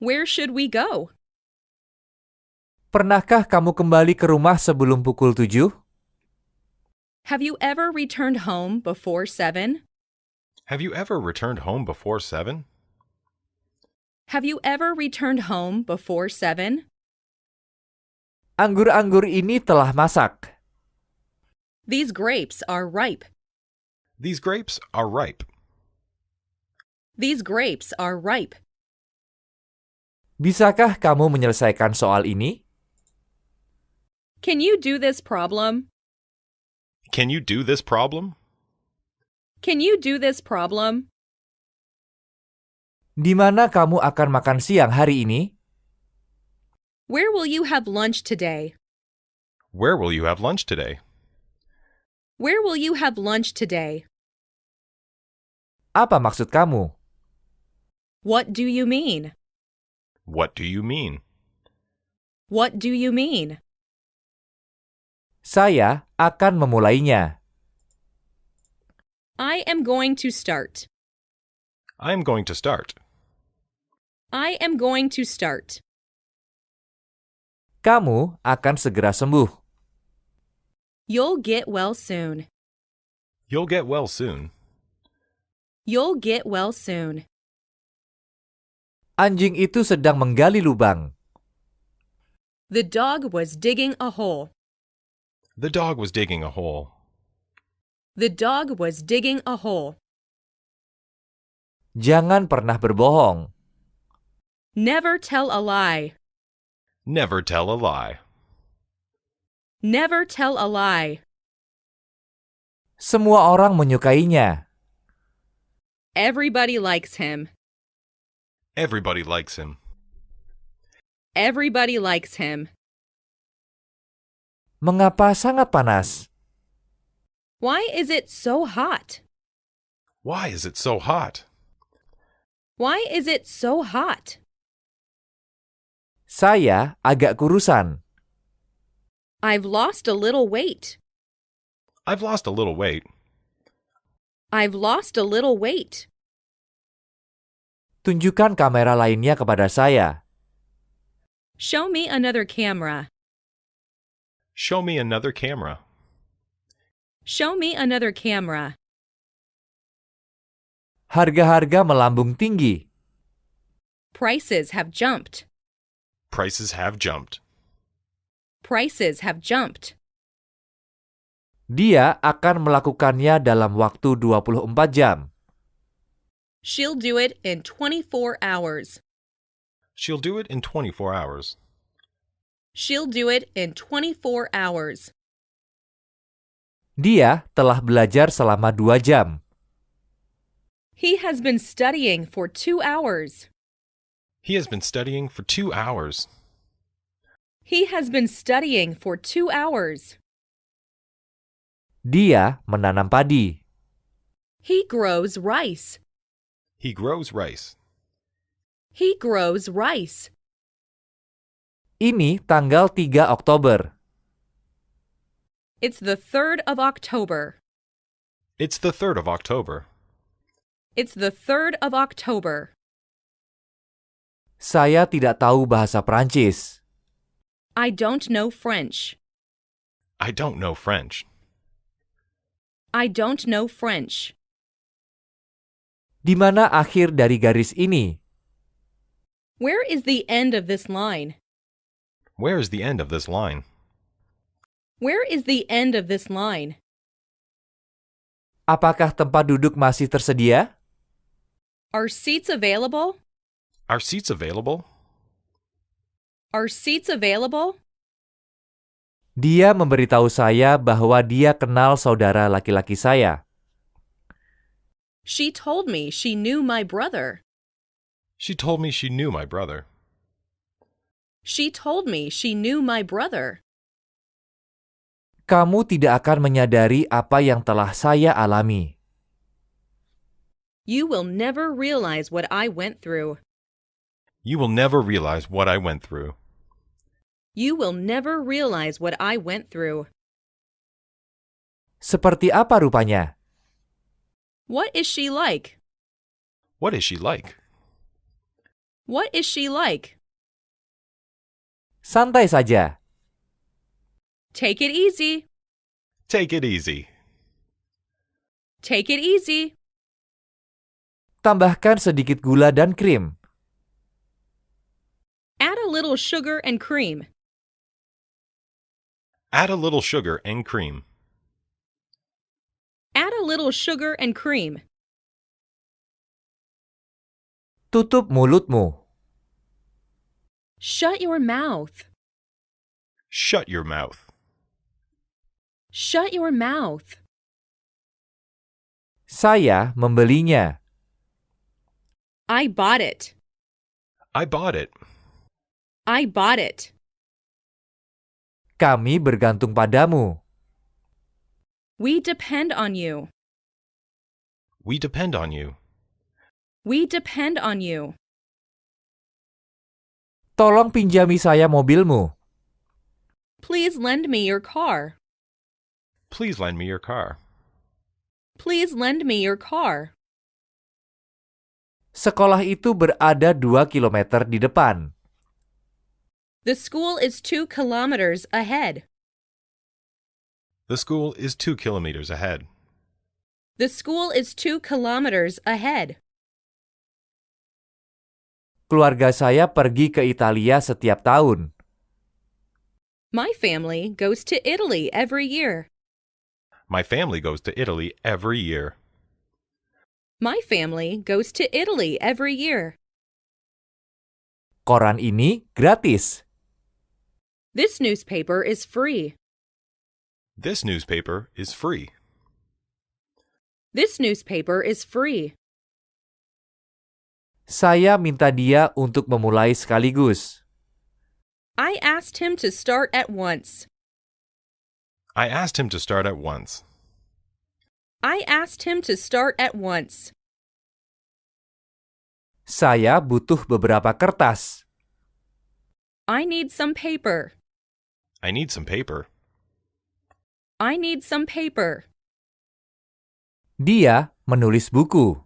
Where should we go? Pernahkah kamu kembali ke rumah sebelum pukul 7? Have you ever returned home before 7? Have you ever returned home before 7? Have you ever returned home before 7? Anggur-anggur ini telah masak. These grapes are ripe. These grapes are ripe. These grapes are ripe. Bisakah kamu menyelesaikan soal ini? Can you do this problem? Can you do this problem? Can you do this problem? Di mana kamu akan makan siang hari ini? Where will you have lunch today? Where will you have lunch today? Where will you have lunch today? Apa maksud kamu? What do you mean? What do you mean? What do you mean? Saya akan memulainya. I am going to start. I am going to start. I am going to start. Kamu akan segera sembuh. You'll get well soon. You'll get well soon. You'll get well soon. Anjing itu sedang menggali lubang. The dog was digging a hole. The dog was digging a hole. The dog was digging a hole. Jangan pernah berbohong. Never tell a lie. Never tell a lie. Never tell a lie. Semua orang menyukainya. Everybody likes him. Everybody likes him. Everybody likes him. Mengapa sangat panas? Why is it so hot? Why is it so hot? Why is it so hot? Saya agak kurusan. I've lost a little weight. I've lost a little weight. I've lost a little weight. Tunjukkan kamera lainnya kepada saya. Show me another camera. Show me another camera. Show me another camera. Harga-harga melambung tinggi. Prices have jumped. Prices have jumped. Prices have jumped. Dia akan melakukannya dalam waktu 24 jam. She'll do it in 24 hours. She'll do it in 24 hours. She'll do it in 24 hours. Dia telah belajar selama 2 jam. He has been studying for 2 hours. He has been studying for 2 hours. He has been studying for 2 hours. Dia menanam padi. He grows rice. He grows rice. He grows rice. Ini tanggal 3 Oktober. It's the 3rd of October. It's the 3rd of October. It's the 3rd of October. Saya tidak tahu bahasa Prancis. I don't know French. I don't know French. I don't know French. Di mana akhir dari garis ini? Where is the end of this line? Where is the end of this line? Where is the end of this line? Apakah tempat duduk masih tersedia? Are seats available? Are seats available? Are seats available? Dia memberitahu saya bahwa dia kenal saudara laki-laki saya. She told me she knew my brother. She told me she knew my brother. She told me she knew my brother. Kamu tidak akan menyadari apa yang telah saya alami. You will never realize what I went through. You will never realize what I went through. You will never realize what I went through. Seperti apa rupanya? What is she like? What is she like? What is she like? Santai saja. Take it easy. Take it easy. Take it easy. Tambahkan sedikit gula dan krim. Add a little sugar and cream. Add a little sugar and cream. Add a little sugar and cream. Tutup mulutmu. Shut your mouth. Shut your mouth. Shut your mouth. Saya membelinya. I bought it. I bought it. I bought it. Kami bergantung padamu. We depend on you. We depend on you. We depend on you. Tolong pinjami saya mobilmu. Please lend me your car. Please lend me your car. Please lend me your car. Sekolah itu berada 2 kilometer di depan. The school is 2 kilometers ahead. The school is 2 kilometers ahead. The school is 2 kilometers ahead. Keluarga saya pergi ke Italia setiap tahun. My family goes to Italy every year. My family goes to Italy every year. My family goes to Italy every year. Koran ini gratis. This newspaper is free. This newspaper is free. This newspaper is free. Saya minta dia untuk memulai sekaligus. I asked him to start at once. I asked him to start at once. I asked him to start at once. Saya butuh beberapa kertas. I need some paper. I need some paper. I need some paper. Dia menulis buku.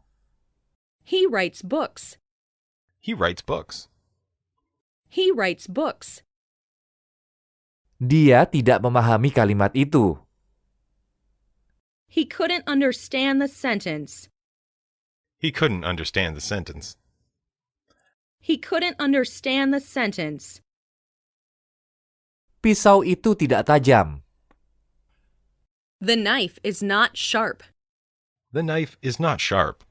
He writes books. He writes books. He writes books. Dia tidak memahami kalimat itu. He couldn't understand the sentence. He couldn't understand the sentence. He couldn't understand the sentence. Pisau itu tidak tajam. The knife is not sharp. The knife is not sharp.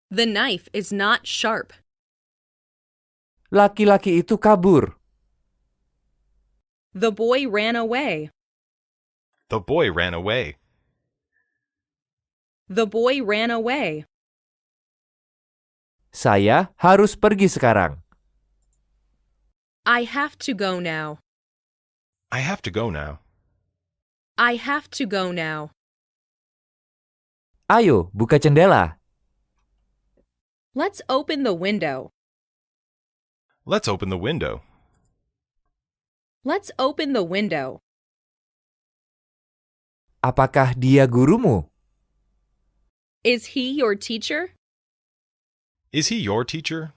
The knife is not sharp. Laki-laki itu kabur. The boy ran away. The boy ran away. The boy ran away. Saya harus pergi sekarang. I have to go now. I have to go now. I have to go now. Ayo, buka jendela. Let's open the window. Let's open the window. Let's open the window. Apakah dia gurumu? Is he your teacher? Is he your teacher?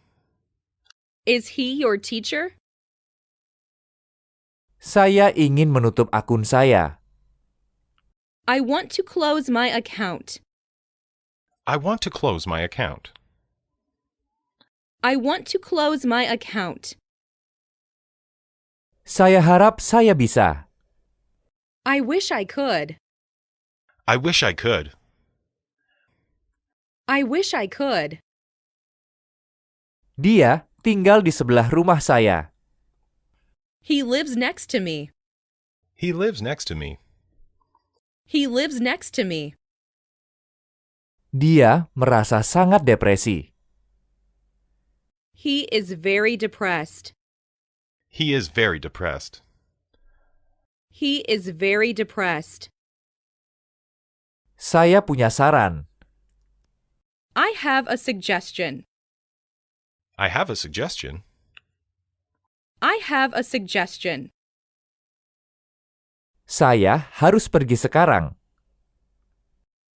Is he your teacher? Saya ingin menutup akun saya. I want to close my account. I want to close my account. I want to close my account. Saya harap saya bisa. I wish I could. I wish I could. I wish I could. Dia tinggal di sebelah rumah saya. He lives next to me. He lives next to me. He lives next to me. Dia merasa sangat depresi. He is very depressed. He is very depressed. He is very depressed. Saya punya saran. I have a suggestion. I have a suggestion. I have a suggestion. Saya harus pergi sekarang.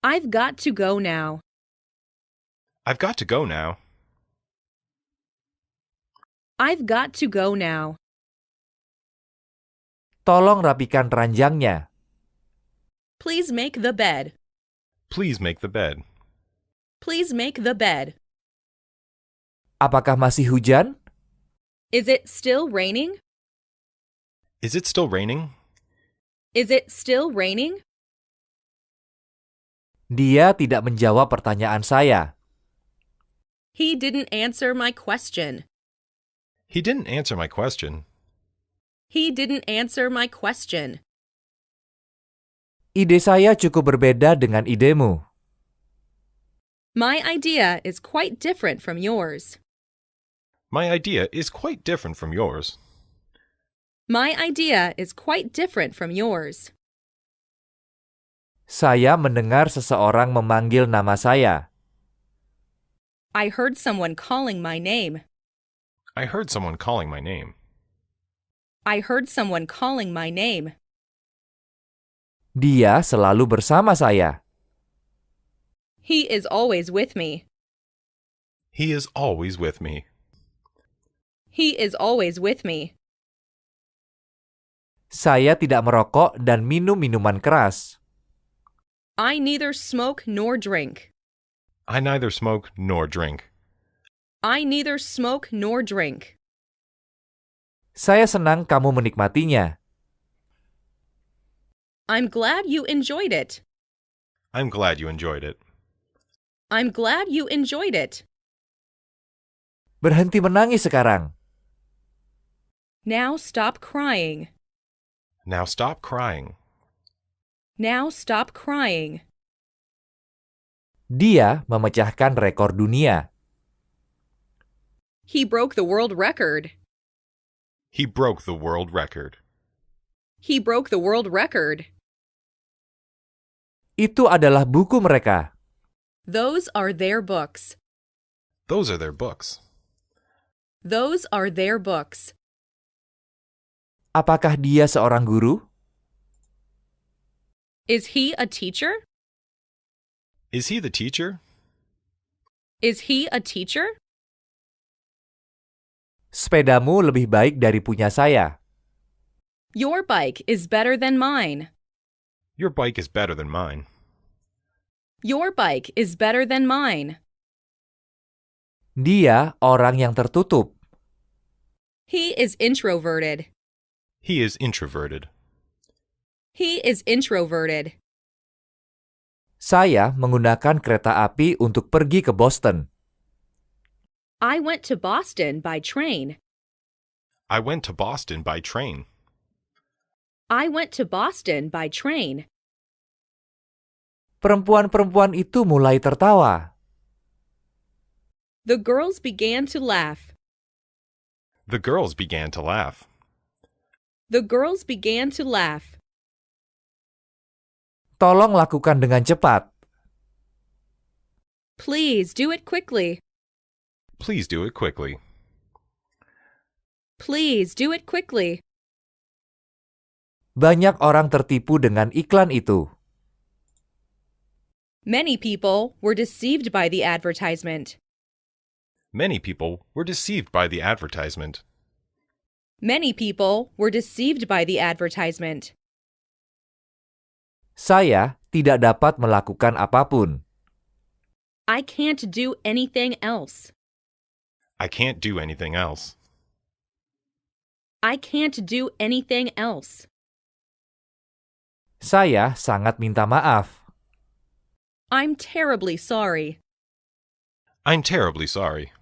I've got to go now. I've got to go now. I've got to go now. Tolong rapikan ranjangnya. Please make the bed. Please make the bed. Please make the bed. Apakah masih hujan? Is it still raining? Is it still raining? Is it still raining? Dia tidak menjawab pertanyaan saya. He didn't answer my question. He didn't answer my question. He didn't answer my question. Ide saya cukup berbeda dengan idemu. My idea is quite different from yours. My idea is quite different from yours. My idea is quite different from yours. Saya mendengar seseorang memanggil nama saya. I heard someone calling my name. I heard someone calling my name. I heard someone calling my name. Dia selalu bersama saya. He is always with me. He is always with me. He is always with me. Saya tidak merokok dan minum minuman keras. I neither smoke nor drink. I neither smoke nor drink. I neither smoke nor drink. Saya senang kamu menikmatinya. I'm glad you enjoyed it. I'm glad you enjoyed it. I'm glad you enjoyed it. Berhenti menangis sekarang. Now stop crying. Now stop crying. Now stop crying. Dia memecahkan rekor dunia. He broke the world record. He broke the world record. He broke the world record. Itu adalah buku mereka. Those are their books. Those are their books. Those are their books. Apakah dia seorang guru? Is he a teacher? Is he the teacher? Is he a teacher? Sepedamu lebih baik dari punya saya. Your bike is better than mine. Your bike is better than mine. Your bike is better than mine. Dia orang yang tertutup. He is introverted. He is introverted. He is introverted. Saya menggunakan kereta api untuk pergi ke Boston. I went to Boston by train. I went to Boston by train. I went to Boston by train. Perempuan-perempuan itu mulai tertawa. The girls began to laugh. The girls began to laugh. The girls began to laugh. Tolong lakukan dengan cepat. Please do it quickly. Please do it quickly. Please do it quickly. Banyak orang tertipu dengan iklan itu. Many people were deceived by the advertisement. Many people were deceived by the advertisement. Many people were deceived by the advertisement. Saya tidak dapat melakukan apapun. I can't do anything else. I can't do anything else. I can't do anything else. Saya sangat minta maaf. I'm terribly sorry. I'm terribly sorry.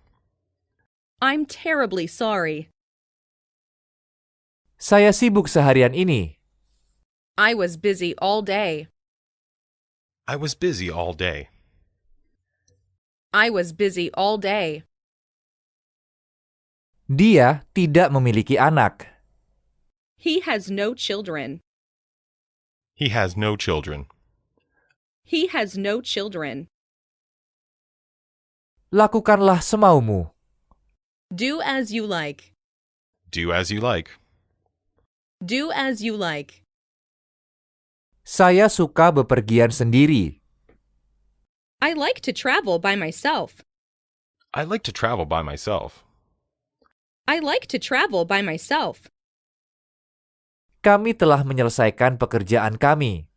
I'm terribly sorry. Saya sibuk seharian ini. I was busy all day. I was busy all day. I was busy all day. Dia tidak memiliki anak. He has no children. He has no children. He has no children. Lakukanlah semaumu. Do as you like. Do as you like. Do as you like. Saya suka bepergian sendiri. I like to travel by myself. I like to travel by myself. I like to travel by myself. Kami telah menyelesaikan pekerjaan kami.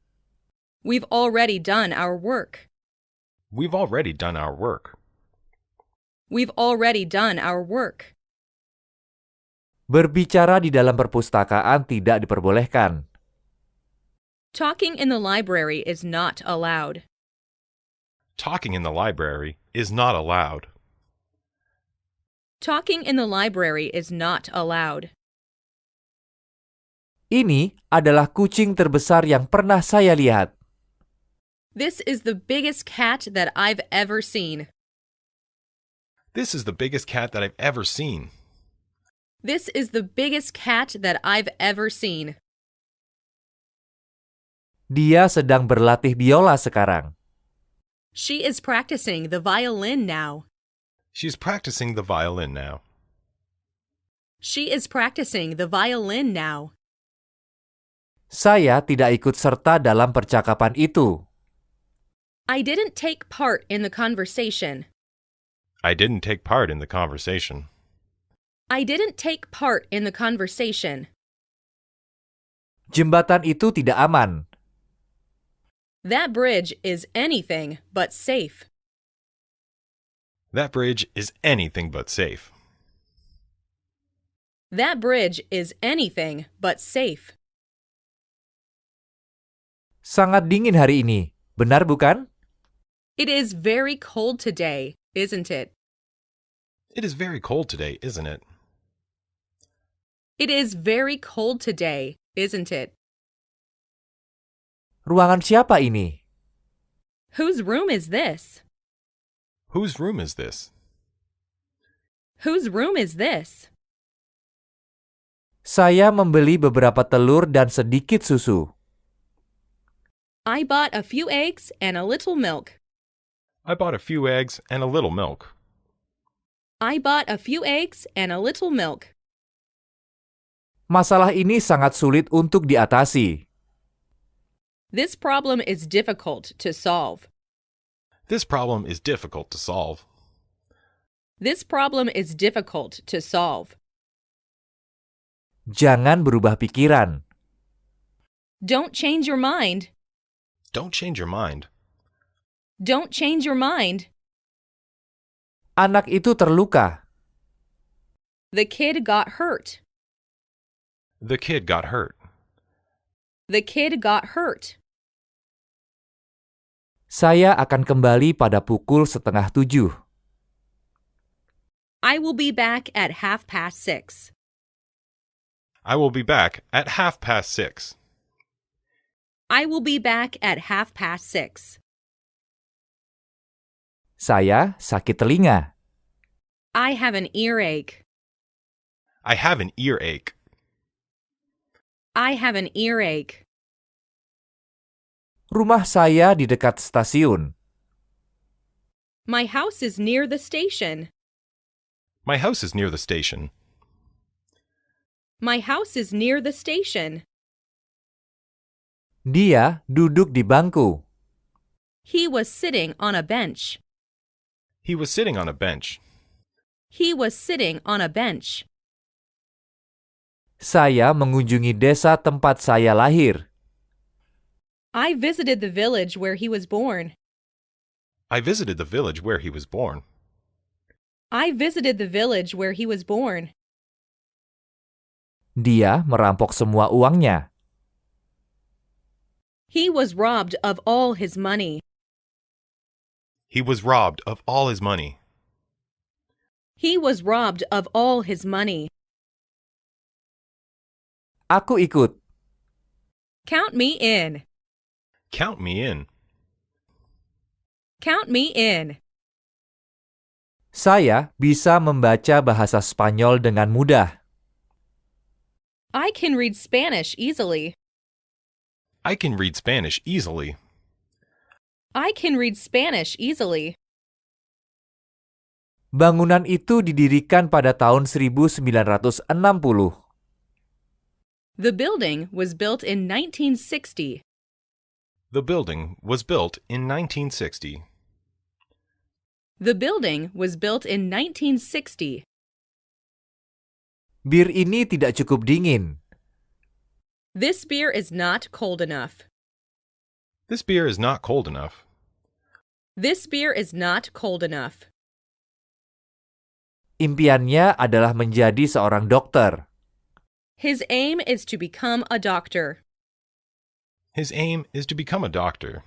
We've already done our work. We've already done our work. We've already done our work. Berbicara di dalam perpustakaan tidak diperbolehkan. Talking in the library is not allowed. Talking in the library is not allowed. Talking in the library is not allowed. Ini adalah kucing terbesar yang pernah saya lihat. This is the biggest cat that I've ever seen. This is the biggest cat that I've ever seen. This is the biggest cat that I've ever seen. Dia sedang berlatih biola sekarang. She is practicing the violin now. She's practicing the violin now. She is practicing the violin now. Saya tidak ikut serta dalam percakapan itu. I didn't take part in the conversation. I didn't take part in the conversation. I didn't take part in the conversation. Jembatan itu tidak aman. That bridge is anything but safe. That bridge is anything but safe. That bridge is anything but safe. Sangat dingin hari ini, benar bukan? It is very cold today, isn't it? It is very cold today, isn't it? It is very cold today, isn't it? Ruangan siapa ini? Whose room is this? Whose room is this? Whose room is this? Saya membeli beberapa telur dan sedikit susu. I bought a few eggs and a little milk. I bought a few eggs and a little milk. I bought a few eggs and a little milk. Masalah ini sangat sulit untuk diatasi. This problem is difficult to solve. This problem is difficult to solve. This problem is difficult to solve. Jangan berubah pikiran. Don't change your mind. Don't change your mind. Don't change your mind. Anak itu terluka. The kid got hurt. The kid got hurt. The kid got hurt. Saya akan kembali pada pukul 6:30. I will be back at 6:30. I will be back at 6:30. I will be back at 6:30. Saya sakit telinga. I have an earache. I have an earache. I have an earache. Rumah saya di dekat stasiun. My house is near the station. My house is near the station. My house is near the station. Dia duduk di bangku. He was sitting on a bench. He was sitting on a bench. He was sitting on a bench. Saya mengunjungi desa tempat saya lahir. I visited the village where he was born. I visited the village where he was born. I visited the village where he was born. Dia merampok semua uangnya. He was robbed of all his money. He was robbed of all his money. He was robbed of all his money. Aku ikut. Count me in. Count me in. Count me in. Saya bisa membaca bahasa Spanyol dengan mudah. I can read Spanish easily. I can read Spanish easily. I can read Spanish easily. Bangunan itu didirikan pada tahun 1960. The building was built in 1960. The building was built in 1960. The building was built in 1960. Bir ini tidak cukup dingin. This beer is not cold enough. This beer is not cold enough. This beer is not cold enough. Impiannya adalah menjadi seorang dokter. His aim is to become a doctor. His aim is to become a doctor.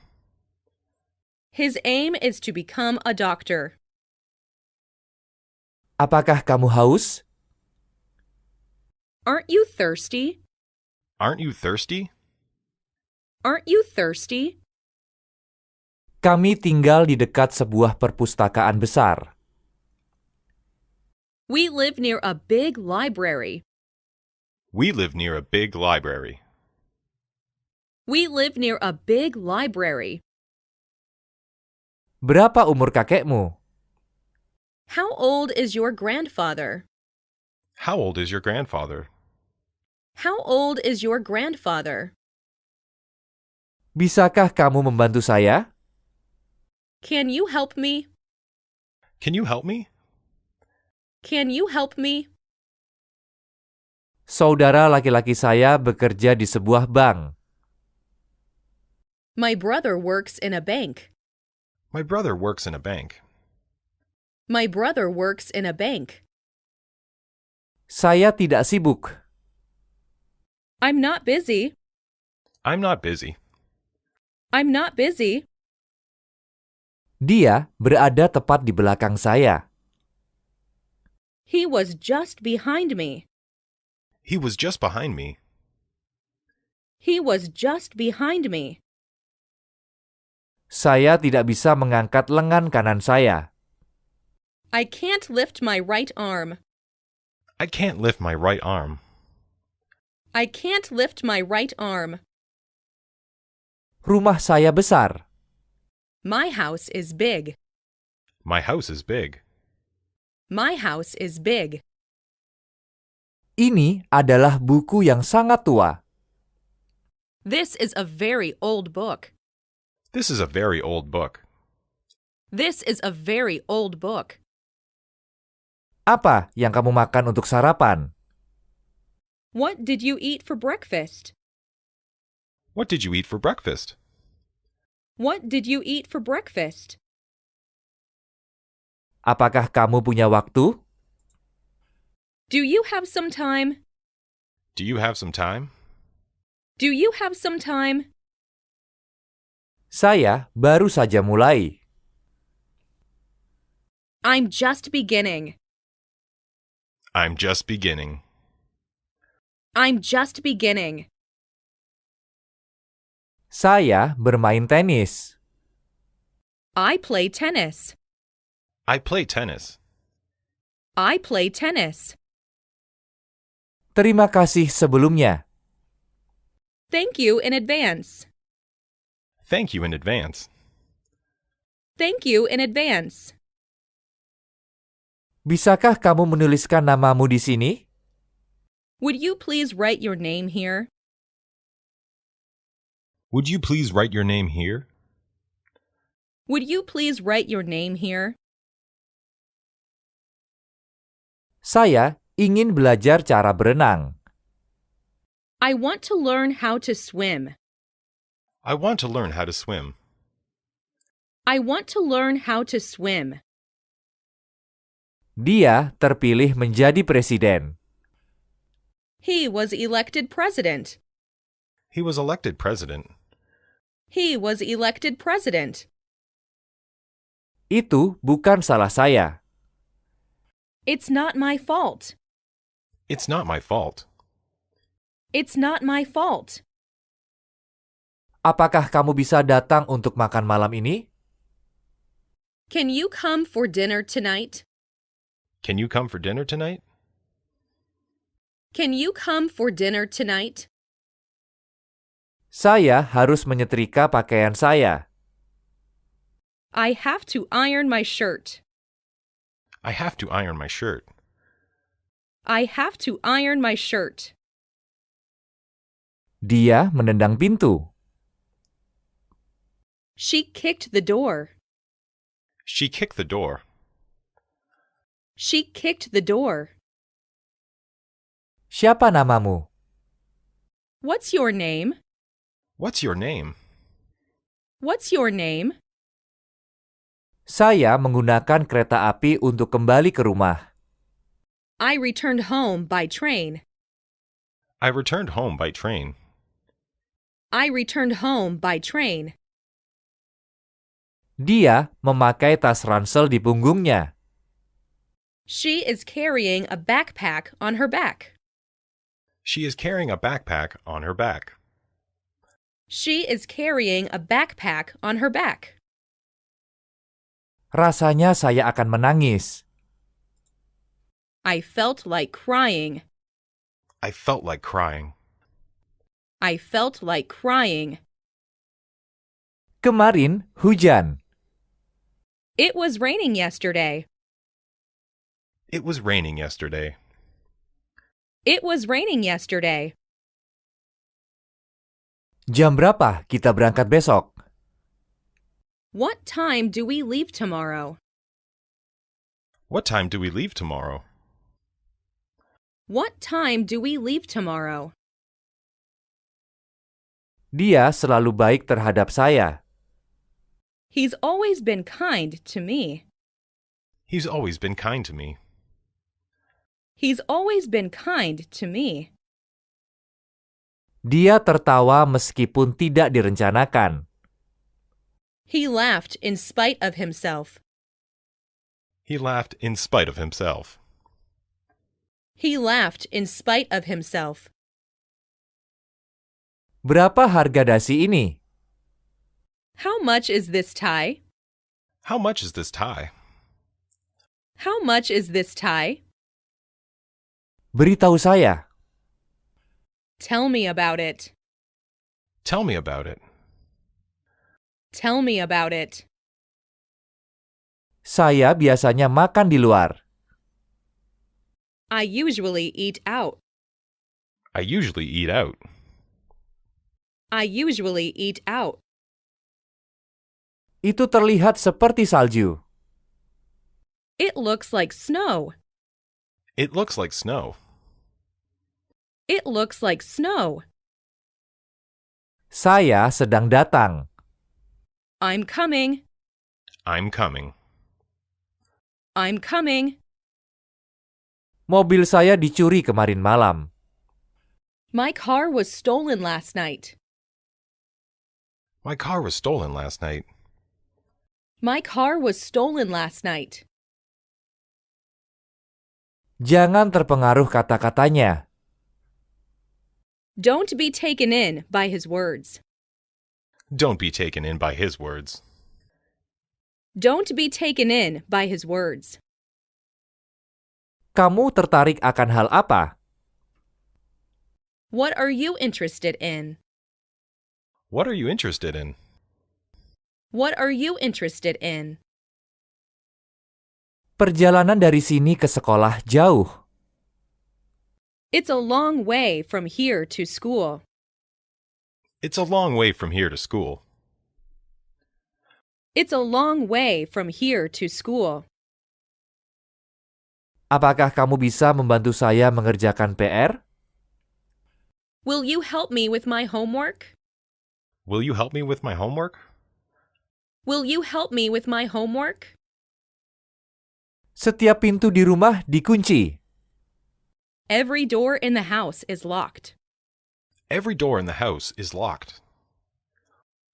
His aim is to become a doctor. Apakah kamu haus? Aren't you thirsty? Aren't you thirsty? Aren't you thirsty? Kami tinggal di dekat sebuah perpustakaan besar. We live near a big library. We live near a big library. We live near a big library. Berapa umur kakekmu? How old is your grandfather? How old is your grandfather? How old is your grandfather? Bisakah kamu membantu saya? Can you help me? Can you help me? Can you help me? Saudara laki-laki saya bekerja di sebuah bank. My brother works in a bank. My brother works in a bank. My brother works in a bank. Saya tidak sibuk. I'm not busy. I'm not busy. I'm not busy. Dia berada tepat di belakang saya. He was just behind me. He was just behind me. He was just behind me. Saya tidak bisa mengangkat lengan kanan saya. I can't lift my right arm. I can't lift my right arm. I can't lift my right arm. Rumah saya besar. My house is big. My house is big. My house is big. Ini adalah buku yang sangat tua. This is a very old book. This is a very old book. This is a very old book. Apa yang kamu makan untuk sarapan? What did you eat for breakfast? What did you eat for breakfast? What did you eat for breakfast? Apakah kamu punya waktu? Do you have some time? Do you have some time? Do you have some time? Saya baru saja mulai. I'm just beginning. I'm just beginning. I'm just beginning. Saya bermain tenis. I play tennis. I play tennis. I play tennis. Terima kasih sebelumnya. Thank you in advance. Thank you in advance. Thank you in advance. Bisakah kamu menuliskan namamu di sini? Would you please write your name here? Would you please write your name here? Would you please write your name here? Saya ingin belajar cara berenang. I want to learn how to swim. I want to learn how to swim. I want to learn how to swim. Dia terpilih menjadi presiden. He was elected president. He was elected president. He was elected president. Itu bukan salah saya. It's not my fault. It's not my fault. It's not my fault. Apakah kamu bisa datang untuk makan malam ini? Can you come for dinner tonight? Can you come for dinner tonight? Can you come for dinner tonight? Saya harus menyetrika pakaian saya. I have to iron my shirt. I have to iron my shirt. I have to iron my shirt. Dia menendang pintu. She kicked the door. She kicked the door. She kicked the door. Siapa namamu? What's your name? What's your name? What's your name? Saya menggunakan kereta api untuk kembali ke rumah. I returned home by train. I returned home by train. I returned home by train. Dia memakai tas ransel di punggungnya. She is carrying a backpack on her back. She is carrying a backpack on her back. She is carrying a backpack on her back. Rasanya saya akan menangis. I felt like crying. I felt like crying. I felt like crying. Kemarin hujan. It was raining yesterday. It was raining yesterday. It was raining yesterday. Jam berapa kita berangkat besok? What time do we leave tomorrow? What time do we leave tomorrow? What time do we leave tomorrow? Dia selalu baik terhadap saya. He's always been kind to me. He's always been kind to me. He's always been kind to me. Dia tertawa meskipun tidak direncanakan. He laughed in spite of himself. He laughed in spite of himself. He laughed in spite of himself. Berapa harga dasi ini? How much is this tie? How much is this tie? How much is this tie? Beritahu saya. Tell me about it. Tell me about it. Tell me about it. Saya biasanya makan di luar. I usually eat out. I usually eat out. I usually eat out. Itu terlihat seperti salju. It looks like snow. It looks like snow. It looks like snow. Saya sedang datang. I'm coming. I'm coming. I'm coming. Mobil saya dicuri kemarin malam. My car was stolen last night. My car was stolen last night. My car was stolen last night. Jangan terpengaruh kata-katanya. Don't be taken in by his words. Don't be taken in by his words. Don't be taken in by his words. Kamu tertarik akan hal apa? What are you interested in? What are you interested in? What are you interested in? Perjalanan dari sini ke sekolah jauh. It's a long way from here to school. It's a long way from here to school. It's a long way from here to school. Apakah kamu bisa membantu saya mengerjakan PR? Will you help me with my homework? Will you help me with my homework? Will you help me with my homework? Setiap pintu di rumah dikunci. Every door in the house is locked. Every door in the house is locked.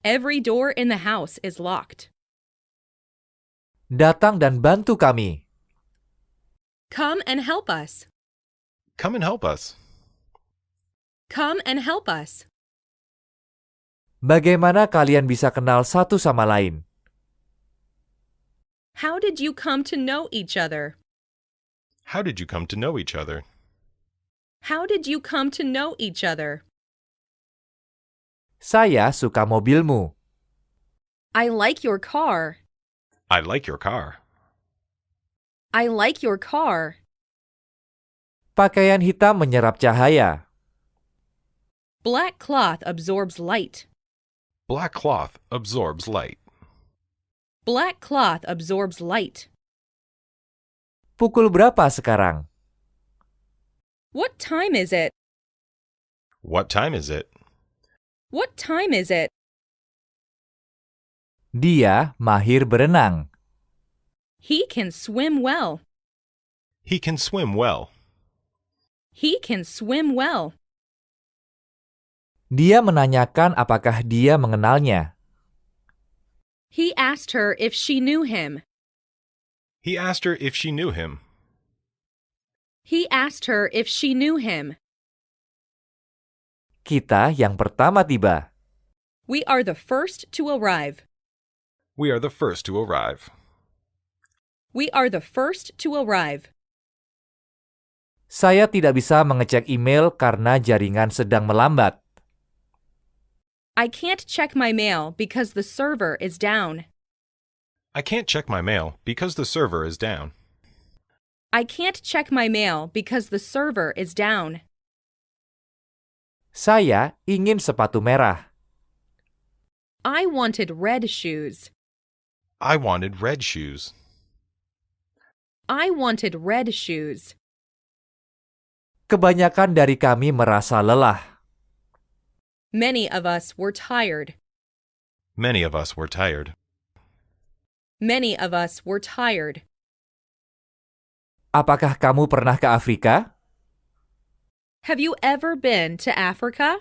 Every door in the house is locked. Datang dan bantu kami. Come and help us. Come and help us. Come and help us. Bagaimana kalian bisa kenal satu sama lain? How did you come to know each other? How did you come to know each other? How did you come to know each other? Saya suka mobilmu. I like your car. I like your car. I like your car. Pakaian hitam menyerap cahaya. Black cloth absorbs light. Black cloth absorbs light. Black cloth absorbs light. Pukul berapa sekarang? What time is it? What time is it? What time is it? Dia mahir berenang. He can swim well. He can swim well. He can swim well. Dia menanyakan apakah dia mengenalnya. He asked her if she knew him. He asked her if she knew him. He asked her if she knew him. Kita yang pertama tiba. We are the first to arrive. We are the first to arrive. We are the first to arrive. Saya tidak bisa mengecek email karena jaringan sedang melambat. I can't check my mail because the server is down. I can't check my mail because the server is down. I can't check my mail because the server is down. Saya ingin sepatu merah. I wanted red shoes. I wanted red shoes. I wanted red shoes. Kebanyakan dari kami merasa lelah. Many of us were tired. Many of us were tired. Many of us were tired. Apakah kamu pernah ke Afrika? Have you ever been to Africa?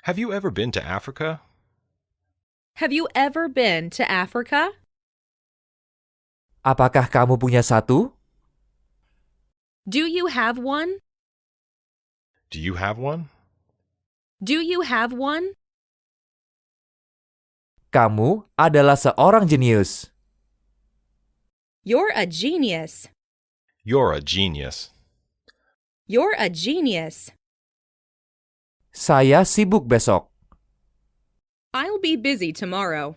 Have you ever been to Africa? Have you ever been to Africa? Apakah kamu punya satu? Do you have one? Do you have one? Do you have one? Kamu adalah seorang jenius. You're a genius. You're a genius. You're a genius. Saya sibuk besok. I'll be busy tomorrow.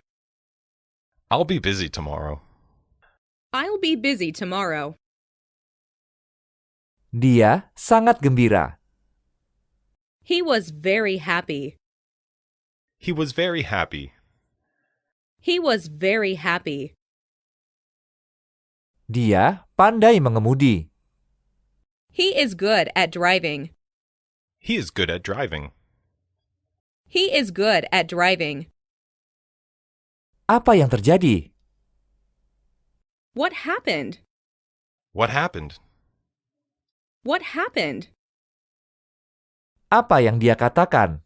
I'll be busy tomorrow. I'll be busy tomorrow. Dia sangat gembira. He was very happy. He was very happy. He was very happy. Dia pandai mengemudi. He is good at driving. He is good at driving. He is good at driving. Apa yang terjadi? What happened? What happened? What happened? Apa yang dia katakan?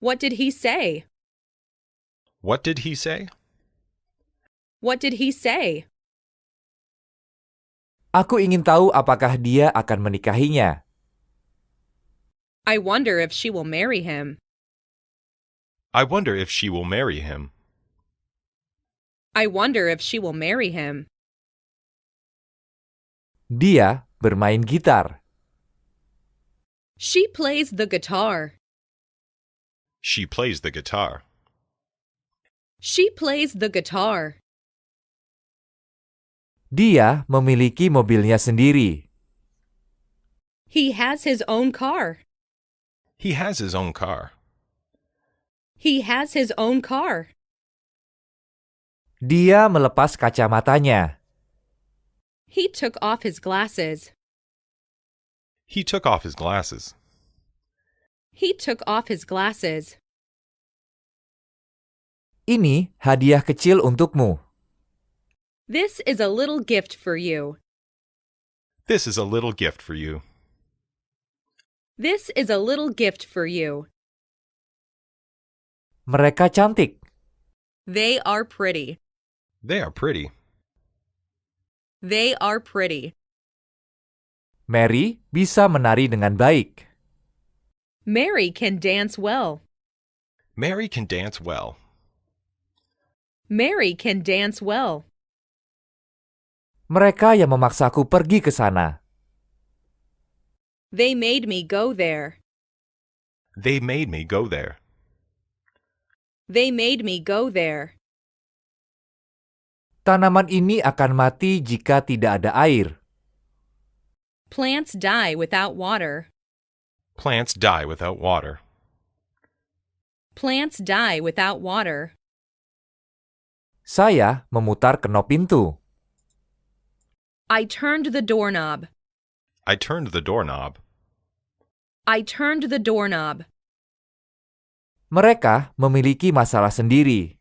What did he say? What did he say? What did he say? Aku ingin tahu apakah dia akan menikahinya. I wonder if she will marry him. I wonder if she will marry him. I wonder if she will marry him. Dia bermain gitar. She plays the guitar. She plays the guitar. She plays the guitar. Dia memiliki mobilnya sendiri. He has his own car. He has his own car. He has his own car. Dia melepas kacamatanya. He took off his glasses. He took off his glasses. He took off his glasses. Ini hadiah kecil untukmu. This is a little gift for you. This is a little gift for you. This is a little gift for you. Mereka cantik. They are pretty. They are pretty. They are pretty. Mary bisa menari dengan baik. Mary can dance well. Mary can dance well. Mary can dance well. Mereka yang memaksaku pergi ke sana. They made me go there. They made me go there. They made me go there. Tanaman ini akan mati jika tidak ada air. Plants die without water. Plants die without water. Plants die without water. Saya memutar knop pintu. I turned the doorknob. I turned the doorknob. I turned the doorknob. Mereka memiliki masalah sendiri.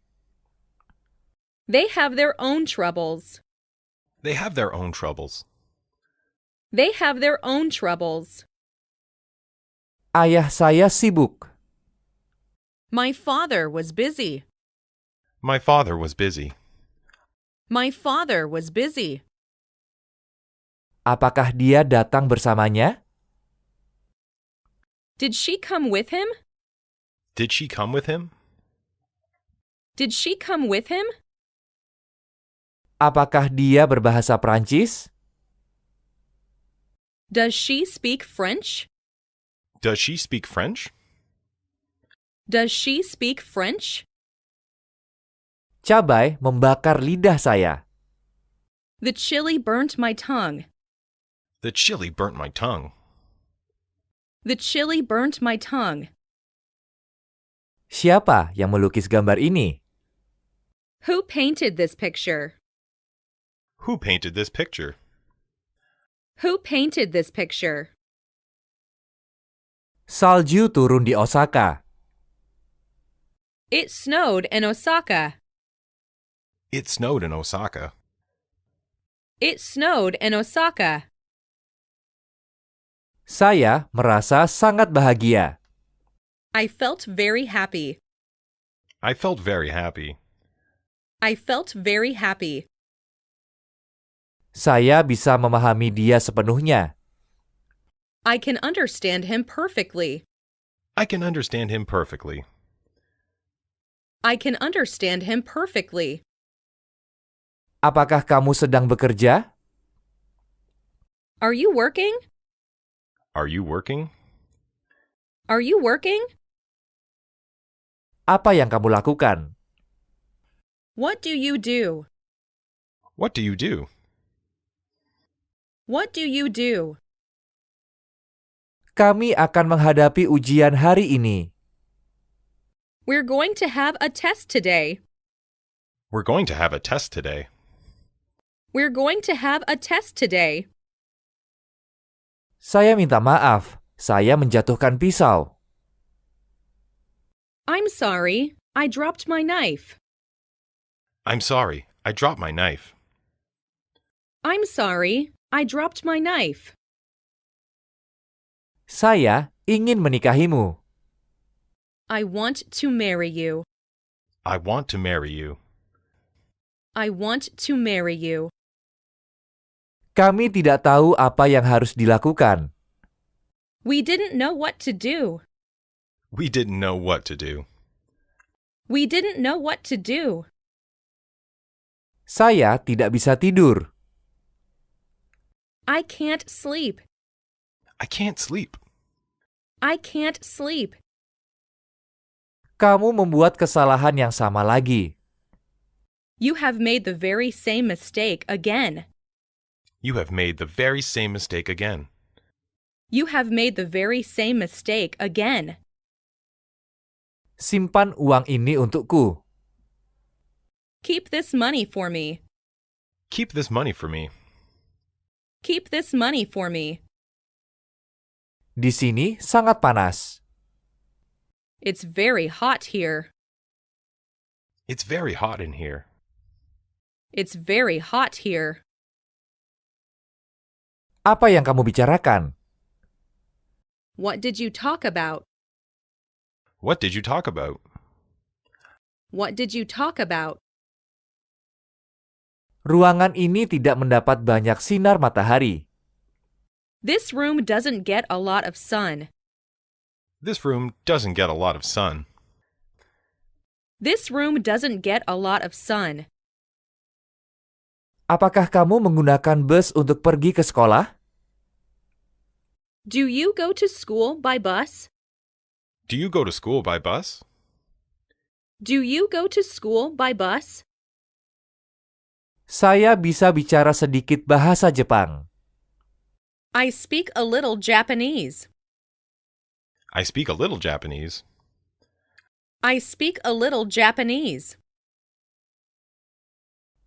They have their own troubles. They have their own troubles. They have their own troubles. Ayah saya sibuk. My father was busy. My father was busy. My father was busy. Apakah dia datang bersamanya? Did she come with him? Did she come with him? Did she come with him? Apakah dia berbahasa Prancis? Does she speak French? Does she speak French? Does she speak French? Cabai membakar lidah saya. The chili burnt my tongue. The chili burnt my tongue. The chili burnt my tongue. Siapa yang melukis gambar ini? Who painted this picture? Who painted this picture? Who painted this picture? Salju turun di Osaka. It snowed in Osaka. It snowed in Osaka. It snowed in Osaka. Saya merasa sangat bahagia. I felt very happy. I felt very happy. I felt very happy. Saya bisa memahami dia sepenuhnya. I can understand him perfectly. I can understand him perfectly. I can understand him perfectly. Apakah kamu sedang bekerja? Are you working? Are you working? Are you working? Apa yang kamu lakukan? What do you do? What do you do? What do you do? Kami akan menghadapi ujian hari ini. We're going to have a test today. We're going to have a test today. We're going to have a test today. Saya minta maaf, saya menjatuhkan pisau. I'm sorry, I dropped my knife. I'm sorry, I dropped my knife. I'm sorry, I dropped my knife. Saya ingin menikahimu. I want to marry you. I want to marry you. I want to marry you. Kami tidak tahu apa yang harus dilakukan. We didn't know what to do. We didn't know what to do. We didn't know what to do. Saya tidak bisa tidur. I can't sleep. I can't sleep. I can't sleep. Kamu membuat kesalahan yang sama lagi. You have made the very same mistake again. You have made the very same mistake again. You have made the very same mistake again. Simpan uang ini untukku. Keep this money for me. Keep this money for me. Keep this money for me. Di sini sangat panas. It's very hot here. It's very hot in here. It's very hot here. Apa yang kamu bicarakan? What did you talk about? What did you talk about? What did you talk about? Ruangan ini tidak mendapat banyak sinar matahari. This room doesn't get a lot of sun. This room doesn't get a lot of sun. This room doesn't get a lot of sun. Apakah kamu menggunakan bus untuk pergi ke sekolah? Do you go to school by bus? Do you go to school by bus? Do you go to school by bus? Saya bisa bicara sedikit bahasa Jepang. I speak a little Japanese. I speak a little Japanese. I speak a little Japanese.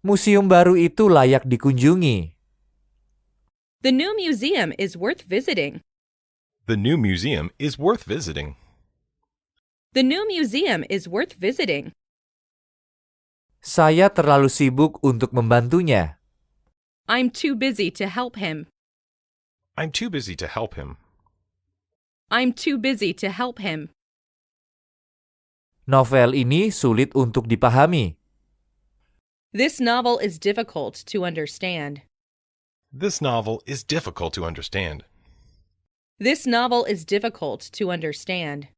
Museum baru itu layak dikunjungi. The new museum is worth visiting. The new museum is worth visiting. The new museum is worth visiting. Saya terlalu sibuk untuk membantunya. I'm too busy to help him. I'm too busy to help him. I'm too busy to help him. Novel ini sulit untuk dipahami. This novel is difficult to understand. This novel is difficult to understand. This novel is difficult to understand.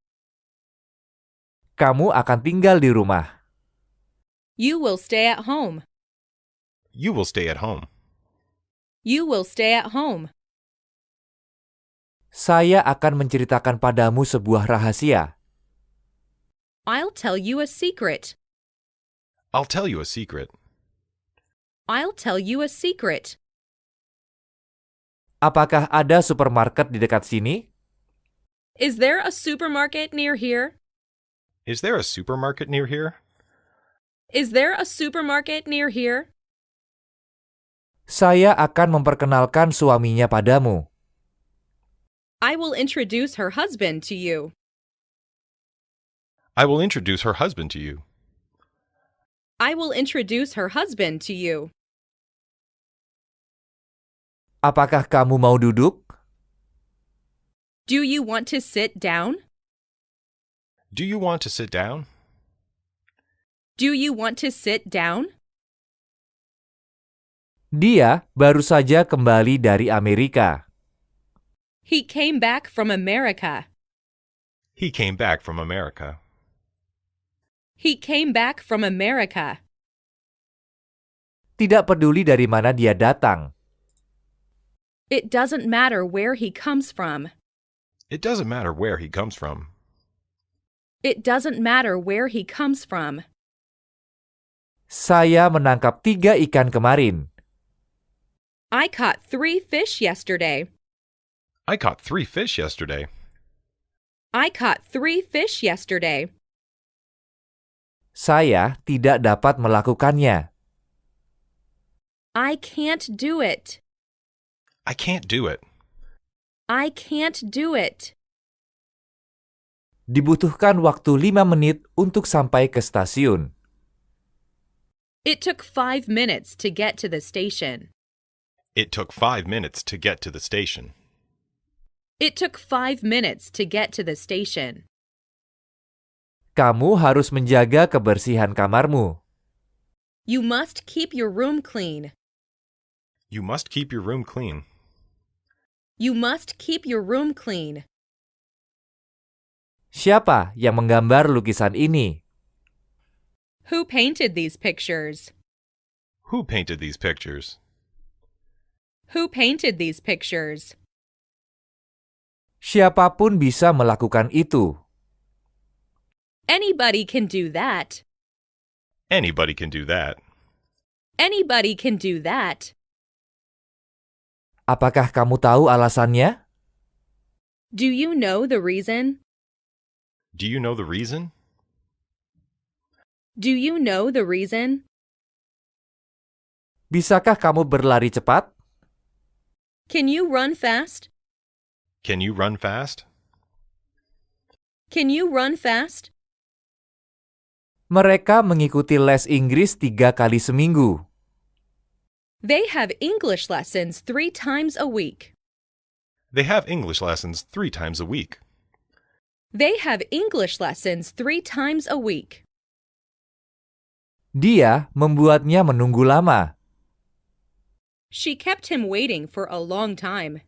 Kamu akan tinggal di rumah. You will stay at home. You will stay at home. You will stay at home. Saya akan menceritakan padamu sebuah rahasia. I'll tell you a secret. I'll tell you a secret. I'll tell you a secret. Apakah ada supermarket di dekat sini? Is there a supermarket near here? Is there a supermarket near here? Is there a supermarket near here? Saya akan memperkenalkan suaminya padamu. I will introduce her husband to you. I will introduce her husband to you. I will introduce her husband to you. Apakah kamu mau duduk? Do you want to sit down? Do you want to sit down? Do you want to sit down? Dia baru saja kembali dari Amerika. He came back from America. He came back from America. He came back from America. Tidak peduli dari mana dia datang. It doesn't matter where he comes from. It doesn't matter where he comes from. It doesn't matter where he comes from. Saya menangkap 3 ikan kemarin. I caught 3 fish yesterday. I caught 3 fish yesterday. I caught 3 fish yesterday. Saya tidak dapat melakukannya. I can't do it. I can't do it. I can't do it. Dibutuhkan waktu 5 menit untuk sampai ke stasiun. It took 5 minutes to get to the station. It took 5 minutes to get to the station. It took 5 minutes to get to the station. Kamu harus menjaga kebersihan kamarmu. You must keep your room clean. You must keep your room clean. You must keep your room clean. Siapa yang menggambar lukisan ini? Who painted these pictures? Who painted these pictures? Who painted these pictures? Siapapun bisa melakukan itu. Anybody can do that. Anybody can do that. Anybody can do that. Apakah kamu tahu alasannya? Do you know the reason? Do you know the reason? Do you know the reason? Bisakah kamu berlari cepat? Can you run fast? Can you run fast? Can you run fast? Mereka mengikuti les Inggris 3 kali seminggu. They have English lessons 3 times a week. They have English lessons 3 times a week. They have English lessons 3 times a week. Dia membuatnya menunggu lama. She kept him waiting for a long time.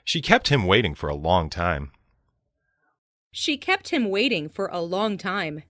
She kept him waiting for a long time. She kept him waiting for a long time.